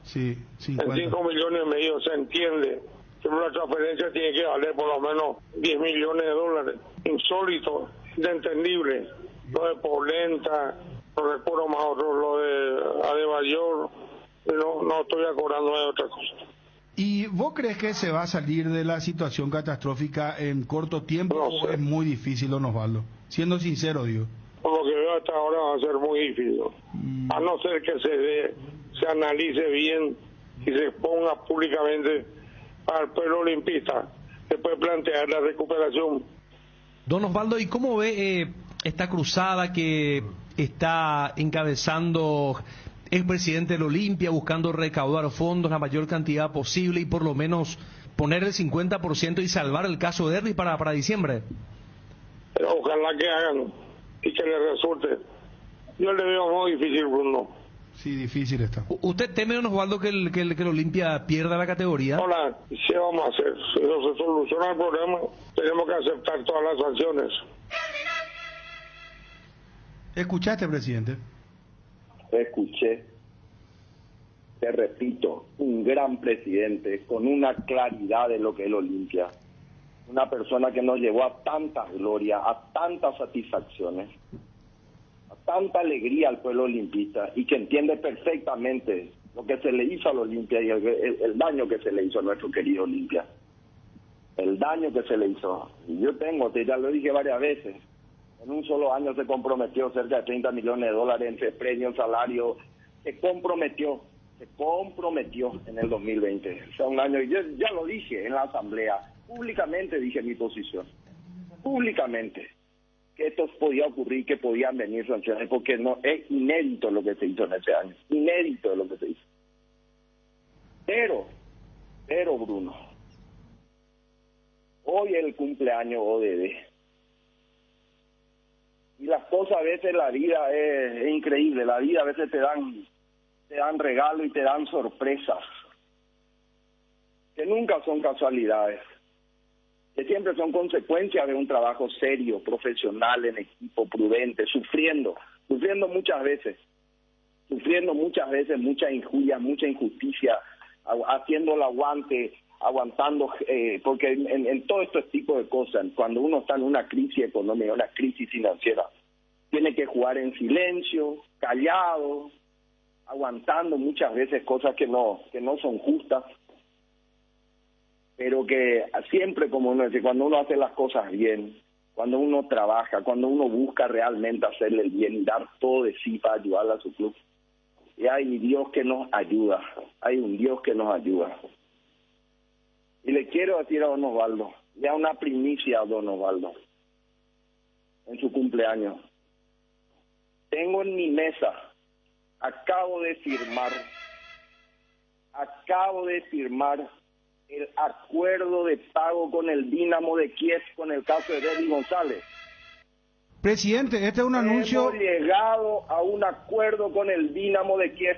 Sí, 50. En 5 millones y medio se entiende. Pero la transferencia tiene que valer por lo menos 10 millones de dólares. Insólito, inentendible. Lo de Polenta, no recuerdo más otro, lo de Adebayor, no estoy acordando de otra cosa. ¿Y vos crees que se va a salir de la situación catastrófica en corto tiempo o es muy difícil, don Osvaldo? Siendo sincero, digo. Por lo que veo hasta ahora va a ser muy difícil. A no ser que se analice bien y se exponga públicamente al pueblo olimpista, se puede plantear la recuperación. Don Osvaldo, ¿y cómo ve esta cruzada que está encabezando expresidente del Olimpia, buscando recaudar fondos la mayor cantidad posible y por lo menos poner el 50% y salvar el caso de Derby para diciembre? Pero ojalá que hagan y que les resulte. Yo le veo muy difícil, Bruno. Sí, difícil está. ¿Usted teme, don Osvaldo, que el Olimpia pierda la categoría? Hola, ¿qué vamos a hacer? Si no se soluciona el problema, tenemos que aceptar todas las sanciones. ¿Escuchaste, presidente? Escuché. Te repito, un gran presidente con una claridad de lo que es el Olimpia. Una persona que nos llevó a tanta gloria, a tantas satisfacciones, a tanta alegría al pueblo olimpista y que entiende perfectamente lo que se le hizo al Olimpia y el daño que se le hizo a nuestro querido Olimpia. El daño que se le hizo. Y yo ya lo dije varias veces, en un solo año se comprometió cerca de 30 millones de dólares entre premios, salario, se comprometió en el 2020. O sea, un año, y yo ya lo dije en la asamblea, públicamente dije mi posición, públicamente, que esto podía ocurrir, que podían venir sanciones, porque no es inédito lo que se hizo en ese año, inédito lo que se hizo. Pero Bruno, hoy es el cumpleaños ODD. Y las cosas a veces, la vida es increíble, la vida a veces te dan regalos y te dan sorpresas, que nunca son casualidades, que siempre son consecuencias de un trabajo serio, profesional, en equipo, prudente, sufriendo muchas veces mucha injuria, mucha injusticia, haciendo el aguante, aguantando, porque en todo este tipo de cosas, cuando uno está en una crisis económica, una crisis financiera, tiene que jugar en silencio, callado, aguantando muchas veces cosas que no son justas, pero que siempre, como uno dice, cuando uno hace las cosas bien, cuando uno trabaja, cuando uno busca realmente hacerle el bien y dar todo de sí para ayudar a su club, y hay Dios que nos ayuda, hay un Dios que nos ayuda. Y le quiero decir a don Osvaldo, ya una primicia a don Osvaldo, en su cumpleaños. Tengo en mi mesa, acabo de firmar el acuerdo de pago con el Dinamo de Kiev con el caso de Derby González. Presidente, este es un anuncio. Hemos llegado a un acuerdo con el Dinamo de Kiev.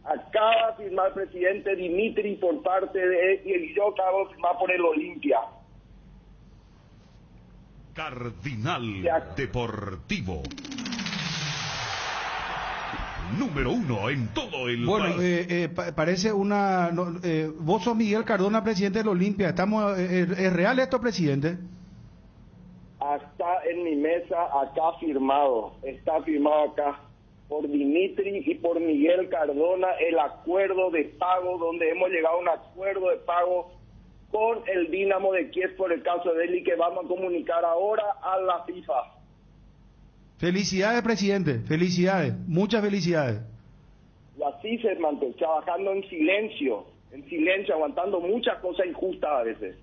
Acaba de firmar el presidente Dimitri por parte de él y yo acabo de firmar por el Olimpia. Cardinal Deportivo. Número 1 en todo el país. Parece una... vos sos Miguel Cardona, presidente del Olimpia. ¿Es real esto, presidente? Está en mi mesa, acá firmado. Está firmado acá por Dimitri y por Miguel Cardona el acuerdo de pago, donde hemos llegado a un acuerdo de pago con el Dinamo de Kiev por el caso de Eli, que vamos a comunicar ahora a la FIFA. Felicidades, presidente, felicidades, muchas felicidades. Y así se mantuvo, trabajando en silencio, aguantando muchas cosas injustas a veces,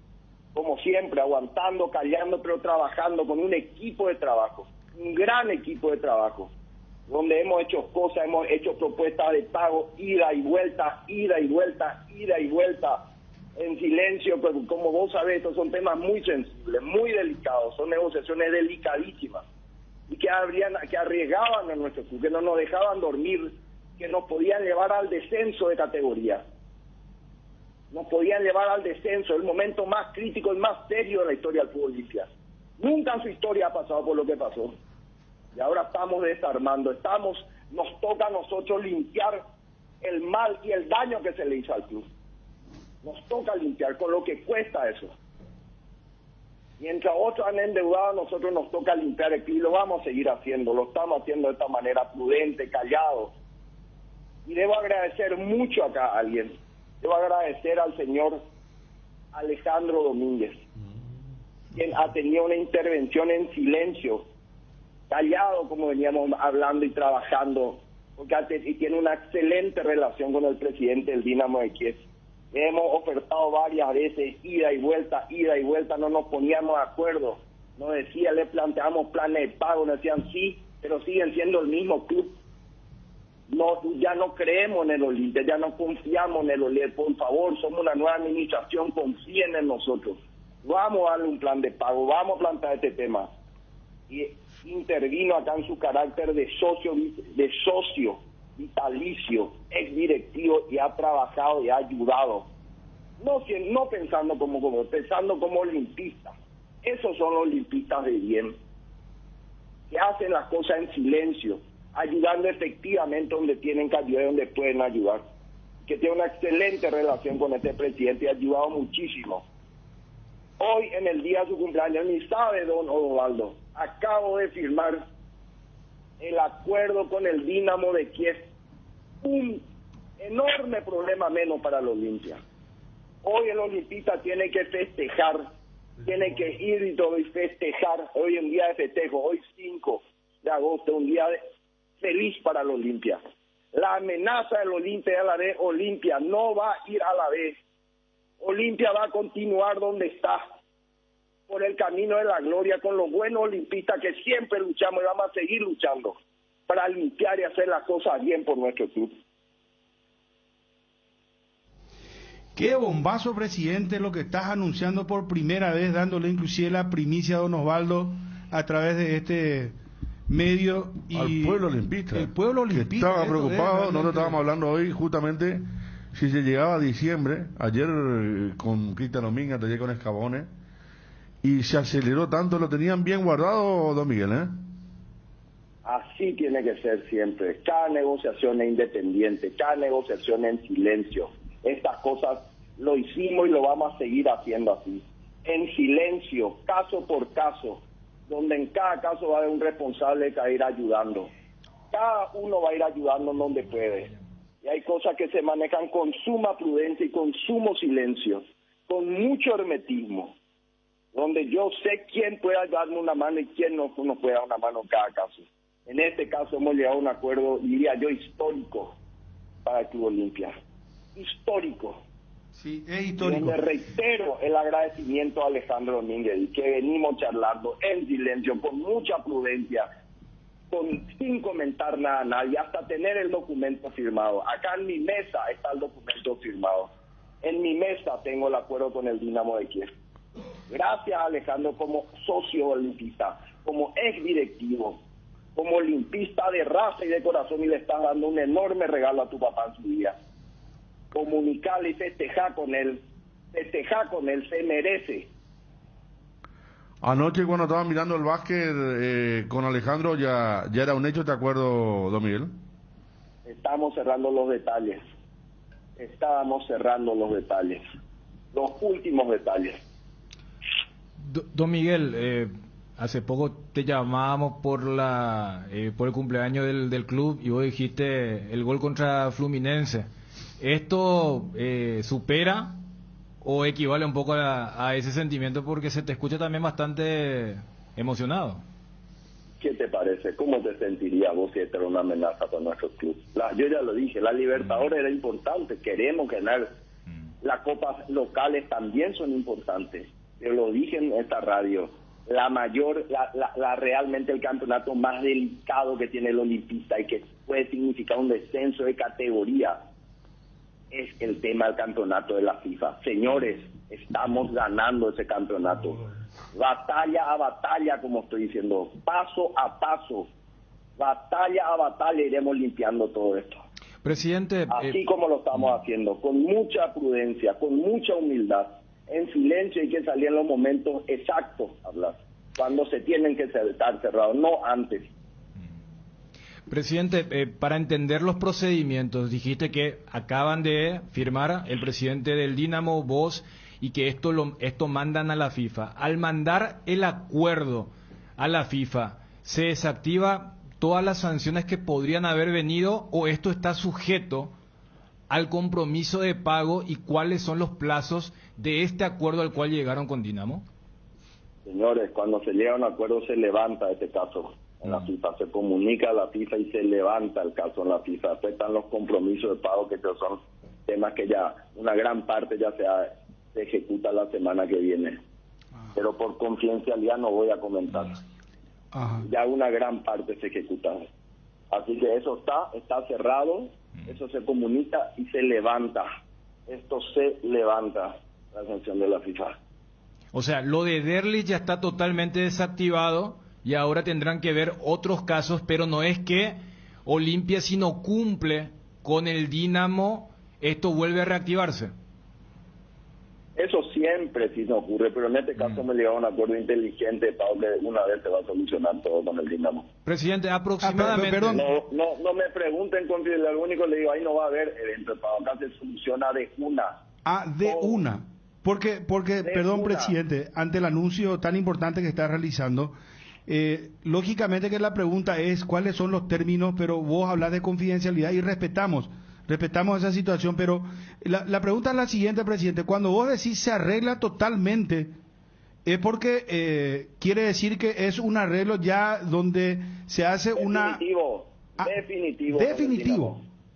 como siempre, aguantando, callando, pero trabajando con un equipo de trabajo, un gran equipo de trabajo, donde hemos hecho cosas, hemos hecho propuestas de pago, ida y vuelta, en silencio, pero como vos sabés, estos son temas muy sensibles, muy delicados, son negociaciones delicadísimas, y que arriesgaban a nuestro club, que no nos dejaban dormir, que nos podían llevar al descenso de categoría. Nos podían llevar al descenso, el momento más crítico, el más serio de la historia del fútbol Olimpia. Nunca en su historia ha pasado por lo que pasó. Y ahora estamos desarmando, nos toca a nosotros limpiar el mal y el daño que se le hizo al club. Nos toca limpiar con lo que cuesta eso. Mientras otros han endeudado, a nosotros nos toca limpiar el club y lo vamos a seguir haciendo. Lo estamos haciendo de esta manera prudente, callado. Y debo agradecer mucho acá a alguien. Debo agradecer al señor Alejandro Domínguez, quien ha tenido una intervención en silencio, callado como veníamos hablando y trabajando, porque tiene una excelente relación con el presidente del Dinamo de Kiev. Hemos ofertado varias veces, ida y vuelta, no nos poníamos de acuerdo. Nos decía, le planteamos planes de pago, nos decían sí, pero siguen siendo el mismo club. No, ya no creemos en el Olimpia, ya no confiamos en el Olimpia. Por favor, somos una nueva administración, confíen en nosotros. Vamos a darle un plan de pago, vamos a plantear este tema. Y intervino acá en su carácter de socio vitalicio, ex directivo, y ha trabajado y ha ayudado. No pensando pensando como olimpista. Esos son los olimpistas de bien, que hacen las cosas en silencio, ayudando efectivamente donde tienen que ayudar y donde pueden ayudar. Que tiene una excelente relación con este presidente y ha ayudado muchísimo. Hoy, en el día de su cumpleaños, ni sabe, don Osvaldo, acabo de firmar el acuerdo con el Dinamo de Kiev. Un enorme problema menos para el Olimpia. Hoy el olimpista tiene que festejar, tiene que ir y todo y festejar. Hoy es un día de festejo, hoy 5 de agosto, un día feliz para el Olimpia. La amenaza del Olimpia a la vez, Olimpia no va a ir a la vez. Olimpia va a continuar donde está, por el camino de la gloria, con los buenos olimpistas que siempre luchamos y vamos a seguir luchando para limpiar y hacer las cosas bien por nuestro club. Qué bombazo, presidente, lo que estás anunciando por primera vez, dándole inclusive la primicia a don Osvaldo a través de este medio. Y al pueblo olimpista. El pueblo olimpista. Estaba preocupado, nosotros estábamos hablando hoy justamente si se llegaba a diciembre, ayer con Cristian Domínguez, ayer con Escabones, y se aceleró tanto, lo tenían bien guardado, don Miguel, ¿eh? Así tiene que ser siempre. Cada negociación es independiente, cada negociación es en silencio. Estas cosas lo hicimos y lo vamos a seguir haciendo así. En silencio, caso por caso, donde en cada caso va a haber un responsable que va a ir ayudando. Cada uno va a ir ayudando en donde puede. Y hay cosas que se manejan con suma prudencia y con sumo silencio, con mucho hermetismo, donde yo sé quién puede darme una mano y quién no nos puede dar una mano en cada caso. En este caso hemos llegado a un acuerdo, diría yo, histórico para el Club Olimpia. Histórico. Sí, es histórico. Donde reitero el agradecimiento a Alejandro Domínguez, y que venimos charlando en silencio, con mucha prudencia, sin comentar nada a nadie, hasta tener el documento firmado. Acá en mi mesa está el documento firmado. En mi mesa tengo el acuerdo con el Dinamo de Kiev. Gracias, Alejandro, como socio olimpista, como ex directivo, como olimpista de raza y de corazón, y le estás dando un enorme regalo a tu papá en su día. Comunicarle y festejar con él, se merece. Anoche cuando estaba mirando el básquet con Alejandro ya era un hecho, ¿te acuerdo, don Miguel? Estábamos cerrando los detalles, los últimos detalles. Don Miguel, hace poco te llamábamos por el cumpleaños del club y vos dijiste el gol contra Fluminense. ¿Esto supera o equivale un poco a ese sentimiento, porque se te escucha también bastante emocionado? ¿Qué te parece? ¿Cómo te sentirías vos si esta era una amenaza para nuestro club? Yo ya lo dije, la Libertadores era importante, queremos ganar. Las copas locales también son importantes. Yo lo dije en esta radio. Realmente el campeonato más delicado que tiene el olimpista y que puede significar un descenso de categoría es el tema del campeonato de la FIFA. Señores, estamos ganando ese campeonato. Batalla a batalla, como estoy diciendo, paso a paso, batalla a batalla iremos limpiando todo esto. Presidente, así como lo estamos haciendo, con mucha prudencia, con mucha humildad, en silencio, hay que salir en los momentos exactos a hablar, cuando se tienen que estar cerrados, no antes. Presidente, para entender los procedimientos, dijiste que acaban de firmar el presidente del Dinamo, vos, y que esto mandan a la FIFA. Al mandar el acuerdo a la FIFA, ¿se desactiva todas las sanciones que podrían haber venido, o esto está sujeto al compromiso de pago, y cuáles son los plazos de este acuerdo al cual llegaron con Dinamo? Señores, cuando se llega a un acuerdo se levanta este caso en la FIFA, se comunica a la FIFA y se levanta el caso en la FIFA. Después están los compromisos de pago, que son temas que ya una gran parte ya se ejecuta la semana que viene. Pero por confidencialidad no voy a comentar. Ya una gran parte se ejecuta. Así que eso está cerrado, eso se comunica y se levanta. Esto se levanta, la sanción de la FIFA. O sea, lo de Derlis ya está totalmente desactivado y ahora tendrán que ver otros casos, pero no es que Olimpia, si no cumple con el Dinamo, esto vuelve a reactivarse. Eso siempre sí nos ocurre, pero en este caso me llegó a un acuerdo inteligente, Pablo, que una vez se va a solucionar todo con el Dinamo. Presidente, aproximadamente... No me pregunten con Fidel, lo único que le digo, ahí no va a haber evento, Pablo, acá se soluciona de una. De una. Porque perdón, presidente, ante el anuncio tan importante que está realizando, lógicamente que la pregunta es cuáles son los términos, pero vos hablas de confidencialidad y respetamos esa situación, pero la pregunta es la siguiente, presidente. Cuando vos decís se arregla totalmente, es porque quiere decir que es un arreglo ya donde se hace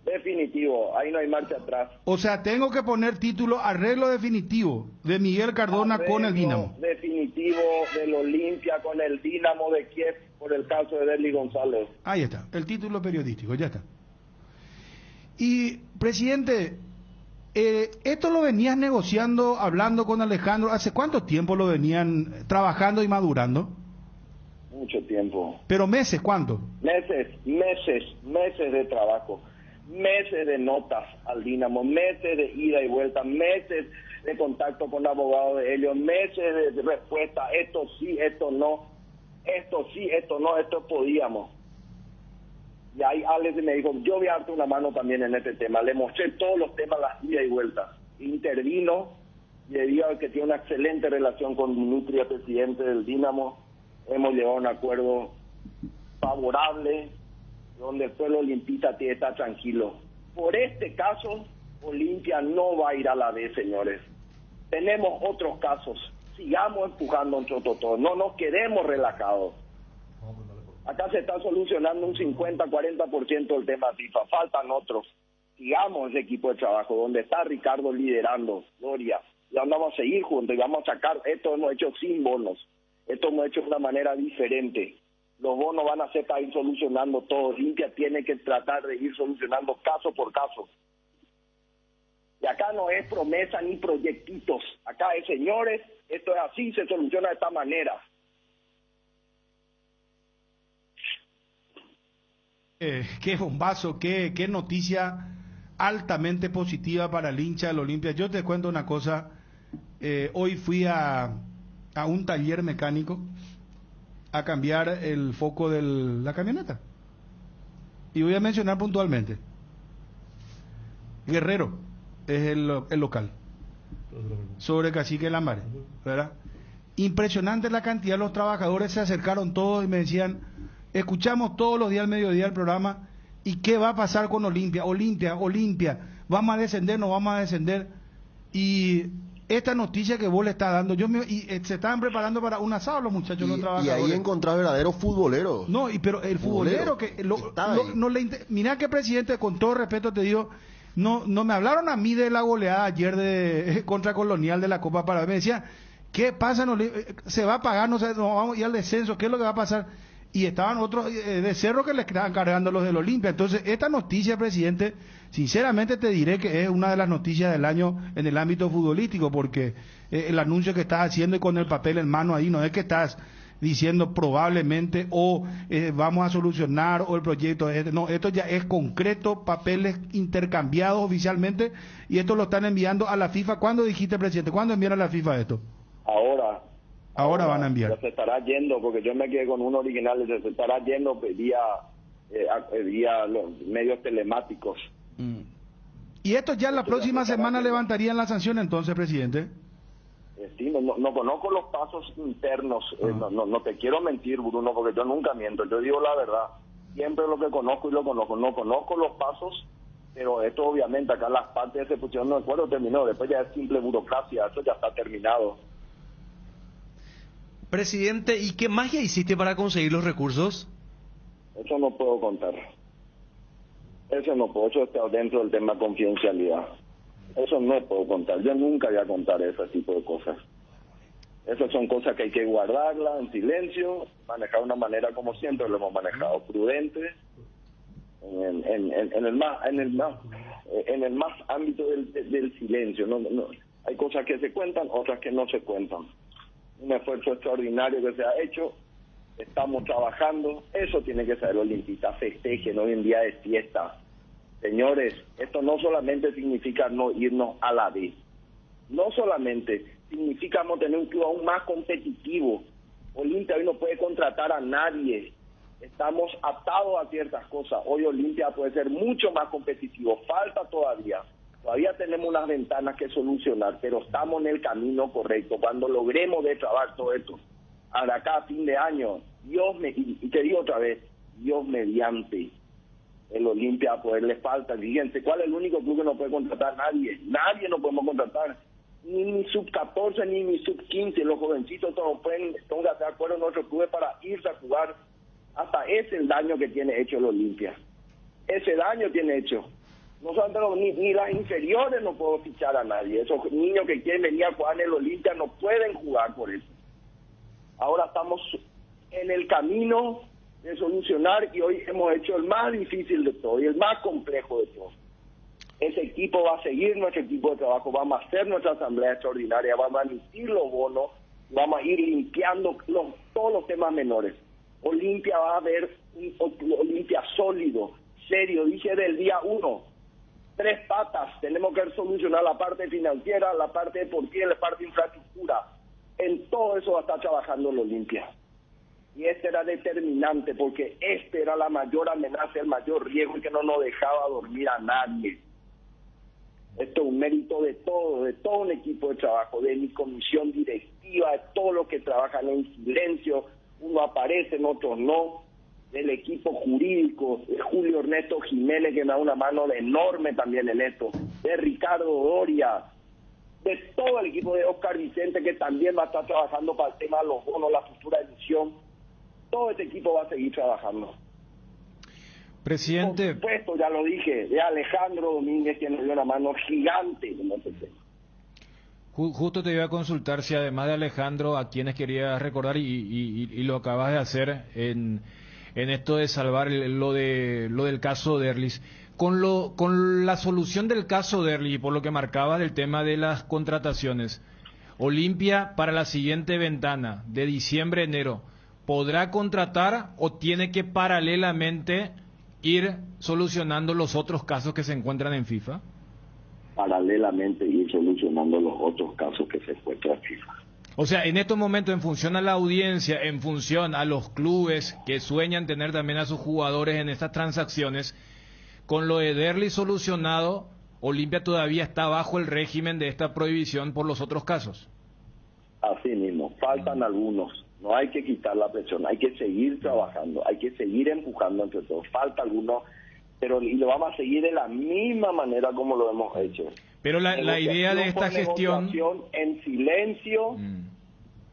Definitivo, ahí no hay marcha atrás. O sea, tengo que poner título arreglo definitivo de Miguel Cardona con el Dinamo. Definitivo del Olimpia con el Dinamo de Kiev por el caso de Derlis González. Ahí está, el título periodístico, ya está. Y, presidente, esto lo venías negociando, hablando con Alejandro, ¿hace cuánto tiempo lo venían trabajando y madurando? Mucho tiempo. ¿Pero meses, cuánto? Meses de trabajo, meses de notas al Dinamo, meses de ida y vuelta, meses de contacto con abogados de ellos, meses de respuesta, esto sí, esto no, esto sí, esto no, esto podíamos. Y ahí Alex me dijo, yo voy a darte una mano también en este tema. Le mostré todos los temas, las idas y vueltas. Intervino, debido a que tiene una excelente relación con Dmitry, el presidente del Dinamo. Hemos llegado a un acuerdo favorable, donde el pueblo olimpista está tranquilo. Por este caso, Olimpia no va a ir a la B, señores. Tenemos otros casos. Sigamos empujando entre todos. No nos quedemos relajados. Acá se está solucionando un 50-40% del tema FIFA. Faltan otros. Sigamos ese equipo de trabajo, donde está Ricardo liderando, Gloria. Y vamos a seguir juntos y vamos a sacar. Esto hemos hecho sin bonos. Esto hemos hecho de una manera diferente. Los bonos van a ser para ir solucionando todo. Olimpia tiene que tratar de ir solucionando caso por caso. Y acá no es promesa ni proyectitos. Acá es, señores, esto es así, se soluciona de esta manera. Qué bombazo, qué noticia altamente positiva para el hincha del Olimpia. Yo te cuento una cosa, hoy fui a un taller mecánico a cambiar el foco de la camioneta. Y voy a mencionar puntualmente. Guerrero es el local. Sobre Cacique Lambaré, ¿verdad? Impresionante la cantidad de los trabajadores, se acercaron todos y me decían, escuchamos todos los días al mediodía el programa, ¿y qué va a pasar con Olimpia? Olimpia, ¿vamos a descender? ¿No vamos a descender? Y esta noticia que vos le estás dando, se estaban preparando para un asado los muchachos, los trabajadores. Y ahí encontrás verdaderos futboleros. No, pero el futbolero que mira que, presidente, con todo respeto te digo, no me hablaron a mí de la goleada ayer contra Colonial de la Copa Paraguay. Me decían, ¿qué pasa? ¿Se va a pagar? No vamos a ir al descenso, ¿qué es lo que va a pasar? Y estaban otros de Cerro que le estaban cargando los del Olimpia. Entonces, esta noticia, presidente, sinceramente te diré que es una de las noticias del año en el ámbito futbolístico, porque el anuncio que estás haciendo y con el papel en mano ahí, no es que estás diciendo probablemente vamos a solucionar o el proyecto no, esto ya es concreto, papeles intercambiados oficialmente y esto lo están enviando a la FIFA. ¿Cuándo dijiste, presidente? ¿Cuándo envían a la FIFA esto? Ahora van a enviar. Se estará yendo, porque yo me quedé con uno original, se estará yendo vía los medios telemáticos. ¿Y esto ya la próxima semana levantarían la sanción entonces, presidente? Sí, no conozco los pasos internos, no te quiero mentir, Bruno, porque yo nunca miento, yo digo la verdad, siempre lo que conozco y lo conozco, no conozco los pasos, pero esto obviamente acá las partes se pusieron de acuerdo, terminó, después ya es simple burocracia, eso ya está terminado. Presidente, ¿y qué magia hiciste para conseguir los recursos? Eso no puedo contar. Eso está dentro del tema confidencialidad. Eso no puedo contar. Yo nunca voy a contar ese tipo de cosas. Esas son cosas que hay que guardarlas en silencio, manejar de una manera como siempre lo hemos manejado, prudente, en el más ámbito del silencio. No, hay cosas que se cuentan, otras que no se cuentan. Un esfuerzo extraordinario que se ha hecho, estamos trabajando, eso tiene que ser Olimpista, festejen, hoy en día es fiesta. Señores, esto no solamente significa no irnos a la B, no solamente significa no tener un club aún más competitivo. Olimpia hoy no puede contratar a nadie, estamos atados a ciertas cosas. Hoy Olimpia puede ser mucho más competitivo, falta todavía tenemos unas ventanas que solucionar, pero estamos en el camino correcto. Cuando logremos destrabar todo esto, ahora acá a fin de año, y te digo otra vez, Dios mediante, el Olimpia a poder le falta. Fíjense, ¿cuál es el único club que no puede contratar? Nadie no podemos contratar, ni mi sub-14 ni mi sub-15, los jovencitos todos pueden hacer acuerdo en nuestros clubes para irse a jugar. Hasta ese es el daño que tiene hecho el Olimpia, ese daño tiene hecho. No solamente ni las inferiores no puedo fichar a nadie. Esos niños que quieren venir a jugar en el Olimpia no pueden jugar por eso. Ahora estamos en el camino de solucionar y hoy hemos hecho el más difícil de todo y el más complejo de todo. Ese equipo va a seguir nuestro equipo de trabajo, vamos a hacer nuestra asamblea extraordinaria, vamos a emitir los bonos, vamos a ir limpiando todos los temas menores. Olimpia va a haber un Olimpia sólido, serio, dije del día 1. 3 patas, tenemos que solucionar la parte financiera, la parte deportiva y la parte de infraestructura. En todo eso va a estar trabajando el Olimpia. Y este era determinante porque este era la mayor amenaza, el mayor riesgo y que no nos dejaba dormir a nadie. Esto es un mérito de todo un equipo de trabajo, de mi comisión directiva, de todos los que trabajan en silencio, uno aparece, otros no, del equipo jurídico, de Julio Ernesto Jiménez, que me da una mano enorme también en esto, de Ricardo Doria, de todo el equipo de Oscar Vicente, que también va a estar trabajando para el tema de los bonos, la futura edición. Todo este equipo va a seguir trabajando. Presidente. Por supuesto, ya lo dije, de Alejandro Domínguez, que nos dio una mano gigante en este tema. Justo te iba a consultar si además de Alejandro, a quienes querías recordar, y lo acabas de hacer en esto de salvar lo del caso Derlis. Con la solución del caso Derlis, y por lo que marcaba del tema de las contrataciones, Olimpia para la siguiente ventana, de diciembre-enero, ¿podrá contratar o tiene que paralelamente ir solucionando los otros casos que se encuentran en FIFA? Paralelamente ir solucionando los otros casos que se encuentran en FIFA. O sea, en estos momentos, en función a la audiencia, en función a los clubes que sueñan tener también a sus jugadores en estas transacciones, con lo de Derli solucionado, Olimpia todavía está bajo el régimen de esta prohibición por los otros casos. Así mismo, faltan algunos. No hay que quitar la presión, hay que seguir trabajando, hay que seguir empujando entre todos. Falta algunos, pero lo vamos a seguir de la misma manera como lo hemos hecho. Pero la idea de esta gestión...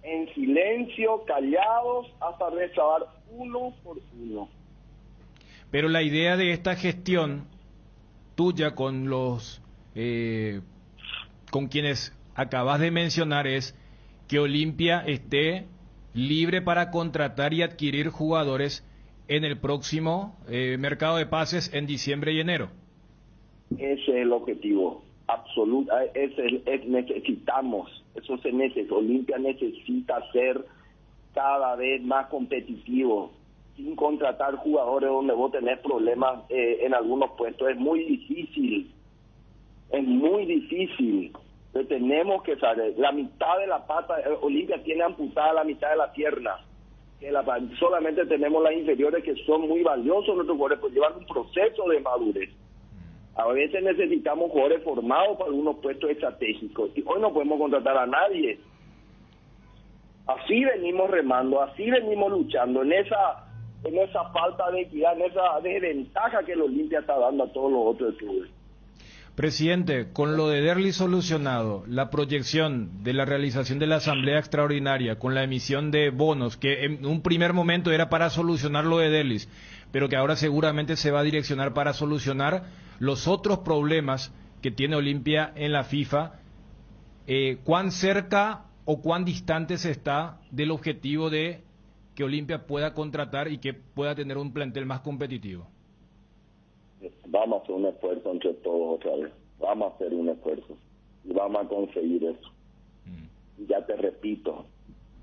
En silencio, callados, hasta resolver uno por uno. Pero la idea de esta gestión tuya con con quienes acabas de mencionar es que Olimpia esté libre para contratar y adquirir jugadores en el próximo mercado de pases en diciembre y enero. Ese es el objetivo absoluto, necesitamos, eso se necesita. Olimpia necesita ser cada vez más competitivo, sin contratar jugadores donde vos tenés problemas en algunos puestos. Es muy difícil. Entonces, tenemos que saber, la mitad de la pata, Olimpia tiene amputada la mitad de la pierna. Solamente tenemos las inferiores que son muy valiosos nuestros jugadores, pues llevan un proceso de madurez. A veces necesitamos jugadores formados para algunos puestos estratégicos y hoy no podemos contratar a nadie. Así venimos remando, así venimos luchando en esa falta de equidad, en esa desventaja que el Olimpia está dando a todos los otros clubes. Presidente, con lo de Derli solucionado, la proyección de la realización de la asamblea extraordinaria con la emisión de bonos, que en un primer momento era para solucionar lo de Derlis, pero que ahora seguramente se va a direccionar para solucionar los otros problemas que tiene Olimpia en la FIFA, ¿cuán cerca o cuán distante se está del objetivo de que Olimpia pueda contratar y que pueda tener un plantel más competitivo? Vamos a hacer un esfuerzo entre todos otra vez. Vamos a hacer un esfuerzo y vamos a conseguir eso. Y ya te repito,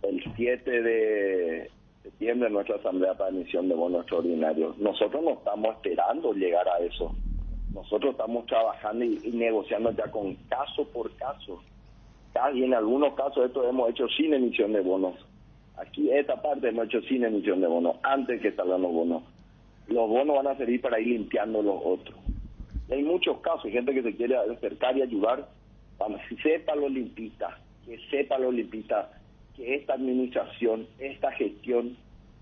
el 7 de septiembre nuestra asamblea para emisión de bonos extraordinarios. Nosotros no estamos esperando llegar a eso. Nosotros estamos trabajando y negociando ya con caso por caso. Y en algunos casos esto hemos hecho sin emisión de bonos. Aquí esta parte hemos hecho sin emisión de bonos, antes que salgan los bonos. Los bonos van a servir para ir limpiando los otros. Y hay muchos casos, hay gente que se quiere acercar y ayudar. Vamos, que sepa los limpistas que esta administración, esta gestión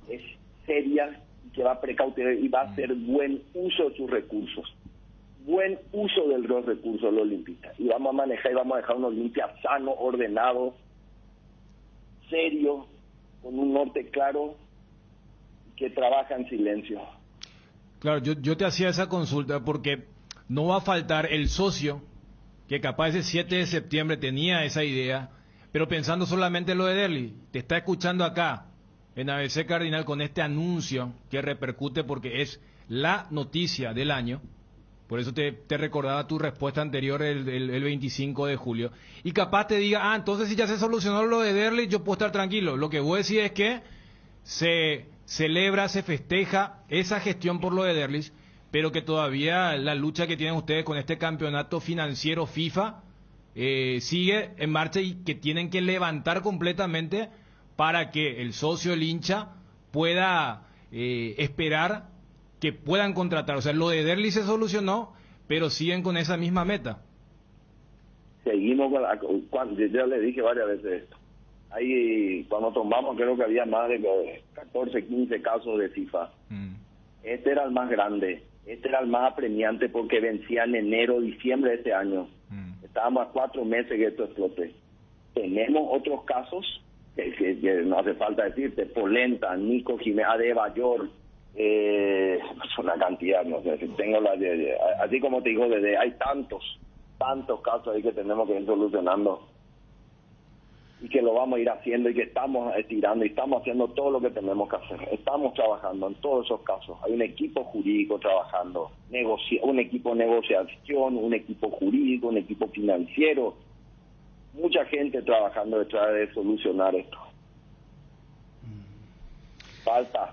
es seria y que va a precautelar y va a hacer buen uso de sus recursos. Buen uso de los recursos de los limpistas. Y vamos a manejar y vamos a dejar unos limpias sanos, ordenados, serios, con un norte claro, que trabaja en silencio. Claro, yo te hacía esa consulta porque no va a faltar el socio que capaz ese 7 de septiembre tenía esa idea, pero pensando solamente en lo de Derli, te está escuchando acá en ABC Cardinal con este anuncio que repercute porque es la noticia del año. Por eso te recordaba tu respuesta anterior el 25 de julio. Y capaz te diga, entonces si ya se solucionó lo de Derli, yo puedo estar tranquilo. Lo que voy a decir es que se celebra, se festeja esa gestión por lo de Derlis, pero que todavía la lucha que tienen ustedes con este campeonato financiero FIFA sigue en marcha y que tienen que levantar completamente para que el socio, el hincha, pueda esperar que puedan contratar. O sea, lo de Derli se solucionó, pero siguen con esa misma meta. Seguimos con ya le dije varias veces esto. Ahí, cuando tomamos, creo que había más de 14, 15 casos de FIFA. Este era el más grande, este era el más apremiante porque vencía en enero, diciembre de este año. Estábamos a 4 meses que esto explote. Tenemos otros casos, que no hace falta decirte, Polenta, Nico Jiménez, Adebayor, es una cantidad, no sé, tengo así como te digo, hay tantos casos ahí que tenemos que ir solucionando y que lo vamos a ir haciendo y que estamos estirando y estamos haciendo todo lo que tenemos que hacer. Estamos trabajando en todos esos casos. Hay un equipo jurídico trabajando, un equipo de negociación, un equipo jurídico, un equipo financiero, mucha gente trabajando detrás de solucionar esto.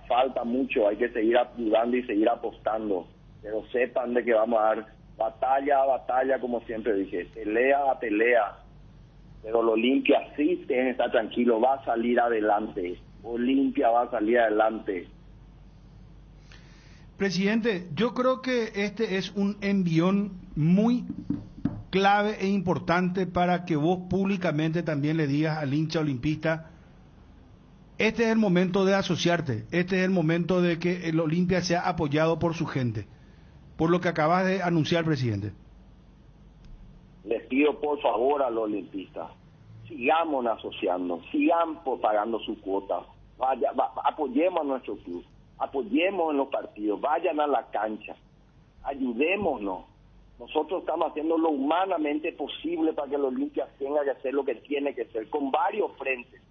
Falta mucho, hay que seguir ayudando y seguir apostando, pero sepan de que vamos a dar batalla a batalla, como siempre dije, pelea a pelea, pero el Olimpia sí tiene que estar tranquilo, va a salir adelante, Olimpia va a salir adelante. Presidente, yo creo que este es un envión muy clave e importante para que vos públicamente también le digas al hincha olimpista: este es el momento de asociarte, este es el momento de que el Olimpia sea apoyado por su gente, por lo que acabas de anunciar, presidente. Les pido por favor a los olimpistas, sigamos asociando, sigan pagando su cuota, apoyemos a nuestro club, apoyemos en los partidos, vayan a la cancha, ayudémonos. Nosotros estamos haciendo lo humanamente posible para que el Olimpia tenga que hacer lo que tiene que hacer, con varios frentes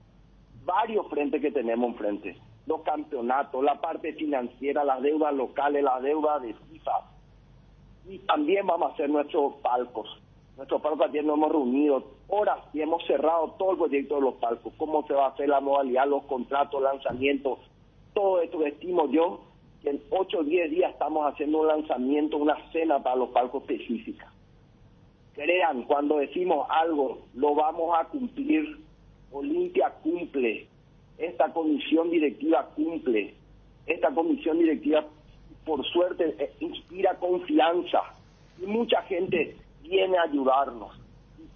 que tenemos enfrente, los campeonatos, la parte financiera, las deudas locales, las deudas de FIFA, y también vamos a hacer nuestros palcos ayer nos hemos reunido horas y hemos cerrado todo el proyecto de los palcos, cómo se va a hacer la modalidad, los contratos, lanzamientos, todo esto. Estimo yo que en 8 o 10 días estamos haciendo un lanzamiento, una cena para los palcos específicas. Crean, cuando decimos algo, lo vamos a cumplir. Olimpia cumple, esta comisión directiva cumple, esta comisión directiva por suerte inspira confianza y mucha gente viene a ayudarnos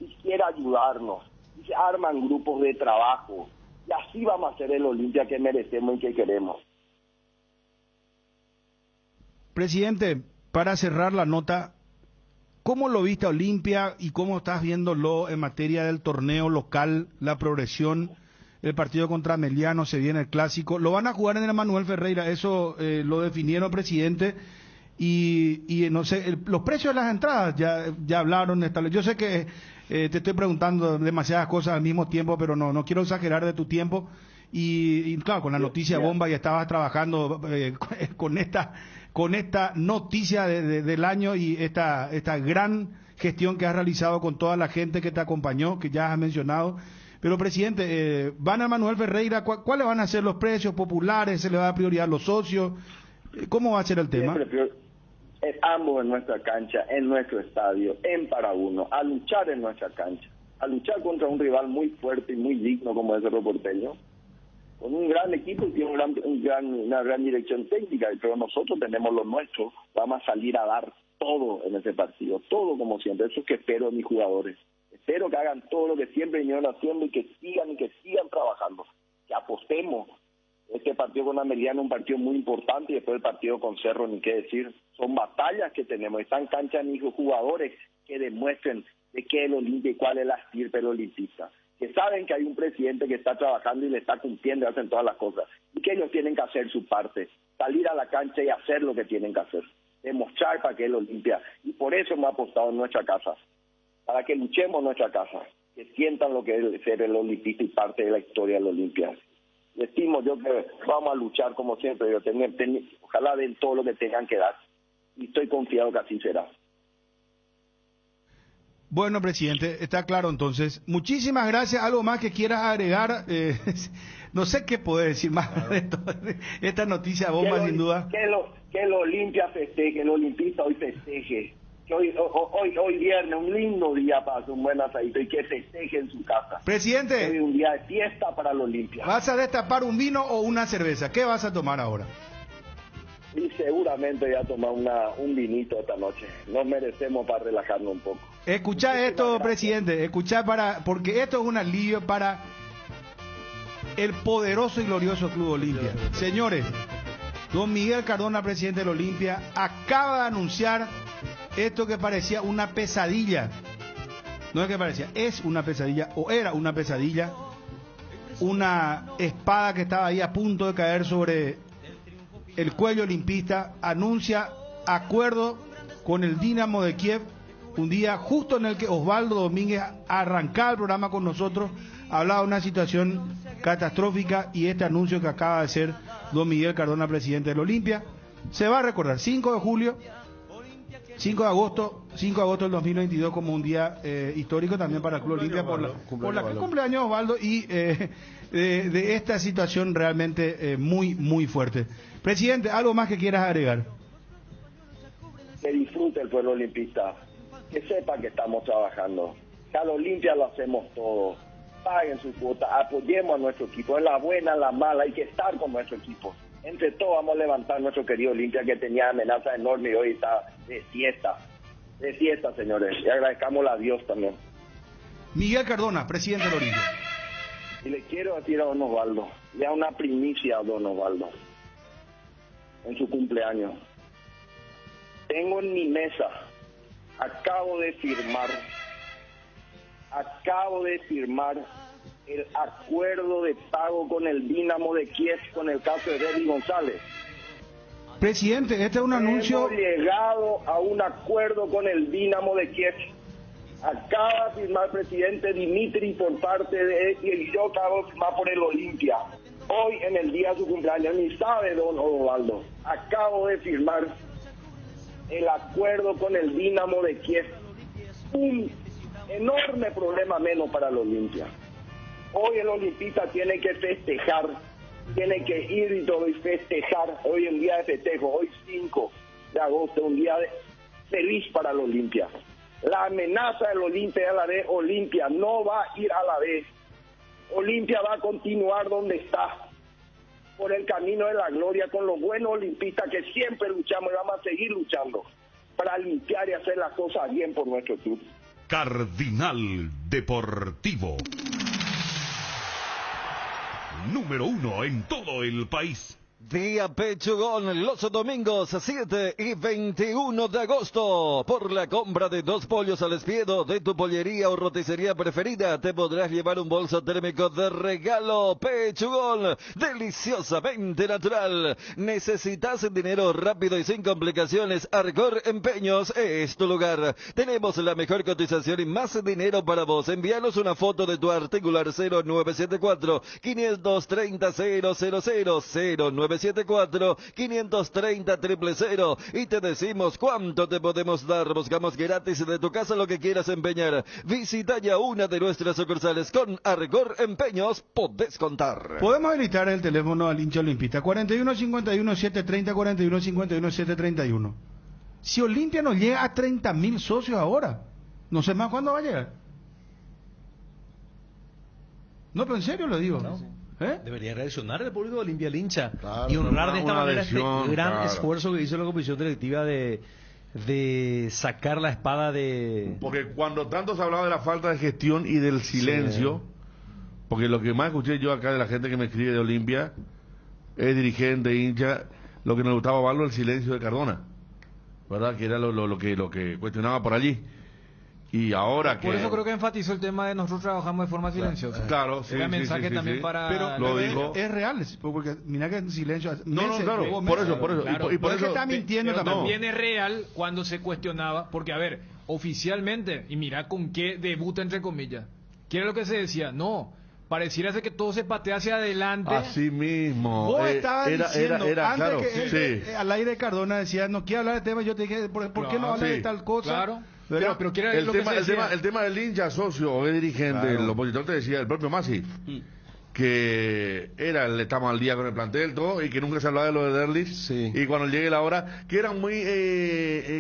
y quiere ayudarnos y se arman grupos de trabajo y así vamos a hacer el Olimpia que merecemos y que queremos. Presidente, para cerrar la nota, ¿cómo lo viste a Olimpia y cómo estás viéndolo en materia del torneo local, la progresión? El partido contra Meliano, se viene el clásico. Lo van a jugar en el Manuel Ferreira, eso lo definieron, presidente. Y no sé, los precios de las entradas ya hablaron. Yo sé que te estoy preguntando demasiadas cosas al mismo tiempo, pero no quiero exagerar de tu tiempo. Y claro, con la noticia bomba, y estabas trabajando con con esta noticia del año y esta gran gestión que has realizado con toda la gente que te acompañó, que ya has mencionado. Pero, presidente, van a Manuel Ferreira, ¿cuáles van a ser los precios populares? ¿Se le va a dar prioridad a los socios? ¿Cómo va a ser el tema? Ambos en nuestra cancha, en nuestro estadio, en Paraguno, a luchar en nuestra cancha, a luchar contra un rival muy fuerte y muy digno como es Cerro Porteño, con un gran equipo y tiene una gran dirección técnica, pero nosotros tenemos lo nuestro, vamos a salir a dar todo en ese partido, todo como siempre. Eso es que espero de mis jugadores. Espero que hagan todo lo que siempre vinieron haciendo y que sigan trabajando, que apostemos. Este partido con Ameliano es un partido muy importante y después el partido con Cerro, ni qué decir. Son batallas que tenemos. Están canchas mis jugadores que demuestren de qué es el Olimpia y cuál es la estirpe del olimpista. Que saben que hay un presidente que está trabajando y le está cumpliendo y hacen todas las cosas. Y que ellos tienen que hacer su parte. Salir a la cancha y hacer lo que tienen que hacer. Demostrar para qué es el Olimpia. Y por eso hemos apostado en nuestra casa. Para que luchemos en nuestra casa. Que sientan lo que es ser el olimpista y parte de la historia del Olimpia. Estimo yo que vamos a luchar como siempre, ojalá den todo lo que tengan que dar y estoy confiado que así será. Bueno, presidente, está claro entonces. Muchísimas gracias. ¿Algo más que quieras agregar? No sé qué poder decir más de esta noticia bomba, sin duda. Que el Olimpia festeje, que el olimpista hoy festeje. Que hoy viernes, un lindo día para hacer un buen asadito y que festeje en su casa. Presidente. Hoy un día de fiesta para el Olimpia. ¿Vas a destapar un vino o una cerveza? ¿Qué vas a tomar ahora? Y seguramente voy a tomar un vinito esta noche. Nos merecemos para relajarnos un poco. Escuchá esto, presidente. Porque esto es un alivio para el poderoso y glorioso Club Olimpia. Señores, don Miguel Cardona, presidente del Olimpia, acaba de anunciar esto que parecía una pesadilla. No es que parecía, es una pesadilla o era una pesadilla. Una espada que estaba ahí a punto de caer sobre el cuello olimpista. Anuncia acuerdo con el Dinamo de Kiev. Un día justo en el que Osvaldo Domínguez arrancaba el programa con nosotros. Hablaba de una situación catastrófica y este anuncio que acaba de hacer don Miguel Cardona, presidente del Olimpia. Se va a recordar 5 de julio. 5 de agosto del 2022 como un día histórico también para el Club Olimpia por la cumpleaños de Osvaldo y de esta situación realmente muy, muy fuerte. Presidente, ¿algo más que quieras agregar? Que disfrute el pueblo olimpista, que sepa que estamos trabajando, que al Olimpia lo hacemos todo, paguen su cuota, apoyemos a nuestro equipo, en la buena, en la mala, hay que estar con nuestro equipo. Entre todos vamos a levantar nuestro querido Olimpia que tenía amenaza enorme y hoy está de fiesta, señores. Y agradezcamos a Dios también. Miguel Cardona, presidente del Olimpia. Y le quiero decir a don Osvaldo, le da una primicia a don Osvaldo en su cumpleaños. Tengo en mi mesa, acabo de firmar el acuerdo de pago con el Dinamo de Kiev con el caso de Derry González. Presidente, este es un anuncio. Hemos llegado a un acuerdo con el Dinamo de Kiev. Acaba de firmar el presidente Dimitri por parte de él y yo acabo de firmar por el Olimpia. Hoy en el día de su cumpleaños, ni sabe don Osvaldo, acabo de firmar el acuerdo con el Dinamo de Kiev. Un enorme problema menos para el Olimpia. Hoy el olimpista tiene que festejar, tiene que ir y todo y festejar. Hoy es un día de festejo, hoy 5 de agosto, un día feliz para el Olimpia. La amenaza del Olimpia a la vez, Olimpia no va a ir a la vez. Olimpia va a continuar donde está, por el camino de la gloria, con los buenos olimpistas que siempre luchamos y vamos a seguir luchando para limpiar y hacer las cosas bien por nuestro club. Cardinal Deportivo. Número 1 en todo el país. Día Pechugón, los domingos 7 y 21 de agosto. Por la compra de 2 pollos al espiedo de tu pollería o roticería preferida, te podrás llevar un bolso térmico de regalo. Pechugón, deliciosamente natural. ¿Necesitas dinero rápido y sin complicaciones? Arcor Empeños es tu lugar. Tenemos la mejor cotización y más dinero para vos. Envíanos una foto de tu artículo 0974 530 000 0974 0974-530-000 y te decimos cuánto te podemos dar. Buscamos gratis de tu casa lo que quieras empeñar. Visita ya una de nuestras sucursales. Con Argor Empeños podés contar. Podemos habilitar el teléfono al hincha olimpista 4151-730, 4151-731. Si Olimpia no llega a 30.000 socios ahora, no sé más cuándo va a llegar. No, pero en serio lo digo. No. ¿Eh? Debería reaccionar el público de Olimpia al hincha y pero honrar una- de esta una manera lesión, este gran claro. esfuerzo que hizo la comisión directiva de sacar la espada de... Porque cuando tanto se hablaba de la falta de gestión y del silencio, porque lo que más escuché yo acá de la gente que me escribe de Olimpia, es dirigente, hincha, lo que nos gustaba verlo el silencio de Cardona, ¿verdad? Que era lo que cuestionaba por allí. Y ahora que... Por eso creo que enfatizó el tema de nosotros trabajamos de forma silenciosa. Claro, sí, Era sí, mensaje sí, también sí. para... Pero Lo dijo. es real, porque mira que en silencio... No, claro, por eso. Claro. Y por No es que eso... está mintiendo Pero tampoco. también es real cuando se cuestionaba, porque a ver, oficialmente, y mira con qué debuta entre comillas, ¿qué era lo que se decía? No, pareciera ser que todo se patea hacia adelante. Así mismo. Vos estabas diciendo, era, antes claro, que sí. al aire de Cardona decía, no quiero hablar de tema, yo te dije, ¿por qué no hablas sí. de tal cosa? Claro. ¿Verdad? Pero ¿qué era lo que se decía? El tema del hincha socio o de dirigente, Claro. el opositor te decía, el propio Masi, que estamos al día con el plantel, todo, y que nunca se hablaba de lo de Derlis, y cuando llegue la hora, que eran muy,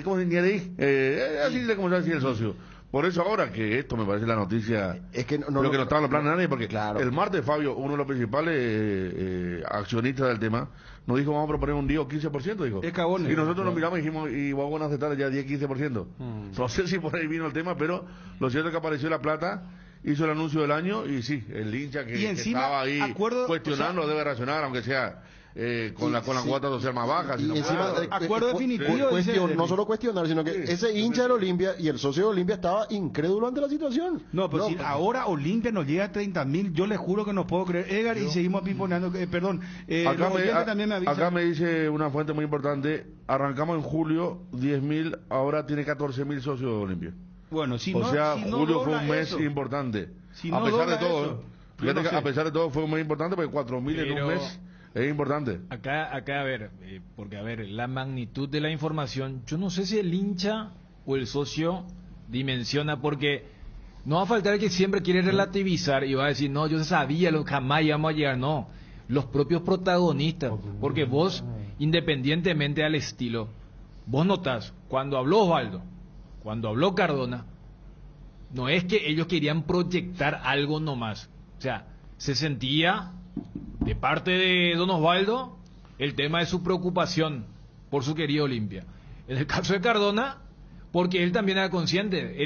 ¿cómo se dice? Así como se decía el socio. Por eso ahora que esto me parece la noticia, Es que que no estaba en los planes de nadie, porque el martes Fabio, uno de los principales accionistas del tema, nos dijo vamos a proponer un 10 o 15%, dijo. Es cagón, Y nosotros nos miramos y dijimos, y vamos a aceptar ya 10-15%. No sé si por ahí vino el tema, pero lo cierto es que apareció la plata, hizo el anuncio del año, y sí, el hincha que encima, estaba ahí cuestionando, o sea, debe reaccionar, aunque sea con la cuota social más baja. Y encima, acuerdo definitivo, no solo cuestionar, sino que ese hincha de Olimpia y el socio de Olimpia estaba incrédulo ante la situación. No, pero si pues, ahora Olimpia nos llega a 30.000, yo le juro que no puedo creer, Edgar, y seguimos pimponeando, perdón, Acá los oyentes también me avisan. acá me dice una fuente muy importante, arrancamos en julio 10.000, ahora tiene 14.000 socios de Olimpia. Bueno, si o no, sea, si no julio fue dobla un mes eso. importante. Si a no pesar de dobla todo, eso, fíjate yo no que sé. a pesar de todo fue un mes importante porque 4.000 en un mes es importante. Acá a ver, porque a ver, la magnitud de la información, yo no sé si el hincha o el socio dimensiona, porque no va a faltar el que siempre quiere relativizar y va a decir, no, yo sabía, jamás íbamos a llegar, no. Los propios protagonistas, porque vos, independientemente al estilo, vos notás, cuando habló Osvaldo, cuando habló Cardona, no es que ellos querían proyectar algo nomás, o sea, se sentía de parte de don Osvaldo el tema de su preocupación por su querido Olimpia. En el caso de Cardona, porque él también era consciente,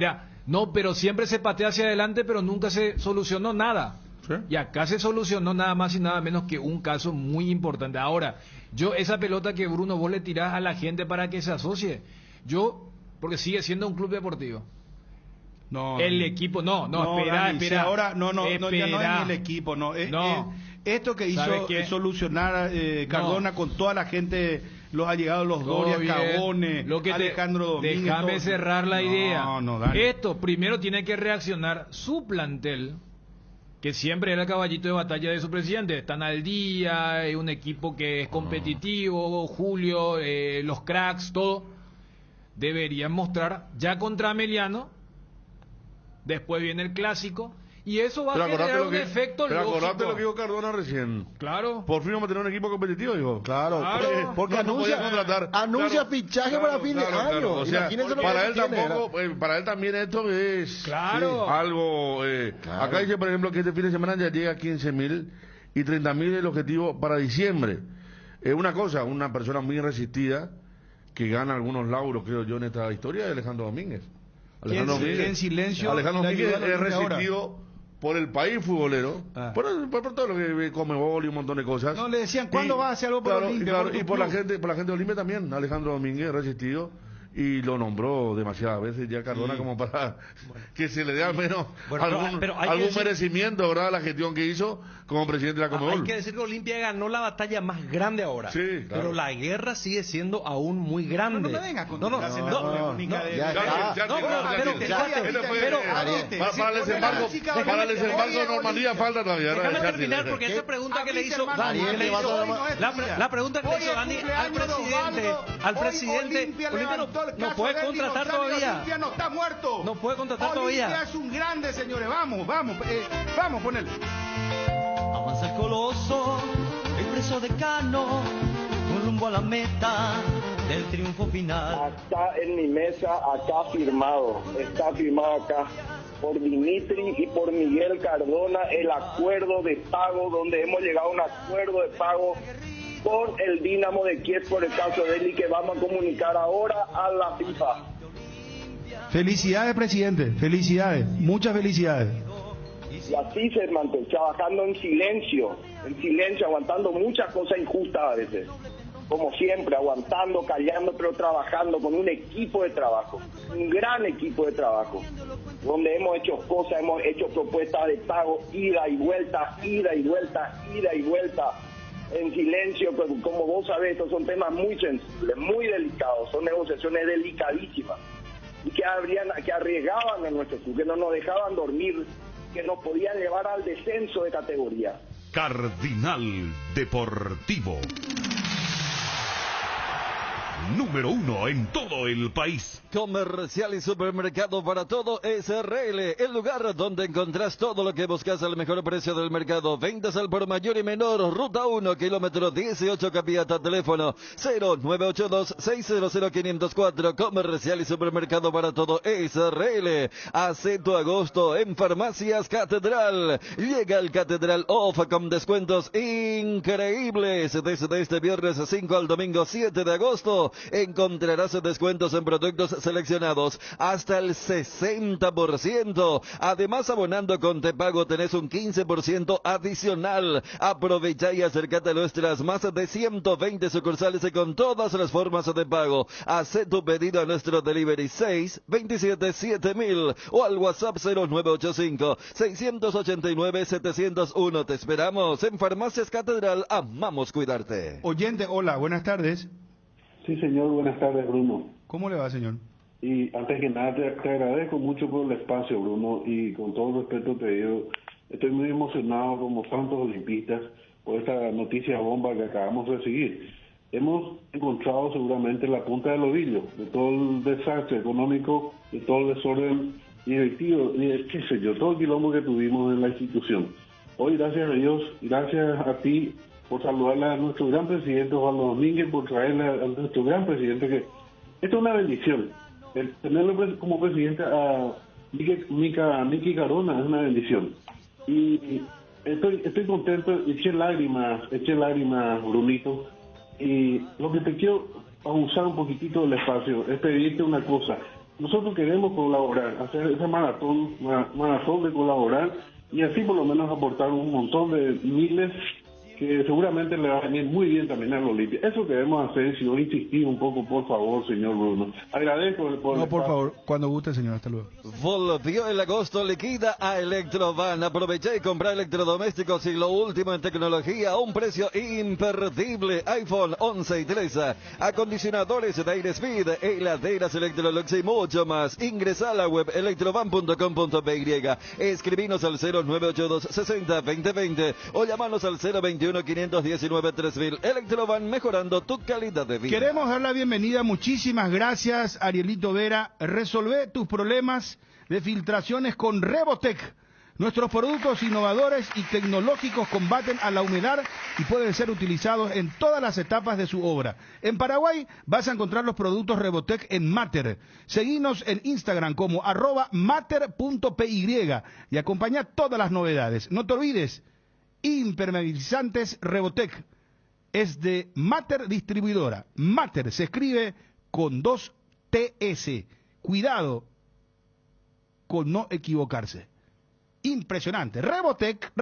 no, pero siempre se patea hacia adelante, pero nunca se solucionó nada. ¿Sí? Y acá se solucionó nada más y nada menos que un caso muy importante. Ahora, esa pelota que Bruno vos le tirás a la gente para que se asocie, porque sigue siendo un club deportivo. No, El equipo, espera, Dani, espera. si ahora, ya no Espera. es ni el equipo, no. No. Esto que ¿Sabe hizo qué? solucionar Cardona con toda la gente, los allegados, los Todo Doria, bien. Cabone, Alejandro Domínguez. Déjame todo. cerrar la idea. No, Dani. Esto primero tiene que reaccionar su plantel, que siempre era el caballito de batalla de su presidente. Están al día, es un equipo que es competitivo, Julio, los cracks, todo. Deberían mostrar ya contra Meliano. Después viene el clásico. Y eso va a generar un efecto pero lógico. acordate lo que dijo Cardona recién. Claro. Por fin vamos a tener un equipo competitivo, dijo. Claro. Porque anuncia fichaje para fin de año. O sea, Imagínense lo para que él tiene, tampoco, para él también esto es Claro. algo. Claro. Acá dice, por ejemplo, que este fin de semana ya llega a 15.000 y 30.000 el objetivo para diciembre. Una cosa, una persona muy resistida que gana algunos lauros, creo yo, en esta historia es Alejandro Domínguez. Alejandro Domínguez, en silencio. Alejandro le Domínguez ayudó a la es gente ahora. resistido por el país futbolero, por todo lo que come bol y un montón de cosas. No, le decían, ¿cuándo vas a hacer algo por Olimpia? Y por la gente de Olimpia también, Alejandro Domínguez resistido, y lo nombró demasiadas veces ya Cardona como para que se le dé al menos algún merecimiento, ¿verdad?, a la gestión que hizo como presidente de la Conmebol. Hay que decir que Olimpia ganó la batalla más grande ahora, sí, claro, pero la guerra sigue siendo aún muy grande. No me vengas con para el desembarco de Normandía falta todavía. Déjame terminar porque esa pregunta que le hizo Dani, la pregunta que le hizo Dani al presidente, Olimpia no puede contratar todavía. Olimpia no está muerto. No puede contratar todavía. Olimpia es un grande, señores. Vamos, ponele. Avanza el coloso, el preso decano, con rumbo a la meta del triunfo final. Está en mi mesa, acá firmado, está firmado acá por Dimitri y por Miguel Cardona el acuerdo de pago, donde hemos llegado a un acuerdo de pago con el Dinamo de Kiev por el caso de él y que vamos a comunicar ahora a la FIFA. Felicidades, presidente, felicidades, muchas felicidades. Y así se mantuvo, trabajando en silencio, aguantando muchas cosas injustas a veces. Como siempre, aguantando, callando, pero trabajando con un equipo de trabajo, un gran equipo de trabajo, donde hemos hecho cosas, hemos hecho propuestas de pago, ida y vuelta, en silencio, pues, como vos sabés, estos son temas muy sensibles, muy delicados, son negociaciones delicadísimas, y que arriesgaban a nuestro club, que no nos dejaban dormir, que nos podían llevar al descenso de categoría. Cardinal Deportivo. Número 1 en todo el país. Comercial y Supermercado para Todo SRL, el lugar donde encontrás todo lo que buscas al mejor precio del mercado. Ventas al por mayor y menor. Ruta 1, kilómetro 18, Capiata. Teléfono 0982-600-504. Comercial y Supermercado para Todo SRL. Hace tu agosto en Farmacias Catedral. Llega el Catedral Off con descuentos increíbles. Desde este viernes 5 al domingo 7 de agosto encontrarás descuentos en productos seleccionados hasta el 60%. Además, abonando con Te Pago tenés un 15% adicional. Aprovecha y acércate a nuestras más de 120 sucursales con todas las formas de pago. Haz tu pedido a nuestro delivery 627-7000 o al WhatsApp 0985-689-701. Te esperamos en Farmacias Catedral. Amamos cuidarte. Oyente, hola, buenas tardes. Sí, señor, buenas tardes, Bruno. ¿Cómo le va, señor? Y antes que nada, te agradezco mucho por el espacio, Bruno, y con todo respeto te digo, estoy muy emocionado como tantos olimpistas por esta noticia bomba que acabamos de recibir. Hemos encontrado seguramente la punta del ovillo de todo el desastre económico, de todo el desorden directivo, y qué sé yo, todo el quilombo que tuvimos en la institución. Hoy, gracias a Dios, gracias a ti, por saludarle a nuestro gran presidente Osvaldo Domínguez, por traerle a nuestro gran presidente, que esto es una bendición. El tenerlo como presidente a Miki Cardona es una bendición. Y estoy contento, eché lágrimas, Brunito. Y lo que te quiero usar un poquitito del espacio es pedirte una cosa. Nosotros queremos colaborar, hacer ese maratón de colaborar y así por lo menos aportar un montón de miles que seguramente le va a venir muy bien también a la Olimpia. Eso queremos hacer, si yo insistí un poco, por favor, señor Bruno. Agradezco por... No, por favor, cuando guste, señor, hasta luego. Volvió el agosto, liquida a Electrovan. Aprovecha y compra electrodomésticos y lo último en tecnología a un precio imperdible. iPhone 11 y 13, acondicionadores de aire Speed, heladeras Electrolux y mucho más. Ingresa a la web electrovan.com.py, escribinos al 0982-60-2020 o llamanos al 021-519-3000. Electrovan, mejorando tu calidad de vida. Queremos dar la bienvenida, muchísimas gracias, Arielito Vera. Resolvé tus problemas de filtraciones con Revotec. Nuestros productos innovadores y tecnológicos combaten a la humedad y pueden ser utilizados en todas las etapas de su obra. En Paraguay vas a encontrar los productos Revotec en Mater. Seguinos en Instagram como @mater.py y acompaña todas las novedades. No te olvides, impermeabilizantes Revotec es de Mater Distribuidora. Mater se escribe con 2 TS. Cuidado con no equivocarse. Impresionante. Revotec.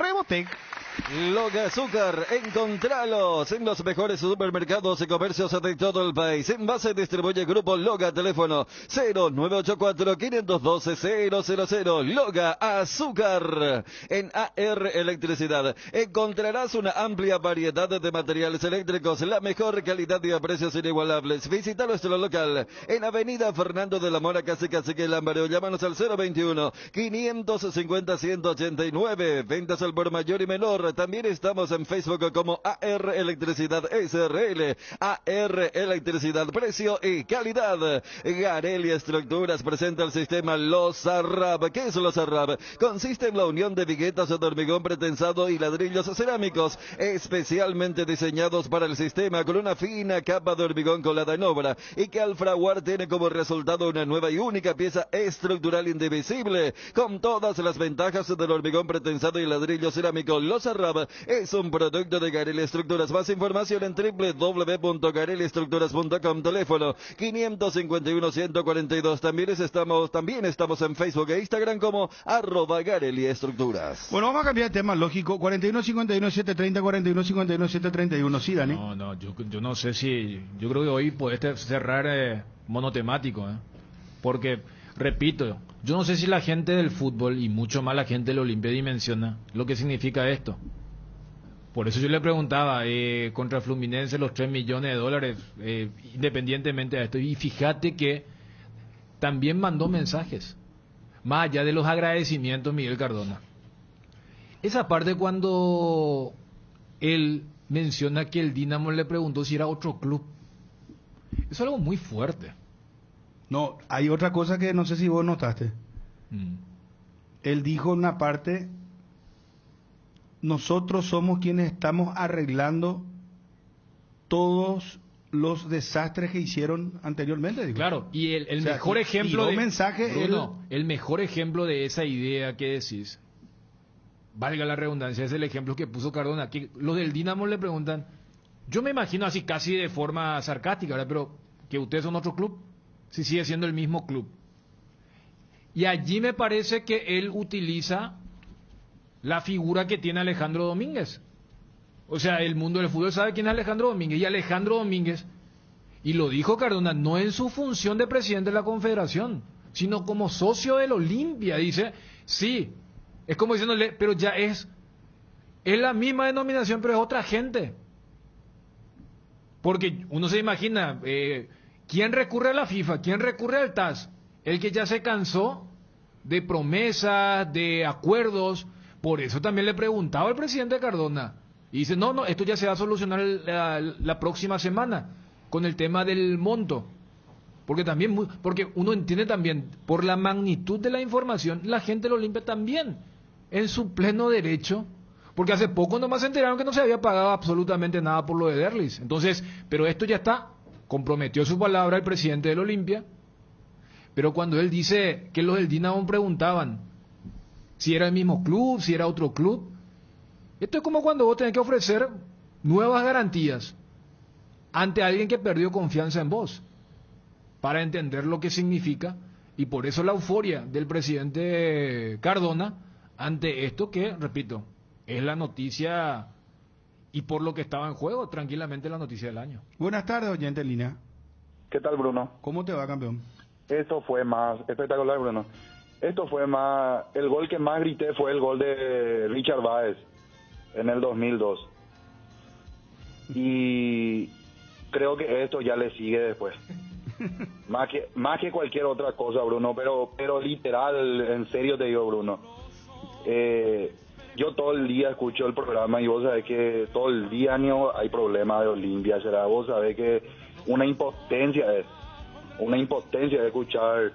Loga Azúcar, encontralos en los mejores supermercados y comercios de todo el país. Envase distribuye Grupo Loga, teléfono 0984-512-000. Loga Azúcar. En AR Electricidad encontrarás una amplia variedad de materiales eléctricos, la mejor calidad y a precios inigualables. Visita nuestro local en Avenida Fernando de la Mora, casi Cacique Lámbaro. Llámanos al 021-550-189. Ventas al por mayor y menor. También estamos en Facebook como AR Electricidad SRL. AR Electricidad, precio y calidad. Gareli Estructuras presenta el sistema Los Arrab. ¿Qué es Los Arrab? Consiste en la unión de viguetas de hormigón pretensado y ladrillos cerámicos, especialmente diseñados para el sistema, con una fina capa de hormigón colada en obra, y que al fraguar tiene como resultado una nueva y única pieza estructural indivisible, con todas las ventajas del hormigón pretensado y ladrillo cerámico. Los Arrab es un producto de Gareli Estructuras. Más información en www.gareliestructuras.com. Teléfono 551-142. También estamos en Facebook e Instagram como @Gareli Estructuras. Bueno, vamos a cambiar de tema, lógico. 41-51-730, 41-51-731. Sí, Dani. No, yo no sé si... Yo creo que hoy puede cerrar monotemático, porque, repito, yo no sé si la gente del fútbol y mucho más la gente del Olimpia dimensiona lo que significa esto. Por eso yo le preguntaba, contra Fluminense los 3 millones de dólares, independientemente de esto. Y fíjate que también mandó mensajes, más allá de los agradecimientos, Miguel Cardona. Esa parte cuando él menciona que el Dinamo le preguntó si era otro club. Eso es algo muy fuerte. No, hay otra cosa que no sé si vos notaste. Él dijo en una parte: nosotros somos quienes estamos arreglando todos los desastres que hicieron anteriormente. Digo. Claro, y el mejor ejemplo de mensaje, Bruno, el mejor ejemplo de esa idea que decís, valga la redundancia, es el ejemplo que puso Cardona, que los del Dinamo le preguntan, yo me imagino así casi de forma sarcástica, ¿verdad? Pero que ustedes son otro club, si sigue siendo el mismo club. Y allí me parece que él utiliza la figura que tiene Alejandro Domínguez. O sea, el mundo del fútbol sabe quién es Alejandro Domínguez. Y Alejandro Domínguez, y lo dijo Cardona, no en su función de presidente de la Confederación, sino como socio del Olimpia. Dice, sí, es como diciéndole, pero ya es la misma denominación, pero es otra gente. Porque uno se imagina, ¿quién recurre a la FIFA? ¿Quién recurre al TAS? El que ya se cansó de promesas, de acuerdos. Por eso también le preguntaba al presidente Cardona. Y dice, no, esto ya se va a solucionar la próxima semana con el tema del monto. Porque uno entiende también, por la magnitud de la información, la gente lo limpia también, en su pleno derecho. Porque hace poco nomás se enteraron que no se había pagado absolutamente nada por lo de Derlis. Entonces, pero esto ya está, comprometió su palabra el presidente del Olimpia. Pero cuando él dice que los del Dinamo preguntaban si era el mismo club, si era otro club, esto es como cuando vos tenés que ofrecer nuevas garantías ante alguien que perdió confianza en vos, para entender lo que significa, y por eso la euforia del presidente Cardona ante esto que, repito, es la noticia, y por lo que estaba en juego, tranquilamente la noticia del año. Buenas tardes, oyente en línea. ¿Qué tal, Bruno? ¿Cómo te va, campeón? Esto fue más espectacular, Bruno. Esto fue más... El gol que más grité fue el gol de Richard Báez en el 2002. Y creo que esto ya le sigue después. Más que cualquier otra cosa, Bruno, pero literal, en serio te digo, Bruno. Yo todo el día escucho el programa y vos sabés que todo el día hay problemas de Olimpia, ¿será? Vos sabés que una impotencia es escuchar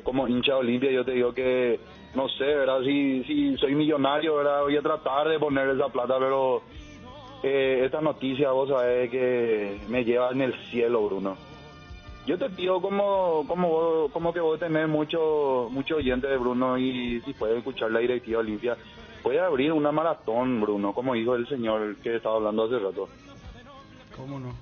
como hincha de Olimpia. Yo te digo que, no sé, ¿verdad? Si soy millonario, ¿verdad? Voy a tratar de poner esa plata, pero esta noticia, vos sabés que me lleva en el cielo, Bruno. Yo te pido como que vos tenés mucho oyente de Bruno, y si puedes escuchar la directiva Olimpia, puede abrir una maratón, Bruno, como dijo el señor que estaba hablando hace rato. ¿Cómo no?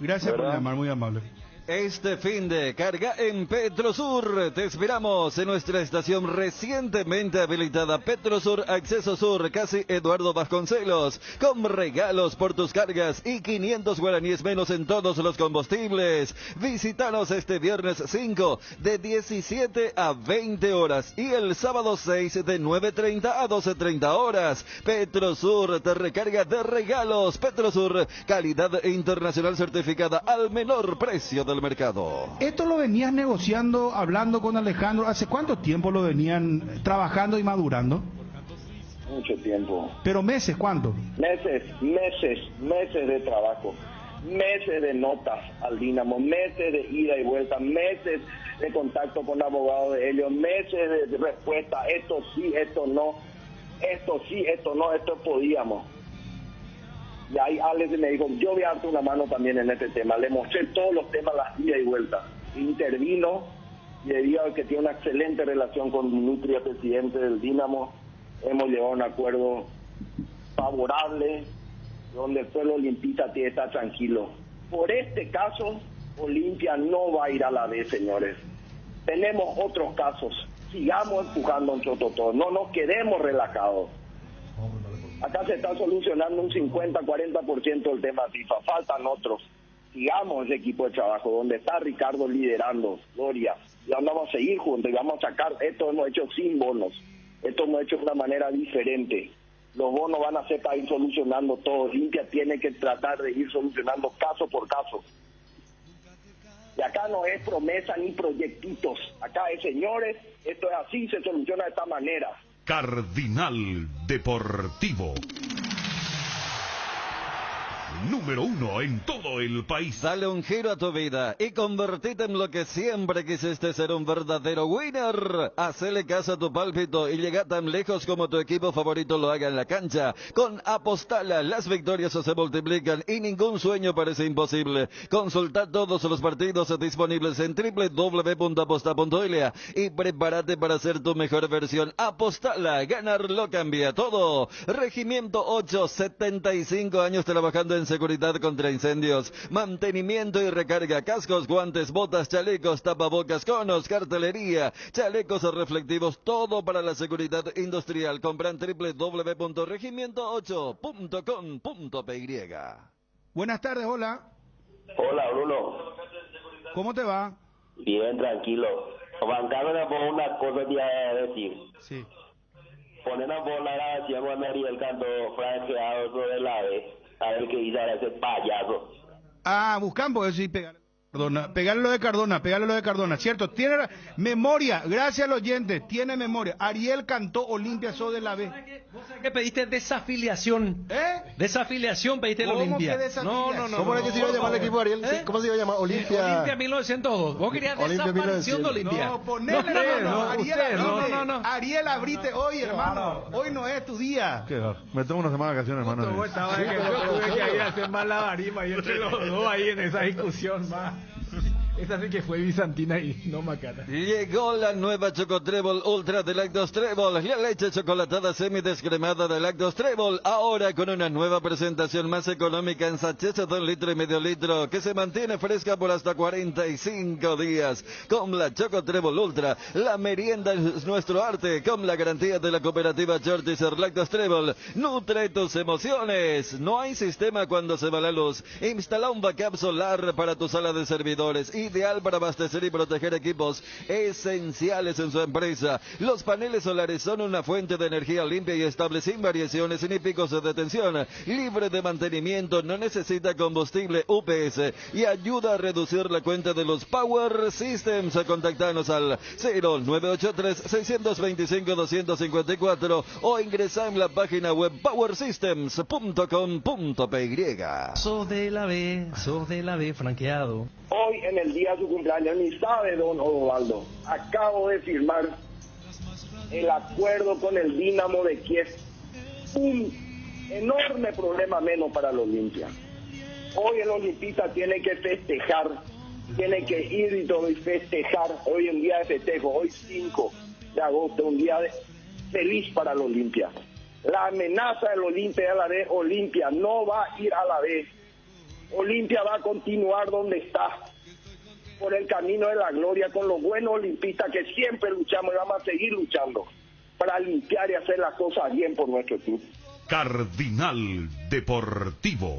Gracias por llamar, muy amable. Este fin de carga en Petrosur. Te esperamos en nuestra estación recientemente habilitada Petrosur Acceso Sur, casi Eduardo Vasconcelos, con regalos por tus cargas y 500 guaraníes menos en todos los combustibles. Visítanos este viernes 5 de 17 a 20 horas y el sábado 6 de 9:30 a 12:30 horas. Petrosur te recarga de regalos. Petrosur, calidad internacional certificada al menor precio del mercado. Esto lo venías negociando, hablando con Alejandro. ¿Hace cuánto tiempo lo venían trabajando y madurando? Mucho tiempo. ¿Pero meses? ¿Cuánto? Meses de trabajo, meses de notas al Dinamo, meses de ida y vuelta, meses de contacto con abogados de Helio, meses de respuesta, esto sí, esto no, esto sí, esto no, esto podíamos. Y ahí Alex me dijo, yo voy a darte una mano también en este tema. Le mostré todos los temas, las ida y vuelta. Intervino, y debido a que tiene una excelente relación con Nutria, presidente del Dinamo, hemos llegado a un acuerdo favorable, donde el pueblo olimpista tiene que estar tranquilo. Por este caso, Olimpia no va a ir a la B, señores. Tenemos otros casos. Sigamos empujando un chototó. No nos quedemos relajados. Acá se está solucionando un 50-40% del tema FIFA. Faltan otros. Sigamos ese equipo de trabajo, donde está Ricardo liderando, Gloria. Y vamos a seguir juntos y vamos a sacar. Esto hemos hecho sin bonos. Esto hemos hecho de una manera diferente. Los bonos van a ser para ir solucionando todo. Olimpia tiene que tratar de ir solucionando caso por caso. Y acá no es promesa ni proyectitos. Acá es, señores, esto es así, se soluciona de esta manera. Cardinal Deportivo. Número 1 en todo el país. Dale un giro a tu vida y convertite en lo que siempre quisiste ser, un verdadero winner. Hacele caso a tu pálpito y llega tan lejos como tu equipo favorito lo haga en la cancha. Con Apostala, las victorias se multiplican y ningún sueño parece imposible. Consulta todos los partidos disponibles en www.aposta.la y prepárate para hacer tu mejor versión. Apostala, ganar lo cambia todo. Regimiento 8, 75 años trabajando en seguridad contra incendios, mantenimiento y recarga, cascos, guantes, botas, chalecos, tapabocas, conos, cartelería, chalecos reflectivos, todo para la seguridad industrial. Compran www.regimiento8.com.py. Buenas tardes, hola. Hola, Bruno. ¿Cómo te va? Bien, tranquilo. Juan Carlos, por una cosa te iba a decir. Sí. Ponen a por la grabación cuando Ariel cantó franjeado sobre la B. A ver qué dice ahora ese payaso. Buscan, pues sí, pegarle lo de Cardona, ¿cierto? Tiene memoria, gracias al oyente, tiene memoria. Ariel cantó Olimpia So de la B. ¿Vos sabés que pediste desafiliación? Desafiliación pediste el Olimpia. No. ¿Cómo era que se iba a llamar el equipo Ariel? ¿Cómo se iba a llamar? Olimpia 1902. Vos querías desaparición de Olimpia. No, ponele, no. Ariel, abrite hoy, hermano. Hoy no es tu día. Me tomo una semana de vacaciones, hermano. Yo tuve que ir a hacer malabarismo y entre los dos ahí en esa discusión más. Esa sí que fue bizantina y no macana. Llegó la nueva Chocotrébol Ultra de Lactos Trébol, la leche chocolatada semidescremada de Lactos Trébol, ahora con una nueva presentación más económica en sachets de 1,5 litros, que se mantiene fresca por hasta 45 días. Con la Chocotrébol Ultra, la merienda es nuestro arte, con la garantía de la cooperativa Chortizer. Lactos Trébol nutre tus emociones. No hay sistema cuando se va la luz. Instala un backup solar para tu sala de servidores, ideal para abastecer y proteger equipos esenciales en su empresa. Los paneles solares son una fuente de energía limpia y estable, sin variaciones ni picos de detención, libre de mantenimiento, no necesita combustible UPS y ayuda a reducir la cuenta de los Power Systems. Contactanos al 0983-625-254 o ingresa en la página web powersystems.com.py. Sos de la B, franqueado. Hoy, en el día de su cumpleaños, ni sabe don Osvaldo, acabo de firmar el acuerdo con el Dinamo de Kiev. Un enorme problema menos para el Olimpia. Hoy el olimpista tiene que festejar, tiene que ir y todo y festejar. Hoy es un día de festejo, hoy 5 de agosto, un día feliz para el Olimpia. La amenaza del Olimpia a la B, Olimpia no va a ir a la B. Olimpia va a continuar donde está. por el camino de la gloria con los buenos olimpistas que siempre luchamos y vamos a seguir luchando para limpiar y hacer las cosas bien por nuestro club. Cardinal Deportivo.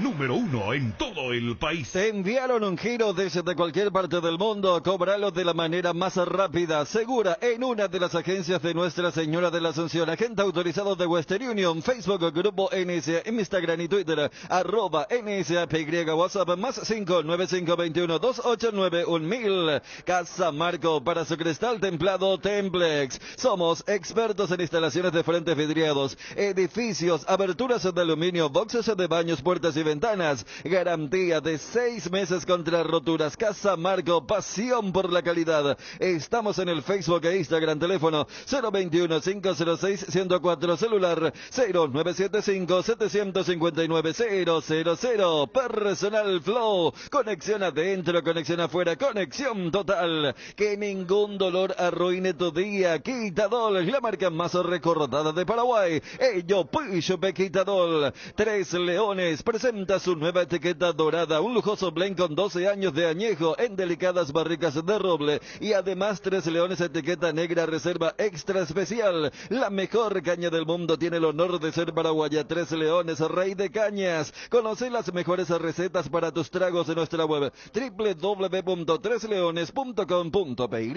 Número 1 en todo el país. Te enviaron un giro desde cualquier parte del mundo. Cóbralo de la manera más rápida, segura, en una de las agencias de Nuestra Señora de la Asunción. Agente autorizado de Western Union, Facebook, Grupo NSA, Instagram y Twitter, @NSAPY, WhatsApp más 595212891.000. Casa Marco para su cristal templado Templex. Somos expertos en instalaciones de frentes vidriados, edificios, aberturas de aluminio, boxes de baños, puertas y ventanas. Garantía de 6 meses contra roturas. Casa Marco, pasión por la calidad. Estamos en el Facebook e Instagram. Teléfono 021-506-104. Celular 0975-759-000. Personal Flow. Conexión adentro, conexión afuera, conexión total. Que ningún dolor arruine tu día. Quitadol, la marca más recordada de Paraguay. Ello, Puyo Quitadol. Tres Leones presenta su nueva etiqueta dorada, un lujoso blend con 12 años de añejo en delicadas barricas de roble y además Tres Leones etiqueta negra reserva extra especial. La mejor caña del mundo tiene el honor de ser paraguaya. Tres Leones, rey de cañas. Conoce las mejores recetas para tus tragos en nuestra web www.tresleones.com.py.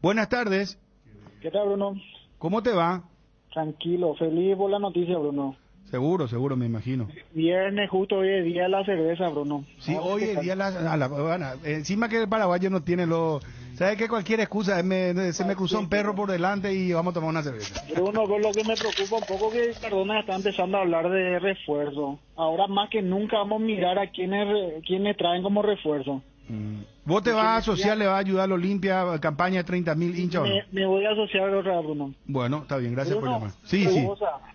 Buenas tardes. ¿Qué tal, Bruno? ¿Cómo te va? Tranquilo, feliz por la noticia, Bruno. Seguro, me imagino. Viernes, justo hoy es día de la cerveza, Bruno. Sí, hoy es día de la... Bueno, encima que el paraguayo no tiene lo... ¿Sabes qué? Cualquier excusa, se me cruzó un perro por delante y vamos a tomar una cerveza. Bruno, con lo que me preocupa un poco que Cardona está empezando a hablar de refuerzo. Ahora más que nunca vamos a mirar a quienes traen como refuerzo. ¿Vos te vas a asociar, le vas a ayudar a la Olimpia, campaña de 30.000 hinchas o no? Me voy a asociar otra vez, Bruno. Bueno, está bien, gracias Bruno, por llamar. Sí.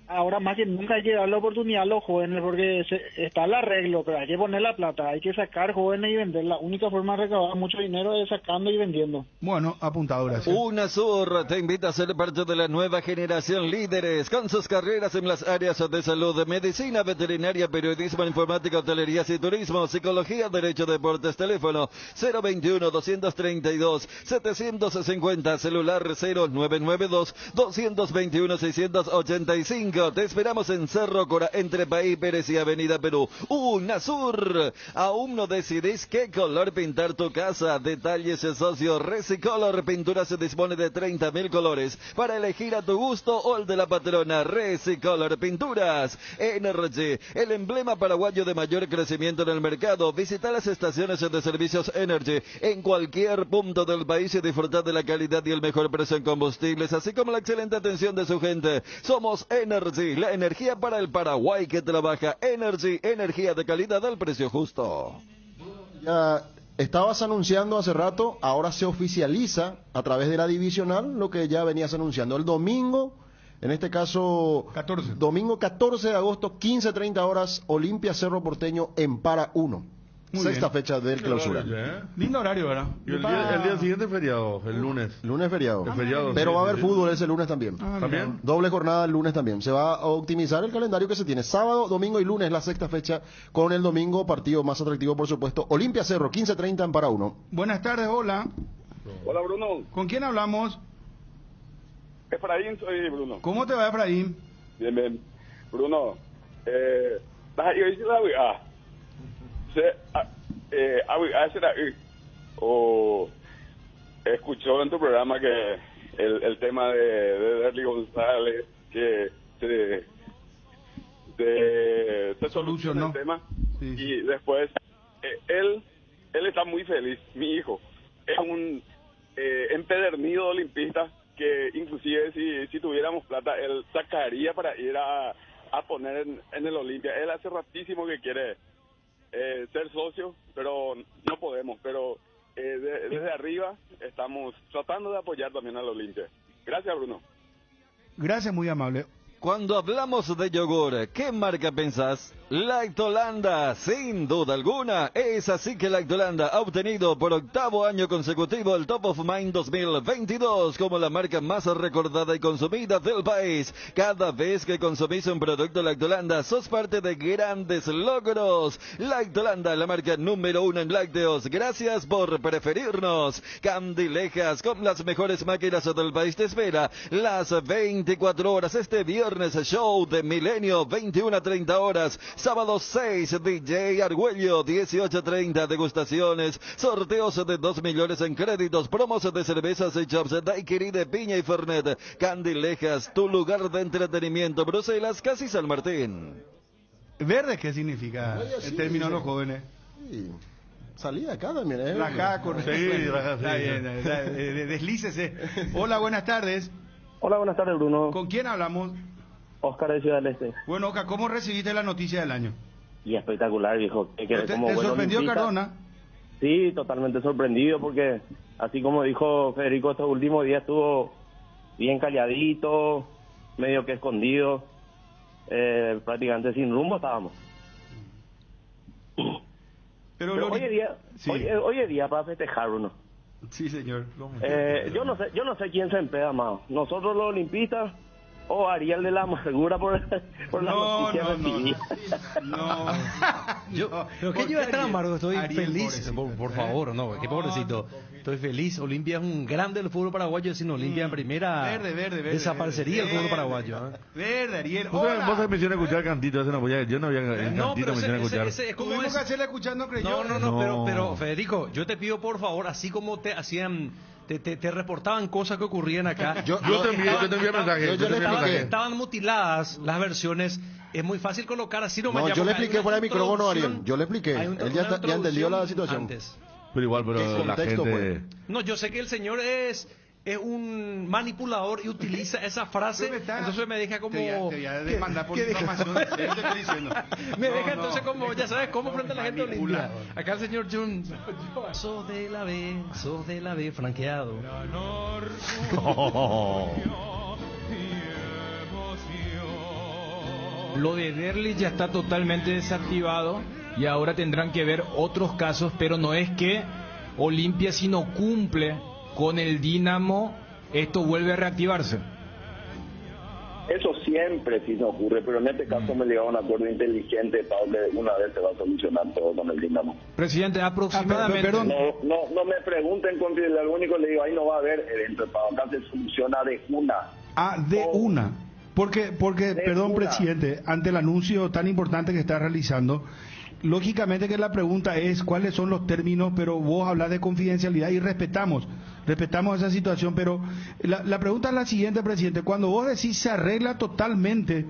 Ahora más que nunca hay que dar la oportunidad a los jóvenes porque está el arreglo, pero hay que poner la plata, hay que sacar jóvenes y vender. La única forma de recaudar mucho dinero es sacando y vendiendo. Bueno, apuntado, gracias. UNASUR te invita a ser parte de la nueva generación líderes con sus carreras en las áreas de salud, medicina, veterinaria, periodismo, informática, hotelería y turismo, psicología, derecho, deportes. Teléfono 021-232-750, celular 0992-221-685. Te esperamos en Cerro Cora, entre País Pérez y Avenida Perú. UNASUR. ¿Aún no decidís qué color pintar tu casa? Detalles, socio. Resicolor Pintura se dispone de 30.000 colores para elegir a tu gusto o el de la patrona. Resicolor Pinturas. Energy, el emblema paraguayo de mayor crecimiento en el mercado. Visita las estaciones de servicios Energy en cualquier punto del país y disfrutar de la calidad y el mejor precio en combustibles, así como la excelente atención de su gente. Somos Energy, la energía para el Paraguay que trabaja. Energy, energía de calidad al precio justo. Ya estabas anunciando hace rato, ahora se oficializa a través de la divisional lo que ya venías anunciando. El domingo, en este caso, domingo 14 de agosto, 15:30 horas, Olimpia Cerro Porteño en Para 1. Sexta fecha del clausura. Lindo horario, ¿verdad? Y el día siguiente es feriado, el lunes. Lunes feriado. Feriado, pero sí, va a haber sí. fútbol ese lunes también. ¿También? Doble jornada el lunes también. Se va a optimizar el calendario que se tiene. Sábado, domingo y lunes la sexta fecha, con el domingo partido más atractivo, por supuesto. Olimpia Cerro, 15:30 en Para 1. Buenas tardes, hola. Hola, Bruno. ¿Con quién hablamos? Efraín, soy Bruno. ¿Cómo te va, Efraín? Bien. Bruno, o escuchó en tu programa que el tema de Derly González, que se solucionó el tema, y después él está muy feliz. Mi hijo es un empedernido olimpista que inclusive si tuviéramos plata él sacaría para ir a poner en el Olimpia. Él hace ratísimo que quiere ser socio, pero no podemos. Pero desde arriba estamos tratando de apoyar también al Olimpia. Gracias, Bruno. Gracias, muy amable. Cuando hablamos de yogur, ¿qué marca pensás? Lactolanda, sin duda alguna. Es así que Lactolanda ha obtenido por 8º año consecutivo el Top of Mind 2022 como la marca más recordada y consumida del país. Cada vez que consumís un producto Lactolanda, sos parte de grandes logros. Lactolanda, la marca número 1 en lácteos. Gracias por preferirnos. Candilejas, con las mejores máquinas del país, te espera las 24 horas este viernes. Show de Milenio, 21 a 30 horas. Sábado 6, DJ Argüello, 18:30, degustaciones, sorteos de 2 millones en créditos, promos de cervezas y chops, daiquiri de piña y fernet, Candilejas, tu lugar de entretenimiento, Bruselas, casi San Martín. ¿Verde qué significa el término de los jóvenes? Sí. Salí acá también, ¿eh? Rajá con... Sí, rajá, Está sí. bien, deslícese. Hola, buenas tardes. Hola, buenas tardes, Bruno. ¿Con quién hablamos? Oscar de Ciudad del Este. Bueno, Oscar, ¿cómo recibiste la noticia del año? Y espectacular, viejo. ¿Te sorprendió olimpista. Cardona? Sí, totalmente sorprendido porque, así como dijo Federico, estos últimos días estuvo bien calladito, medio que escondido, prácticamente sin rumbo estábamos. Pero hoy es día, sí. hoy es día para festejar, Bruno. Sí, señor. Yo no sé quién se empeda más, nosotros los olimpistas o Ariel de la Amargura por la noticia recibida. No. Pero que yo estar amargo, estoy Ariel, feliz. Por favor, no, qué pobrecito. Estoy feliz. Olimpia es un grande del fútbol paraguayo. Sin Olimpia en primera Verde, desaparecería el fútbol paraguayo. Verde, Ariel. Vos me hicieron escuchar cantito, ese no voy a, yo no había cantito, me hicieron escuchar. Es como Tuvimos que hacerle escuchando, creyó. No, pero Federico, yo te pido por favor, así como te hacían... Te reportaban cosas que ocurrían acá. Yo te envié mensaje. Estaban mutiladas las versiones. Es muy fácil colocar así nomás. No, yo le expliqué fuera de micrófono a Ariel. Yo le expliqué. Él ya entendió la situación. Antes. Pero igual, pero la gente... fue? No, yo sé que el señor es un manipulador y utiliza esa frase, entonces me deja como... Te voy a demandar por información. Te estoy diciendo. Me deja entonces como, ya sabes, cómo frente a la gente Olimpia. Acá el señor Jun... Sos de la B, franqueado. Lo de Derli ya está totalmente desactivado y ahora tendrán que ver otros casos, pero no es que Olimpia, si no cumple con el Dinamo, esto vuelve a reactivarse. Eso siempre sí no ocurre, pero en este caso me llegó a un acuerdo inteligente, Pablo, una vez se va a solucionar todo con el Dinamo. Presidente, aproximadamente... No me pregunten con que lo único le digo, ahí no va a haber evento, acá se soluciona de una. Una. Porque perdón, presidente, ante el anuncio tan importante que está realizando, lógicamente que la pregunta es cuáles son los términos, pero vos hablas de confidencialidad y respetamos esa situación, pero la pregunta es la siguiente, presidente. Cuando vos decís se arregla totalmente,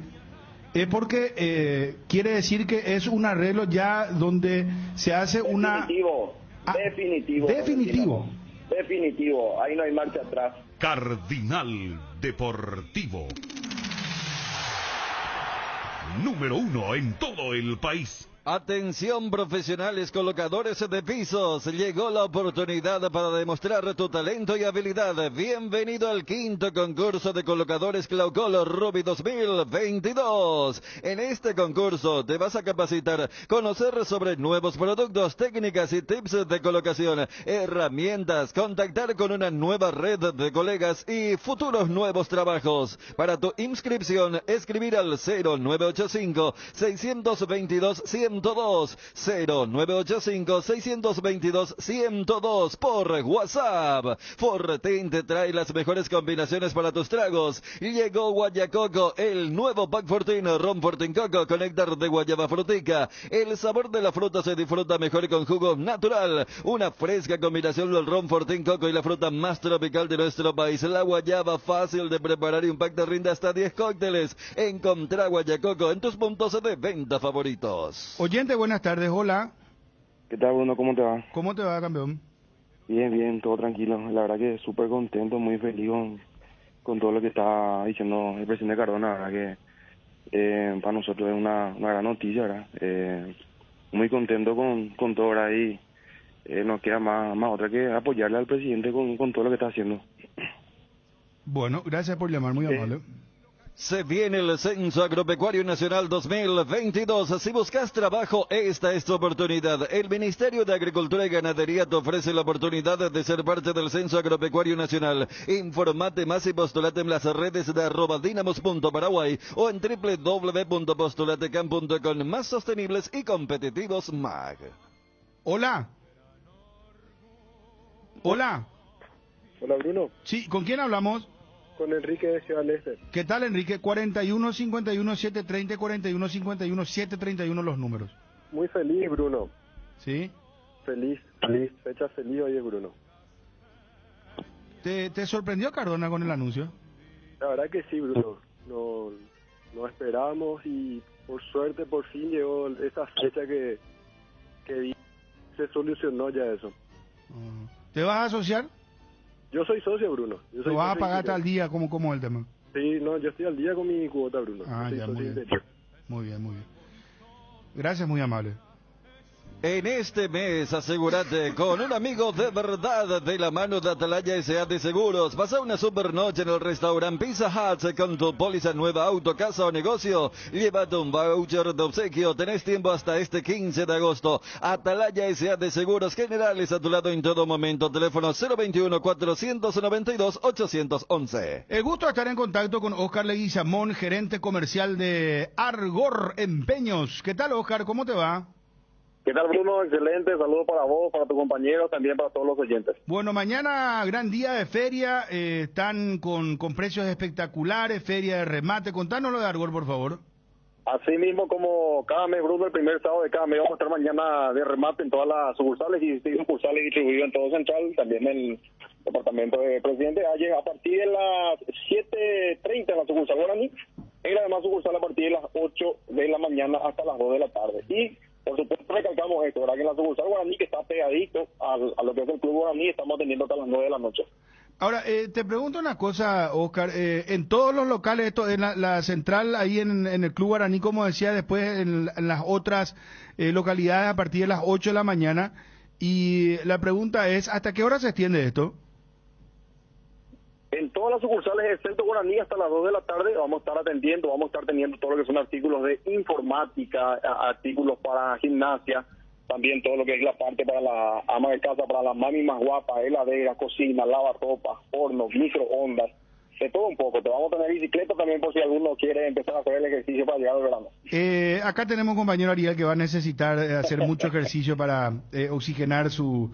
es porque quiere decir que es un arreglo ya donde se hace Definitivo, ahí no hay marcha atrás. Cardinal Deportivo. Número 1 en todo el país. Atención profesionales colocadores de pisos, llegó la oportunidad para demostrar tu talento y habilidad. Bienvenido al 5º concurso de colocadores Claucol Ruby 2022. En este concurso te vas a capacitar, conocer sobre nuevos productos, técnicas y tips de colocación, herramientas, contactar con una nueva red de colegas y futuros nuevos trabajos. Para tu inscripción, escribir al 0985-622-102, 0985-622-102 por WhatsApp. Fortín te trae las mejores combinaciones para tus tragos. Llegó Guayacoco, el nuevo pack Fortín, ron Fortín Coco con néctar de guayaba frutica. El sabor de la fruta se disfruta mejor con jugo natural. Una fresca combinación del ron Fortín Coco y la fruta más tropical de nuestro país, la guayaba, fácil de preparar y un pack te rinde hasta 10 cócteles. Encontrá Guayacoco en tus puntos de venta favoritos. Oyente, buenas tardes, hola. ¿Qué tal, Bruno? ¿Cómo te va? ¿Cómo te va, campeón? Bien, todo tranquilo. La verdad que súper contento, muy feliz con todo lo que está diciendo el presidente Cardona. La verdad que para nosotros es una gran noticia, ¿verdad? Muy contento con todo, ¿verdad? Y nos queda más otra que apoyarle al presidente con todo lo que está haciendo. Bueno, gracias por llamar, muy amable. Se viene el Censo Agropecuario Nacional 2022. Si buscas trabajo, esta es tu oportunidad. El Ministerio de Agricultura y Ganadería te ofrece la oportunidad de ser parte del Censo Agropecuario Nacional. Informate más y postulate en las redes de @dinamos.paraguay o en www.postulatecam.com. Más sostenibles y competitivos MAG. Hola. Hola. Hola, Bruno. Sí, ¿con quién hablamos? Con Enrique de Ciudad del Este. ¿Qué tal, Enrique? 41-51-730, 41-51-731 los números. Muy feliz, Bruno. ¿Sí? Feliz. Fecha feliz hoy es, Bruno. ¿Te sorprendió Cardona con el anuncio? La verdad que sí, Bruno. No esperábamos y por suerte por fin llegó esa fecha que se solucionó ya eso. ¿Te vas a asociar? Yo soy socio, Bruno. ¿Lo vas a pagar al día? ¿Cómo es el tema? Sí, no, yo estoy al día con mi cuota, Bruno. Ya, muy bien. Muy bien. Gracias, muy amable. En este mes, asegúrate con un amigo de verdad de la mano de Atalaya S.A. de Seguros. Pasa una super noche en el restaurante Pizza Hut con tu póliza nueva, auto, casa o negocio. Llévate un voucher de obsequio. Tenés tiempo hasta este 15 de agosto. Atalaya S.A. de Seguros Generales a tu lado en todo momento. Teléfono 021-492-811. El gusto de estar en contacto con Oscar Leguizamón, gerente comercial de Argor Empeños. ¿Qué tal, Oscar? ¿Cómo te va? ¿Qué tal, Bruno? Excelente, saludos para vos, para tu compañero, también para todos los oyentes. Bueno, mañana gran día de feria, están con precios espectaculares, feria de remate. Contanos lo de Argor, por favor. Así mismo como cada mes, Bruno, el primer sábado de cada mes vamos a estar mañana de remate en todas las sucursales, y 16 sucursales distribuidas en todo Central, también en el departamento de Presidente Valle, a partir de las 7:30 en la sucursal Guaraní, y la demás sucursal a partir de las 8 de la mañana hasta las 2 de la tarde. Y por supuesto recalcamos esto, ¿verdad? Que en la sucursal Guaraní, que está pegadito a lo que es el Club Guaraní, estamos atendiendo hasta las 9 de la noche. Ahora, te pregunto una cosa, Oscar, en todos los locales, en la central, ahí en el Club Guaraní, como decía, después en las otras localidades a partir de las 8 de la mañana, y la pregunta es, ¿hasta qué hora se extiende esto? En todas las sucursales, excepto Guaraní, hasta las 2 de la tarde vamos a estar atendiendo, vamos a estar teniendo todo lo que son artículos de informática, artículos para gimnasia, también todo lo que es la parte para la ama de casa, para las mami más guapas, heladera, cocina, lavarropas, hornos, microondas, de todo un poco. Te vamos a tener bicicleta también por si alguno quiere empezar a hacer el ejercicio para llegar al verano. Acá tenemos un compañero Ariel que va a necesitar hacer mucho ejercicio para oxigenar su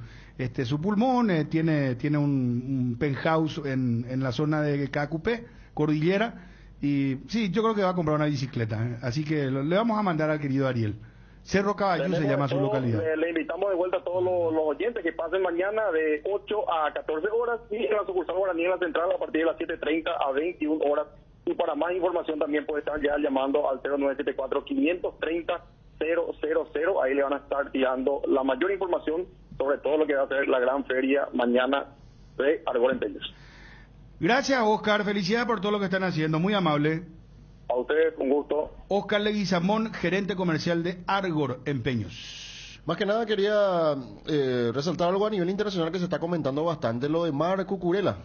pulmón, tiene un penthouse en la zona de Cacupé, Cordillera, y sí, yo creo que va a comprar una bicicleta, así que le vamos a mandar al querido Ariel. Cerro Caballú se llama su localidad. Le invitamos de vuelta a todos los oyentes que pasen mañana de 8 a 14 horas y en la sucursal Guaraní en la central a partir de las 7:30 a 21 horas. Y para más información también puede estar ya llamando al 0974-530-000. Ahí le van a estar tirando la mayor información sobre todo lo que va a ser la gran feria mañana de Argor Empeños. Gracias, Oscar. Felicidades por todo lo que están haciendo. Muy amable. A ustedes, un gusto. Oscar Leguizamón, gerente comercial de Argor Empeños. Más que nada quería resaltar algo a nivel internacional que se está comentando bastante, lo de Marc Cucurella.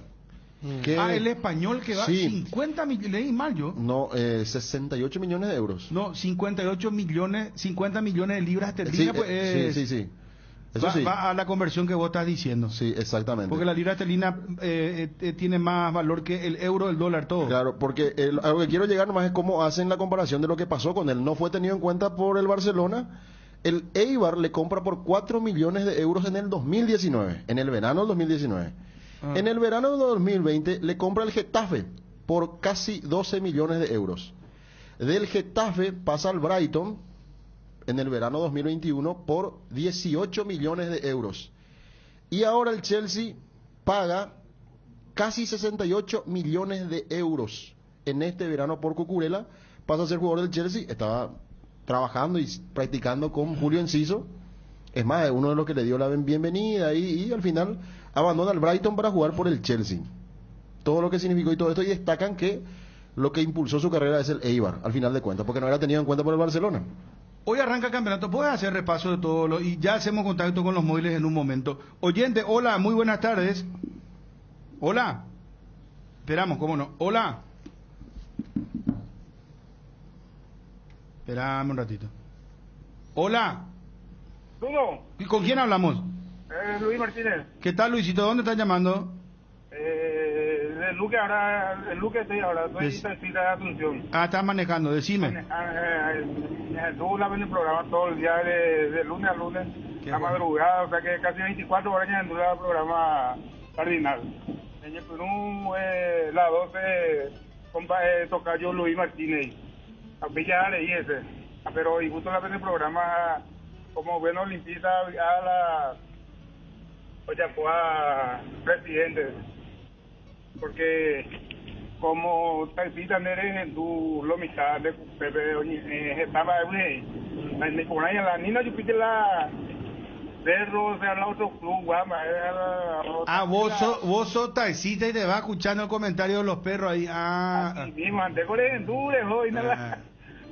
El español que va 50 millones, leí mal yo. No, 68 millones de euros. No, 50 millones de libras esterlinas. Sí. Eso va a la conversión que vos estás diciendo. Sí, exactamente. Porque la libra esterlina tiene más valor que el euro, el dólar, todo. Claro, porque a lo que quiero llegar nomás es cómo hacen la comparación de lo que pasó con él. No fue tenido en cuenta por el Barcelona. El Eibar le compra por 4 millones de euros en el 2019, en el verano del 2019. En el verano del 2020 le compra el Getafe por casi 12 millones de euros. Del Getafe pasa al Brighton en el verano 2021 por 18 millones de euros. Y ahora el Chelsea paga casi 68 millones de euros en este verano por Cucurella. Pasa a ser jugador del Chelsea, estaba trabajando y practicando con Julio Enciso. Es más, uno de los que le dio la bienvenida y al final abandona el Brighton para jugar por el Chelsea. Todo lo que significó y todo esto, y destacan que lo que impulsó su carrera es el Eibar, al final de cuentas, porque no era tenido en cuenta por el Barcelona. Hoy arranca el campeonato, puedes hacer repaso de todo y ya hacemos contacto con los móviles en un momento. Oyente, hola, muy buenas tardes. Hola. Esperamos, cómo no. Hola. Esperame un ratito. Hola. ¿Ludo? ¿Y con quién hablamos? Luis Martínez. ¿Qué tal, Luisito? ¿Dónde estás llamando? El Luque estoy ahora, soy taxista de Asunción. Estás manejando, decime. Tú la ves en el programa todo el día, de lunes a lunes, a madrugada, o sea que casi 24 horas ya dura el programa cardinal. En el Perú, la 12, toca yo Luis Martínez, a Villar y ese. Pero y justo la ves en el programa, como bueno, limpieza a la... Oye, pues a presidente, porque como taxista eres tú lo mitad de Pepe estaba me por ahí la niña yo pide la perro o sea la otro club guama vos sos taxista y te vas escuchando el comentario de los perros ahí así mismo antes con el dure hoy nada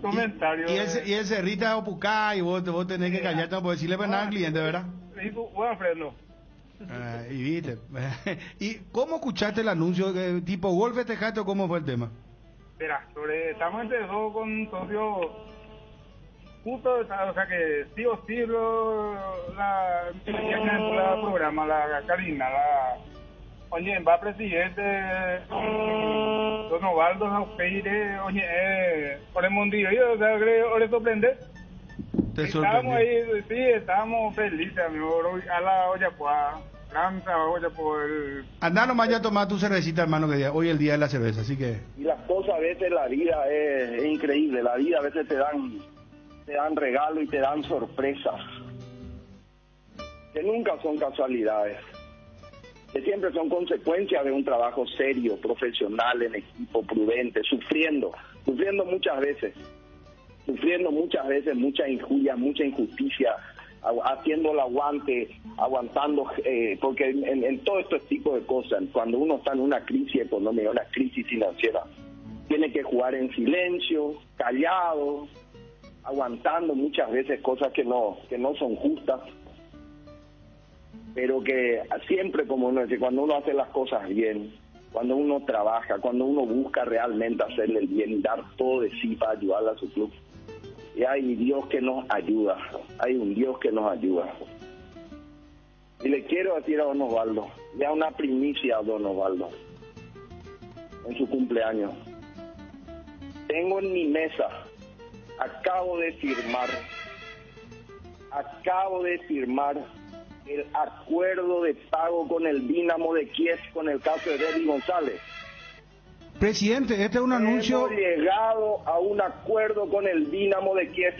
comentario y el cerrita opucá y vos tenés que callarte no puedes decirle nada al cliente, ¿verdad? Bueno, Fresno. Y viste. ¿Y cómo escuchaste el anuncio? ¿Tipo gol festejaste o cómo fue el tema? Mira, estamos entre dos con un socio justo, o sea que sí o sí la programa, la Karina, oye, va presidente Don Ovaldo Jaupeire, oye, por el mundillo, o sea, ¿le sorprende? Estábamos ahí, sí, estábamos felices, amigo, a la olla, pues, gran trabajo ya por el... Andá nomás ya a tomar tu cervecita, hermano, que hoy es el día de la cerveza, así que... Y las cosas a veces, la vida es increíble, la vida a veces te dan regalos y te dan sorpresas, que nunca son casualidades, que siempre son consecuencias de un trabajo serio, profesional, en equipo, prudente, sufriendo muchas veces mucha injuria, mucha injusticia, haciendo el aguante, aguantando, porque en todo este tipo de cosas, cuando uno está en una crisis económica, una crisis financiera, tiene que jugar en silencio, callado, aguantando muchas veces cosas que no son justas, pero que siempre, como uno dice, cuando uno hace las cosas bien, cuando uno trabaja, cuando uno busca realmente hacerle el bien y dar todo de sí para ayudarle a su club, y hay Dios que nos ayuda, hay un Dios que nos ayuda. Y le quiero decir a Don Osvaldo, ya una primicia a Don Osvaldo, en su cumpleaños. Tengo en mi mesa, acabo de firmar el acuerdo de pago con el Dinamo de Kiev con el caso de Debbie González. Presidente, este es un anuncio... Hemos llegado a un acuerdo con el Dinamo de Kiev.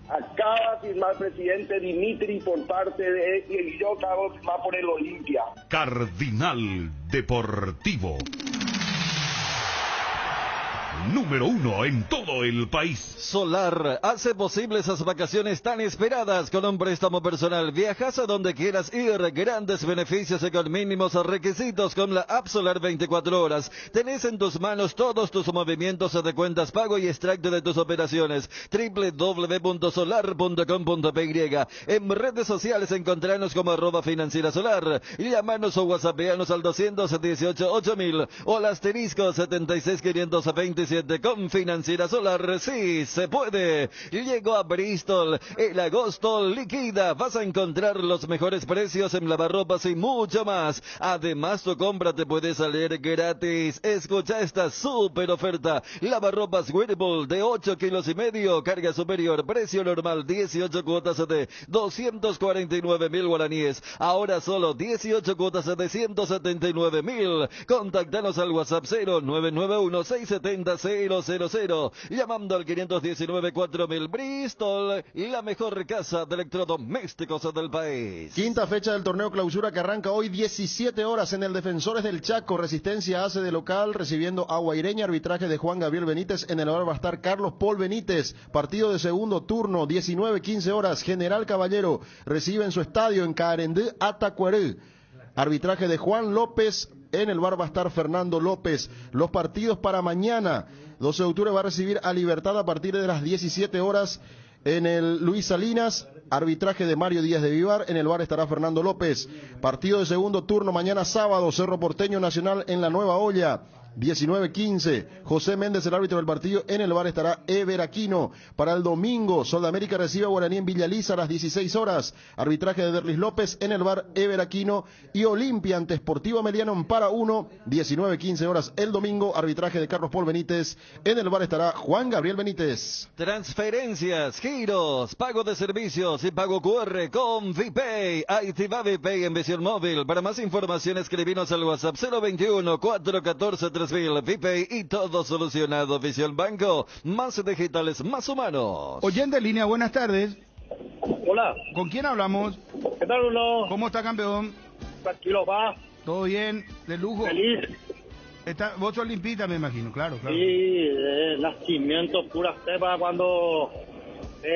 Acaba de firmar el presidente Dimitri por parte de él y yo acabo de firmar por el Olimpia. Cardinal Deportivo. Número 1 en todo el país. Solar hace posible esas vacaciones tan esperadas con un préstamo personal. Viajas a donde quieras ir, grandes beneficios y con mínimos requisitos con la app Solar 24 horas. Tenés en tus manos todos tus movimientos de cuentas pago y extracto de tus operaciones. www.solar.com.py. En redes sociales encontrarnos como @financiera-solar. Llamanos o whatsappeanos al 218-8000 o al asterisco 76527 con Financiera Solar. Sí, se puede. Llegó a Bristol. El agosto liquida. Vas a encontrar los mejores precios en lavarropas y mucho más. Además, tu compra te puede salir gratis. Escucha esta super oferta. Lavarropas Whirlpool de 8 kilos y medio. Carga superior. Precio normal 18 cuotas de 249.000 guaraníes. Ahora solo 18 cuotas de 179.000. Contactanos al WhatsApp 0991 670 000, llamando al 519-4000. Bristol, la mejor casa de electrodomésticos del país. Quinta fecha del torneo clausura que arranca hoy 17 horas en el Defensores del Chaco. Resistencia hace de local recibiendo a Guaireña, arbitraje de Juan Gabriel Benítez. En el bar va a estar Carlos Paul Benítez. Partido de segundo turno, 19-15 horas. General Caballero recibe en su estadio en Carendí, Atacuerú. Arbitraje de Juan López. En el bar va a estar Fernando López. Los partidos para mañana. 12 de octubre va a recibir a Libertad a partir de las 17 horas en el Luis Salinas. Arbitraje de Mario Díaz de Vivar. En el bar estará Fernando López. Partido de segundo turno mañana sábado. Cerro Porteño Nacional en la Nueva Olla. 19:15. José Méndez, el árbitro del partido. En el bar estará Ever Aquino. Para el domingo, Sol de América recibe a Guaraní en Villaliza a las 16 horas. Arbitraje de Derlis López. En el bar Ever Aquino. Y Olimpia ante Sportivo Meliano en Para 1. 19:15 horas el domingo. Arbitraje de Carlos Paul Benítez. En el bar estará Juan Gabriel Benítez. Transferencias, giros, pago de servicios y pago QR con VPay. Activa VPay en Visión Móvil. Para más información escribinos al WhatsApp 021-414-3000. VPay y todo solucionado. Visión Banco, más digitales, más humanos. Oyente en línea, buenas tardes. Hola. ¿Con quién hablamos? ¿Qué tal, Bruno? ¿Cómo está, campeón? Tranquilo, va. ¿Todo bien? ¿De lujo? Feliz. Vos sos limpita, me imagino, claro. Sí, nacimiento, pura cepa. Cuando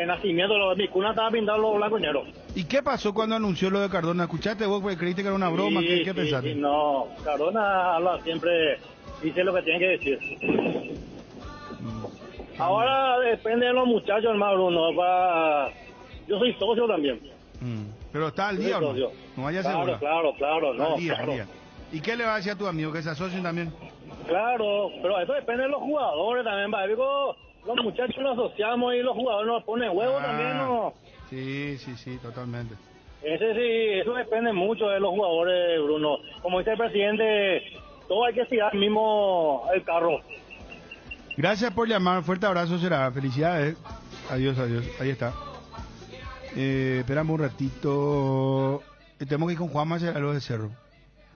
nacimiento, mi cuna estaba pintado los blancos y negros. ¿Y qué pasó cuando anunció lo de Cardona? ¿Escuchaste vos? Porque creíste que era una broma. Sí, ¿Qué pensaste? Sí, no, Cardona habla siempre, dice lo que tiene que decir. Ahora depende de los muchachos, hermano Bruno. Yo soy socio también. ¿Pero está al día o no? No vaya a ser. Claro, no. Al día. ¿Y qué le va a decir a tu amigo? ¿Que se asocien también? Claro, pero eso depende de los jugadores también, ¿va? Digo, los muchachos nos asociamos y los jugadores nos ponen huevos también, ¿no? Sí, totalmente. Eso depende mucho de los jugadores, Bruno. Como dice el presidente, todo hay que tirar mismo el carro. Gracias por llamar, fuerte abrazo será, felicidades. Adiós, ahí está. Esperamos un ratito. Tenemos que ir con Juan Maceralo de Cerro.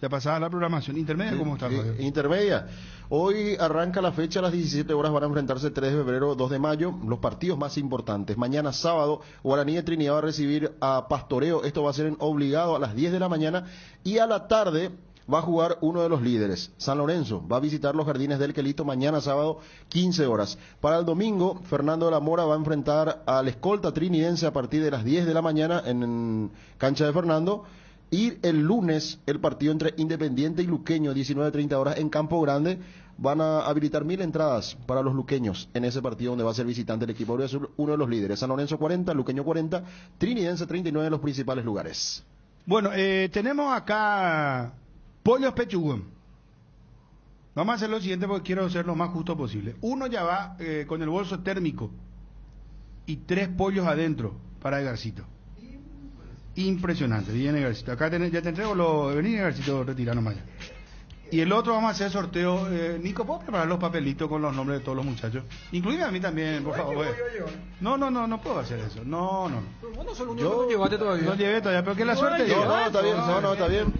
Ya pasaba la programación. ¿Intermedia cómo está, Fabio? Intermedia. Hoy arranca la fecha a las 17 horas. Van a enfrentarse 3 de febrero, 2 de mayo. Los partidos más importantes. Mañana sábado, Guaraní de Trinidad va a recibir a Pastoreo. Esto va a ser en obligado a las 10 de la mañana. Y a la tarde va a jugar uno de los líderes, San Lorenzo. Va a visitar los Jardines del Quelito mañana sábado, 15 horas. Para el domingo, Fernando de la Mora va a enfrentar al escolta trinidense a partir de las 10 de la mañana en cancha de Fernando. Y el lunes, el partido entre Independiente y Luqueño, 19:30 horas en Campo Grande. Van a habilitar 1000 entradas para los luqueños en ese partido donde va a ser visitante el equipo de uno de los líderes. San Lorenzo 40, Luqueño 40, Trinidense 39 en los principales lugares. Bueno, tenemos acá pollos pechugón. Vamos a hacer lo siguiente porque quiero ser lo más justo posible. Uno ya va con el bolso térmico y 3 pollos adentro para Edgarcito. Impresionante, bien Edgarcito. Acá ya te entrego vení Edgarcito, retira nomás ya. Y el otro vamos a hacer sorteo. Nico, ¿puedo preparar los papelitos con los nombres de todos los muchachos? Incluye a mí también, por favor. No puedo hacer eso. No. Pero bueno, solo no llevaste todavía. No llevé todavía, pero que la suerte lleve. No, está bien, está bien.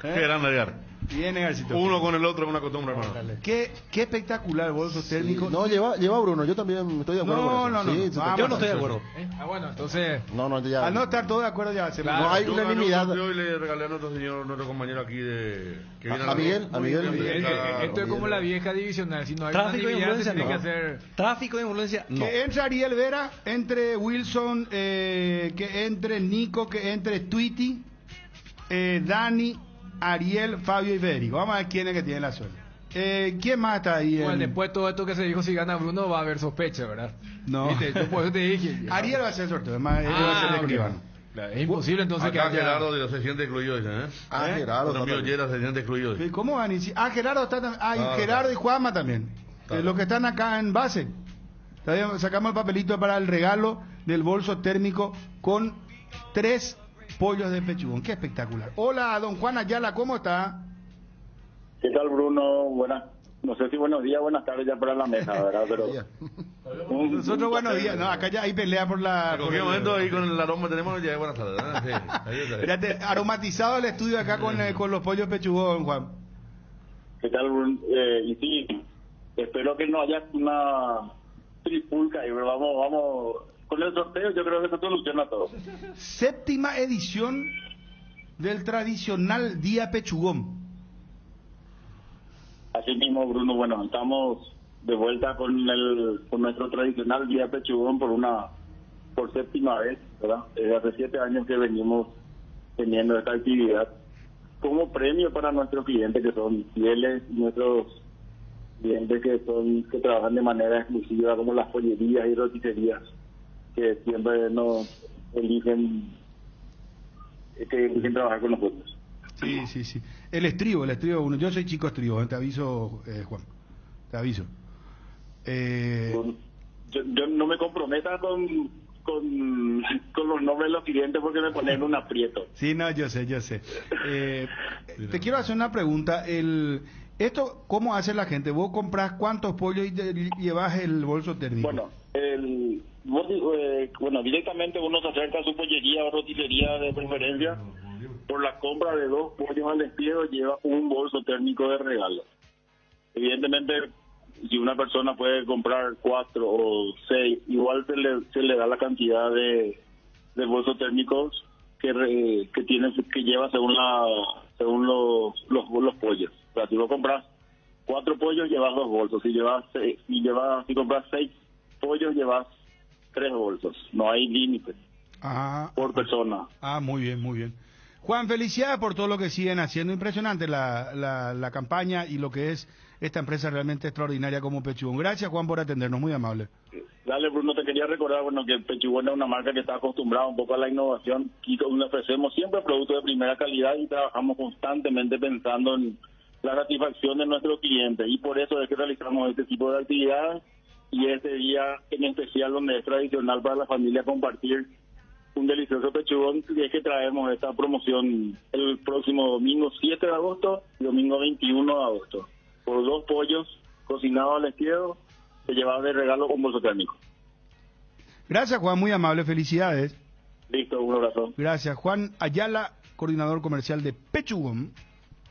Qué grande, Edgar. Bien, Edgarcito. Uno con el otro es una costumbre, hermano. Qué espectacular bolso térmico. No, lleva Bruno, yo también estoy de acuerdo con eso. Yo no estoy de acuerdo. Bueno, entonces... ya. Al no estar todos de acuerdo ya se no hay unanimidad. Yo le regalé a nuestro compañero aquí que viene a Miguel. Esto es como la vieja divisional, si no hay tráfico de influencia, tiene que hacer... Tráfico de influencia, no. Que entre Ariel Vera, entre Wilson, que entre Nico, que entre Tweety, Dani, Ariel, Fabio y Federico. Vamos a ver quién es que tiene la suerte. ¿Quién más está ahí? Bueno, después de todo esto que se dijo, si gana Bruno va a haber sospecha, ¿verdad? No. ¿Viste? Yo por eso te dije. Ariel va a ser el sorteo, además él va a ser el escribano. Claro, es imposible entonces acá que Gerardo se siente excluido, ¿eh? Gerardo. Se siente excluido. ¿Cómo van a decir? Gerardo está también. Gerardo y Juanma también. Los que están acá en base. Sacamos el papelito para el regalo del bolso térmico con 3 pollos de pechugón. Qué espectacular. Hola, don Juan Ayala, ¿cómo está? ¿Qué tal, Bruno? No sé si buenos días, buenas tardes ya para la mesa, ¿verdad? Pero nosotros buenos días. No, acá ya hay pelea por la... En momento ahí con el aroma tenemos ya buenas tardes, ¿verdad? Sí, ahí está. Fíjate, aromatizado el estudio acá con los pollos pechugón, Juan. ¿Qué tal, Bruno? Y sí, espero que no haya una trifulca y vamos... Con el sorteo yo creo que se soluciona todo. 7ª edición del tradicional Día Pechugón. Así mismo, Bruno, bueno, estamos de vuelta con nuestro tradicional Día Pechugón por 7ª vez, ¿verdad? Hace 7 años que venimos teniendo esta actividad como premio para nuestros clientes que son fieles, nuestros clientes que trabajan de manera exclusiva, como las pollerías y roticerías, que siempre eligen trabajar con nosotros. Sí. El estribo uno. Yo soy chico estribo, te aviso, Juan. Te aviso. Yo no me comprometa con los nombres de los clientes porque me ponen un aprieto. Sí, no, yo sé. Te quiero hacer una pregunta. ¿Esto cómo hace la gente? ¿Vos compras cuántos pollos y te llevas el bolso térmico? Bueno, directamente uno se acerca a su pollería o roticería de preferencia. Por la compra de 2 pollos al despido lleva un bolso térmico de regalo. Evidentemente, si una persona puede comprar 4 o 6, igual se le da la cantidad de bolsos térmicos que lleva según los pollos. O sea, si vos compras 4 pollos, llevas 2 bolsos. Si compras 6 pollos, llevas 3 bolsos. No hay límite por persona. Muy bien. Juan, felicidades por todo lo que siguen haciendo. Impresionante la campaña y lo que es esta empresa realmente extraordinaria como Pechugón. Gracias, Juan, por atendernos, muy amable. Dale, Bruno, te quería recordar que Pechugón es una marca que está acostumbrada un poco a la innovación y donde ofrecemos siempre productos de primera calidad y trabajamos constantemente pensando en la satisfacción de nuestros clientes, y por eso es que realizamos este tipo de actividades y este día en especial donde es tradicional para la familia compartir un delicioso pechugón, y es que traemos esta promoción el próximo domingo 7 de agosto y domingo 21 de agosto. Por 2 pollos cocinados al estilo, se lleva de regalo un bolso térmico. Gracias, Juan, muy amable, felicidades. Listo, un abrazo. Gracias, Juan Ayala, coordinador comercial de Pechugón.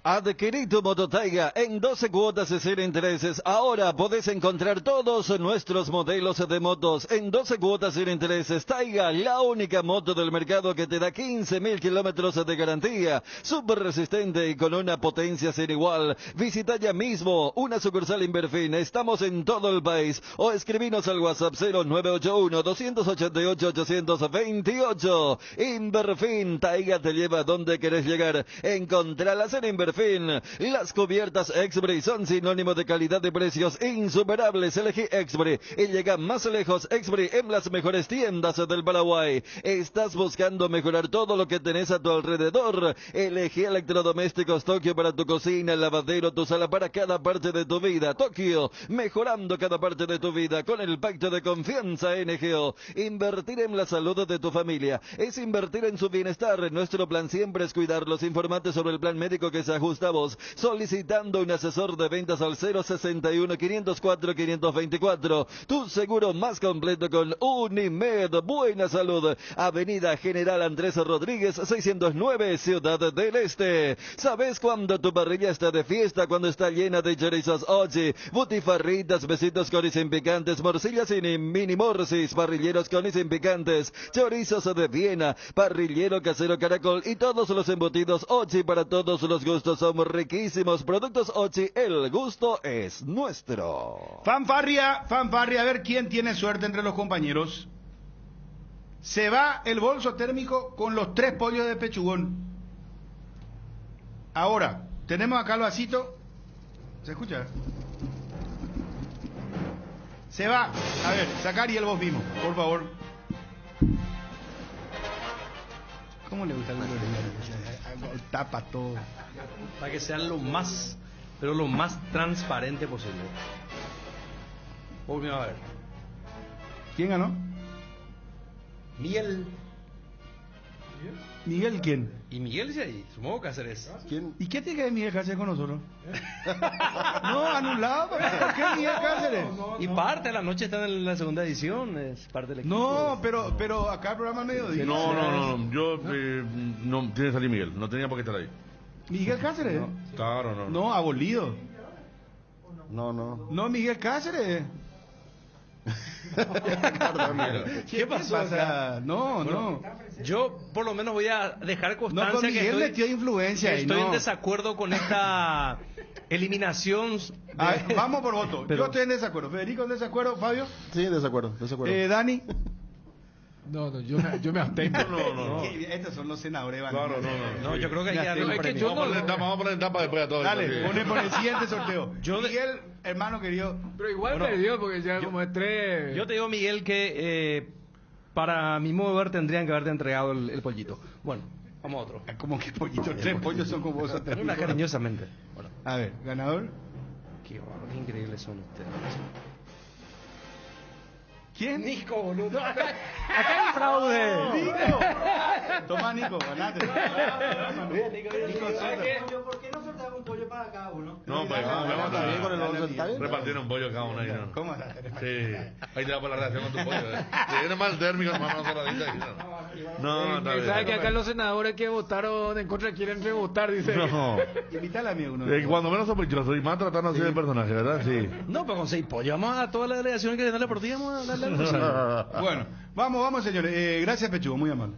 Adquirí tu Moto Taiga en 12 cuotas sin intereses. Ahora podés encontrar todos nuestros modelos de motos en 12 cuotas sin intereses. Taiga, la única moto del mercado que te da 15.000 kilómetros de garantía. Súper resistente y con una potencia sin igual. Visita ya mismo una sucursal Inverfin. Estamos en todo el país. O escribinos al WhatsApp 0981-288-828. Inverfin, Taiga te lleva donde querés llegar. Encontralas en Inverfin. Las cubiertas Expri son sinónimo de calidad y precios insuperables. Elegí Expri y llega más lejos. Expri en las mejores tiendas del Paraguay. ¿Estás buscando mejorar todo lo que tenés a tu alrededor? Elegí electrodomésticos Tokio para tu cocina, el lavadero, tu sala, para cada parte de tu vida. Tokio, mejorando cada parte de tu vida con el pacto de confianza NGO. Invertir en la salud de tu familia es invertir en su bienestar. Nuestro plan siempre es cuidarlos. Informate sobre el plan médico que se ajusta a vos, solicitando un asesor de ventas al 061-504-524. Tu seguro más completo con Unimed. Buena salud. Avenida General Andrés Rodríguez 609, Ciudad del Este. ¿Sabes cuándo tu parrilla está de fiesta? Cuando está llena de chorizos Ochi, butifarritas, besitos con y sin picantes, morcillas y mini morsis, parrilleros con y sin picantes, chorizos de Viena, parrillero casero Caracol y todos los embutidos Ochi para todos los gustos. Somos riquísimos productos Ochi, el gusto es nuestro. Fanfarria, a ver quién tiene suerte entre los compañeros. Se va el bolso térmico con los 3 pollos de Pechugón. Ahora, tenemos acá el vasito. ¿Se escucha? Se va. A ver, sacar y el vos mismo, por favor. ¿Cómo le gusta el tapa todo? Para que sea lo más transparente posible. Vamos a ver. ¿Quién ganó? Miguel. ¿Miguel quién? Y Miguel dice ahí, supongo Cáceres. ¿Quién? ¿Y qué tiene que ver Miguel Cáceres con nosotros? No, anulado. ¿Por qué Miguel Cáceres? Y parte de la noche está en la segunda edición, es parte del equipo. No, pero acá el programa al mediodía. No, yo no tiene que salir Miguel, no tenía por qué estar ahí. ¿Miguel Cáceres? No. Claro, no. No, abolido. No. No, Miguel Cáceres. ¿Qué pasó acá? No. Yo por lo menos voy a dejar constancia con Miguel que estoy, metió influencia que estoy no. en desacuerdo con esta eliminación. Vamos por voto. Yo estoy en desacuerdo. Federico, ¿en desacuerdo? ¿Fabio? Sí, desacuerdo. ¿Dani? No, yo me abstengo. No. Estos son los senadores. Claro, no, yo creo que hay que darle un premio. Vamos a poner etapa después a todos. Dale, pon el siguiente sorteo. Miguel, hermano querido. Pero igual perdió porque ya como es 3. Yo te digo, Miguel, que para mi modo de ver tendrían que haberte entregado el pollito. Bueno, Vamos a otro. Como que pollito, 3 pollos son como vos. Una cariñosamente. Bueno. A ver, ganador. Qué bárbaro, qué increíbles son ustedes. ¿Quién? Nico, boludo. Acá hay fraude. Nico. Toma, Nico, ganate. ¿Por qué no soltamos un pollo para cada uno? No, pues vamos a repartir un pollo cada uno ahí, ¿no? ¿Cómo? Sí, ahí te va por la reacción con tu pollo. Tiene mal térmico, hermano, no No, está bien. ¿Sabes que acá los senadores que votaron en contra quieren revotar? Dice. No. Invítale a mí uno. Cuando menos sospechoso y más tratando así del personaje, ¿verdad? Sí. No, pero con 6 pollos. Vamos a toda la delegación que viene la partida, vamos a darle algo. Bueno, vamos, señores. Gracias, Pechugo, muy amable.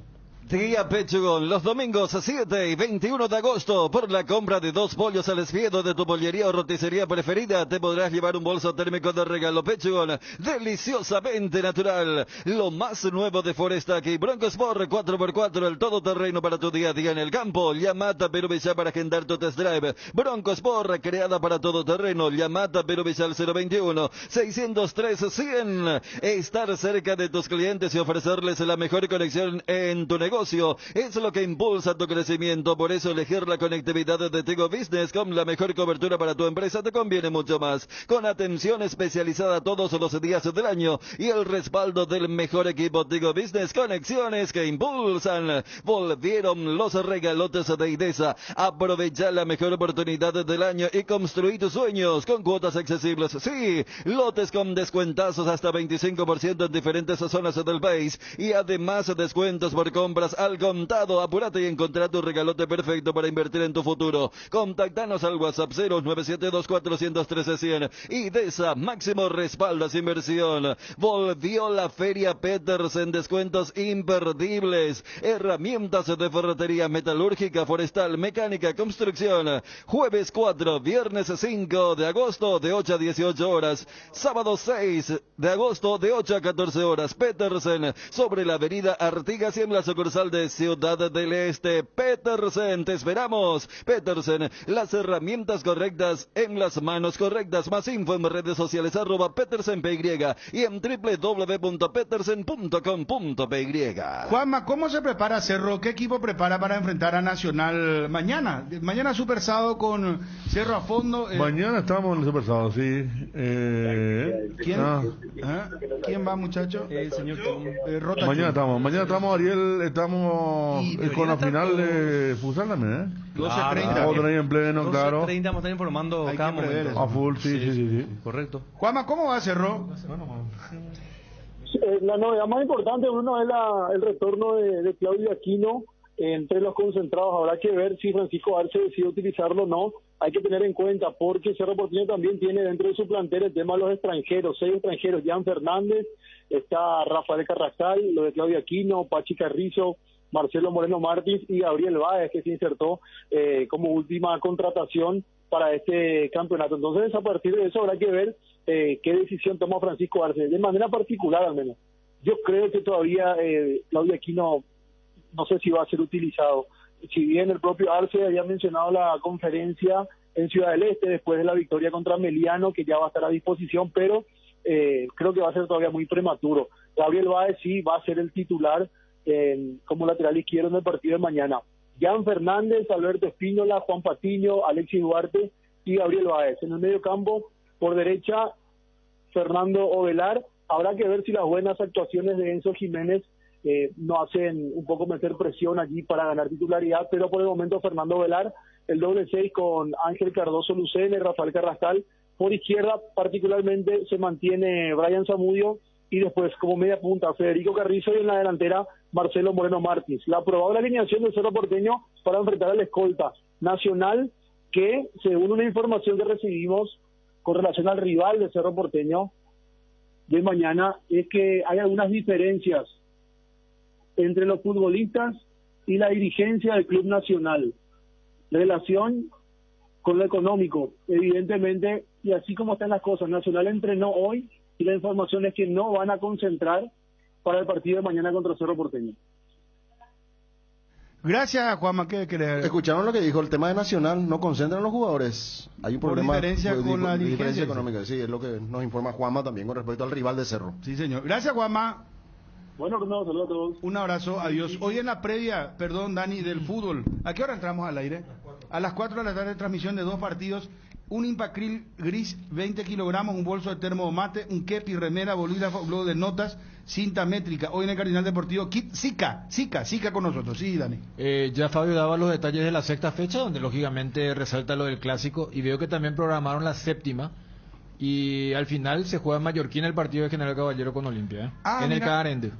Día Pechugón, los domingos 7 y 21 de agosto, por la compra de 2 pollos al espiedo de tu pollería o roticería preferida, te podrás llevar un bolso térmico de regalo. Pechugón, deliciosamente natural, lo más nuevo de Forestac y Bronco Sport 4x4, el todoterreno para tu día a día en el campo. Llamata Peruvilla para agendar tu test drive. Bronco Sport, creada para todoterreno. Llamata Peruvilla al 021-603-100. Estar cerca de tus clientes y ofrecerles la mejor conexión en tu negocio es lo que impulsa tu crecimiento. Por eso elegir la conectividad de Tigo Business con la mejor cobertura para tu empresa te conviene mucho más. Con atención especializada todos los días del año y el respaldo del mejor equipo Tigo Business, conexiones que impulsan. Volvieron los regalotes de IDESA. Aprovecha la mejor oportunidad del año y construí tus sueños con cuotas accesibles. Sí, lotes con descuentazos hasta 25% en diferentes zonas del país y además descuentos por compras al contado. Apúrate y encontrá tu regalote perfecto para invertir en tu futuro. Contactanos al WhatsApp 0972413 IDESA, máximo respaldo a su inversión. Volvió la Feria Petersen, descuentos imperdibles. Herramientas de ferretería metalúrgica, forestal, mecánica, construcción. Jueves 4, viernes 5 de agosto de 8 a 18 horas. Sábado 6 de agosto de 8 a 14 horas. Petersen, sobre la avenida Artigas y en la sucursal de Ciudad del Este. Petersen, te esperamos. Petersen, las herramientas correctas en las manos correctas. Más info en redes sociales @PetersenPY y en www.petersen.com.py. Juanma, ¿cómo se prepara Cerro? ¿Qué equipo prepara para enfrentar a Nacional mañana? Mañana Super Sábado con Cerro a fondo. Mañana estamos en el Super Sábado, sí. ¿Quién va, muchacho? El señor Mañana estamos, Ariel, estamos con la final de Futsal también, 12:30. Vamos a en pleno, claro. 12:30 vamos a estar informando cada momento. A full, sí. Correcto. Juanma, ¿cómo va Cerro? La novedad más importante, Bruno, es el retorno de Claudio Aquino entre los concentrados. Habrá que ver si Francisco Arce decide utilizarlo o no. Hay que tener en cuenta, porque Cerro Porteño también tiene dentro de su plantel el tema de los extranjeros, 6 extranjeros: Jan Fernández, está Rafael Carrascal, lo de Claudio Aquino, Pachi Carrizo, Marcelo Moreno Martins y Gabriel Báez, que se insertó como última contratación para este campeonato. Entonces, a partir de eso habrá que ver qué decisión toma Francisco Arce, de manera particular al menos. Yo creo que todavía Claudio Aquino no sé si va a ser utilizado. Si bien el propio Arce había mencionado la conferencia en Ciudad del Este después de la victoria contra Meliano, que ya va a estar a disposición, pero creo que va a ser todavía muy prematuro. Gabriel Báez sí va a ser el titular como lateral izquierdo en el partido de mañana. Jan Fernández, Alberto Espínola, Juan Patiño, Alexis Duarte y Gabriel Báez. En el medio campo, por derecha, Fernando Ovelar. Habrá que ver si las buenas actuaciones de Enzo Jiménez no hacen un poco meter presión allí para ganar titularidad, pero por el momento Fernando Velar, el doble 6 con Ángel Cardoso Lucene, Rafael Carrascal. Por izquierda particularmente se mantiene Brian Zamudio y después como media punta Federico Carrizo y en la delantera Marcelo Moreno Martins. La probable alineación del Cerro Porteño para enfrentar al escolta Nacional, que según una información que recibimos con relación al rival del Cerro Porteño de mañana, es que hay algunas diferencias entre los futbolistas y la dirigencia del Club Nacional. Relación con lo económico, evidentemente, y así como están las cosas, Nacional entrenó hoy y la información es que no van a concentrar para el partido de mañana contra Cerro Porteño. Gracias, Juanma. ¿Qué crees? Escucharon lo que dijo, el tema de Nacional, no concentran los jugadores. Hay un problema diferencia con la diferencia económica. Sí, es lo que nos informa Juanma también con respecto al rival de Cerro. Sí, señor. Gracias, Juanma. Bueno, no, saludos a todos. Un abrazo, adiós. Hoy en la previa, perdón Dani, del fútbol, ¿a qué hora entramos al aire? A las 4 de la tarde, transmisión de 2 partidos, un Impacril gris, 20 kilogramos, un bolso de termo mate, un kepi, remera, bolígrafo, globo de notas, cinta métrica. Hoy en el Cardinal Deportivo, kit Zika con nosotros. Sí, Dani. Ya Fabio daba los detalles de la sexta fecha, donde lógicamente resalta lo del clásico, y veo que también programaron la séptima, y al final se juega en Mallorquín el partido de General Caballero con Olimpia, en el Caarende.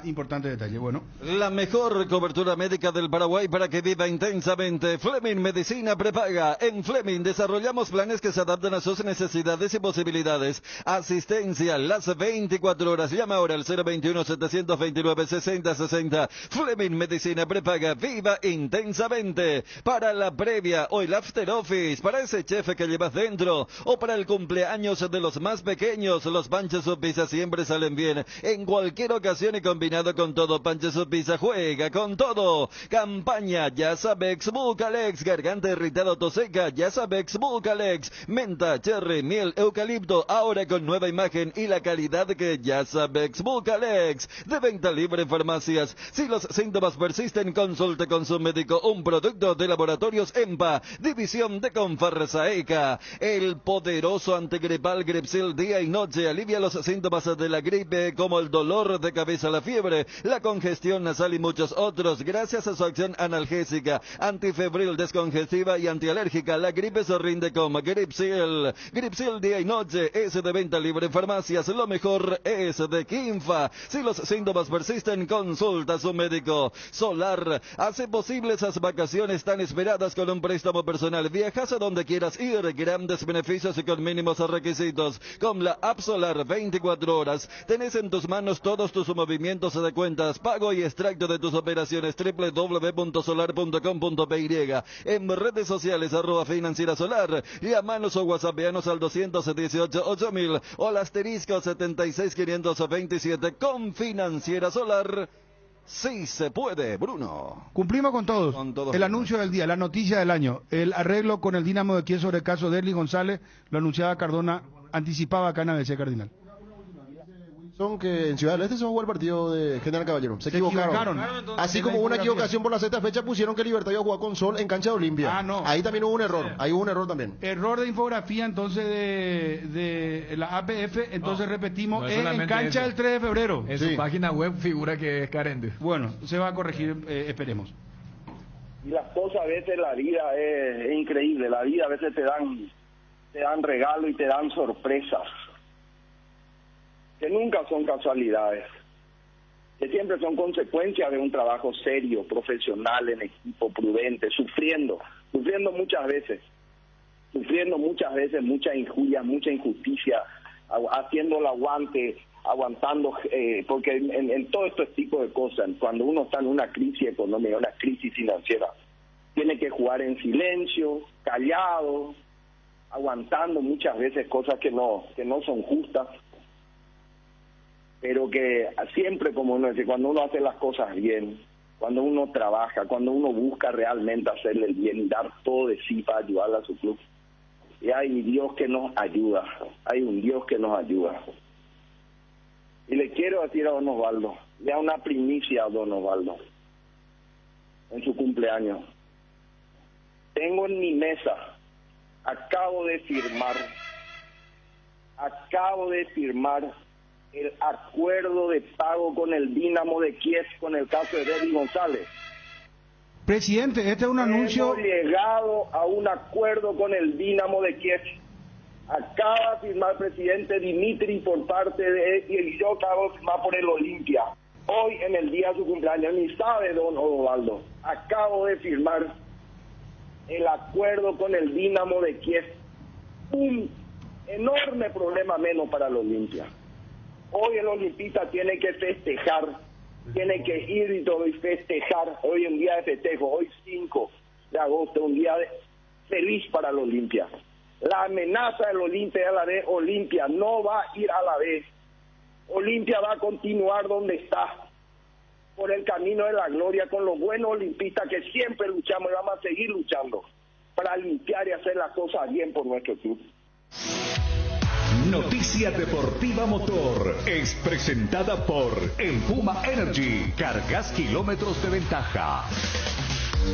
Importante detalle, bueno. La mejor cobertura médica del Paraguay para que viva intensamente. Fleming Medicina Prepaga. En Fleming desarrollamos planes que se adaptan a sus necesidades y posibilidades. Asistencia las 24 horas. Llama ahora al 021-729-6060. Fleming Medicina Prepaga. Viva intensamente. Para la previa o el after office, para ese chef que llevas dentro, o para el cumpleaños de los más pequeños, los panchos o pizzas siempre salen bien. En cualquier ocasión y combinado con todo, Pancho su Pizza juega con todo. Campaña Yasabex Bucalex, garganta irritado, toseca, Yasabex Bucalex, menta, cherry, miel, eucalipto, ahora con nueva imagen y la calidad que Yasabex Bucalex. De venta libre en farmacias. Si los síntomas persisten, consulte con su médico. Un producto de Laboratorios EMPA, división de Confarsaeca. El poderoso antigripal Gripsil día y noche alivia los síntomas de la gripe, como el dolor de cabeza, la fiebre, la congestión nasal y muchos otros. Gracias a su acción analgésica, antifebril, descongestiva y antialérgica, la gripe se rinde con Gripsil. Gripsil día y noche es de venta libre en farmacias. Lo mejor es de Quinfa. Si los síntomas persisten, consulta a su médico. Solar hace posible esas vacaciones tan esperadas con un préstamo personal. Viajas a donde quieras ir, grandes beneficios y con mínimos requisitos. Con la App Solar 24 horas, tenés en tus manos todos tus movimientos de cuentas, pago y extracto de tus operaciones. www.solar.com.py. En redes sociales @financiera solar. Llamanos o whatsappeanos al 218-8000 o al asterisco 76527. Con Financiera Solar sí se puede, Bruno. Cumplimos con todos. El anuncio del día, la noticia del año, el arreglo con el Dinamo de Kiev sobre el caso de Erly González, lo anunciaba Cardona, anticipaba acá en ABC Cardinal. Son que en Ciudad del Este se jugó el partido de General Caballero. Se equivocaron. Así como hubo una equivocación por la sexta fecha, pusieron que Libertad iba a jugar con Sol en cancha de Olimpia. No. Ahí también hubo un error. Ahí hubo un error también. Error de infografía entonces de la APF. Entonces repetimos, en cancha del 3 de febrero. En su página web figura que es Carende. Bueno, se va a corregir, esperemos. Y las cosas a veces, la vida es increíble. La vida a veces te dan regalos y te dan sorpresas, que nunca son casualidades, que siempre son consecuencias de un trabajo serio, profesional, en equipo, prudente, sufriendo muchas veces mucha injuria, mucha injusticia, haciendo el aguante, aguantando, porque en todo este tipo de cosas, cuando uno está en una crisis económica, una crisis financiera, tiene que jugar en silencio, callado, aguantando muchas veces cosas que no son justas, pero que siempre, como uno dice, cuando uno hace las cosas bien, cuando uno trabaja, cuando uno busca realmente hacerle el bien y dar todo de sí para ayudar a su club, y hay Dios que nos ayuda, hay un Dios que nos ayuda. Y le quiero decir a don Osvaldo, le da una primicia a don Osvaldo en su cumpleaños. Tengo en mi mesa, acabo de firmar el acuerdo de pago con el Dinamo de Kiev con el caso de Erly González. Presidente, este es un anuncio. Hemos llegado a un acuerdo con el Dinamo de Kiev. Acaba de firmar presidente Dimitri por parte de él, y yo acabo de firmar por el Olimpia. Hoy, en el día de su cumpleaños, ni sabe don Osvaldo, acabo de firmar el acuerdo con el Dinamo de Kiev. Un enorme problema menos para el Olimpia. Hoy el olimpista tiene que festejar, tiene que ir y todo y festejar. Hoy es un día de festejo, hoy 5 de agosto, un día feliz para el Olimpia. La amenaza del Olimpia a la vez, Olimpia no va a ir a la vez. Olimpia va a continuar donde está, por el camino de la gloria, con los buenos olimpistas que siempre luchamos y vamos a seguir luchando para limpiar y hacer las cosas bien por nuestro club. Noticia Deportiva Motor es presentada por el Puma Energy. Cargas kilómetros de ventaja.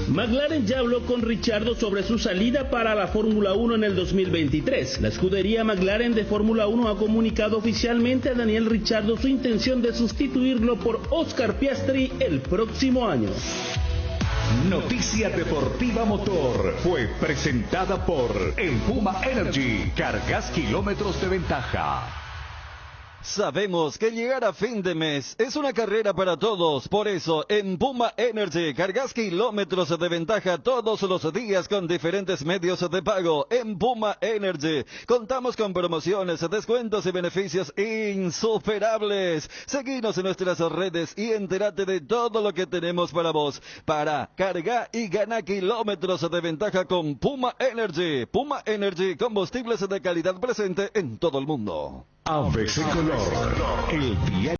McLaren ya habló con Ricciardo sobre su salida para la Fórmula 1 en el 2023. La escudería McLaren de Fórmula 1 ha comunicado oficialmente a Daniel Ricciardo su intención de sustituirlo por Oscar Piastri el próximo año. Noticia Deportiva Motor fue presentada por el Puma Energy. Cargas kilómetros de ventaja. Sabemos que llegar a fin de mes es una carrera para todos, por eso en Puma Energy cargas kilómetros de ventaja todos los días con diferentes medios de pago. En Puma Energy contamos con promociones, descuentos y beneficios insuperables. Seguinos en nuestras redes y entérate de todo lo que tenemos para vos, para cargar y ganar kilómetros de ventaja con Puma Energy. Puma Energy, combustibles de calidad presente en todo el mundo. ABC Color, el diario.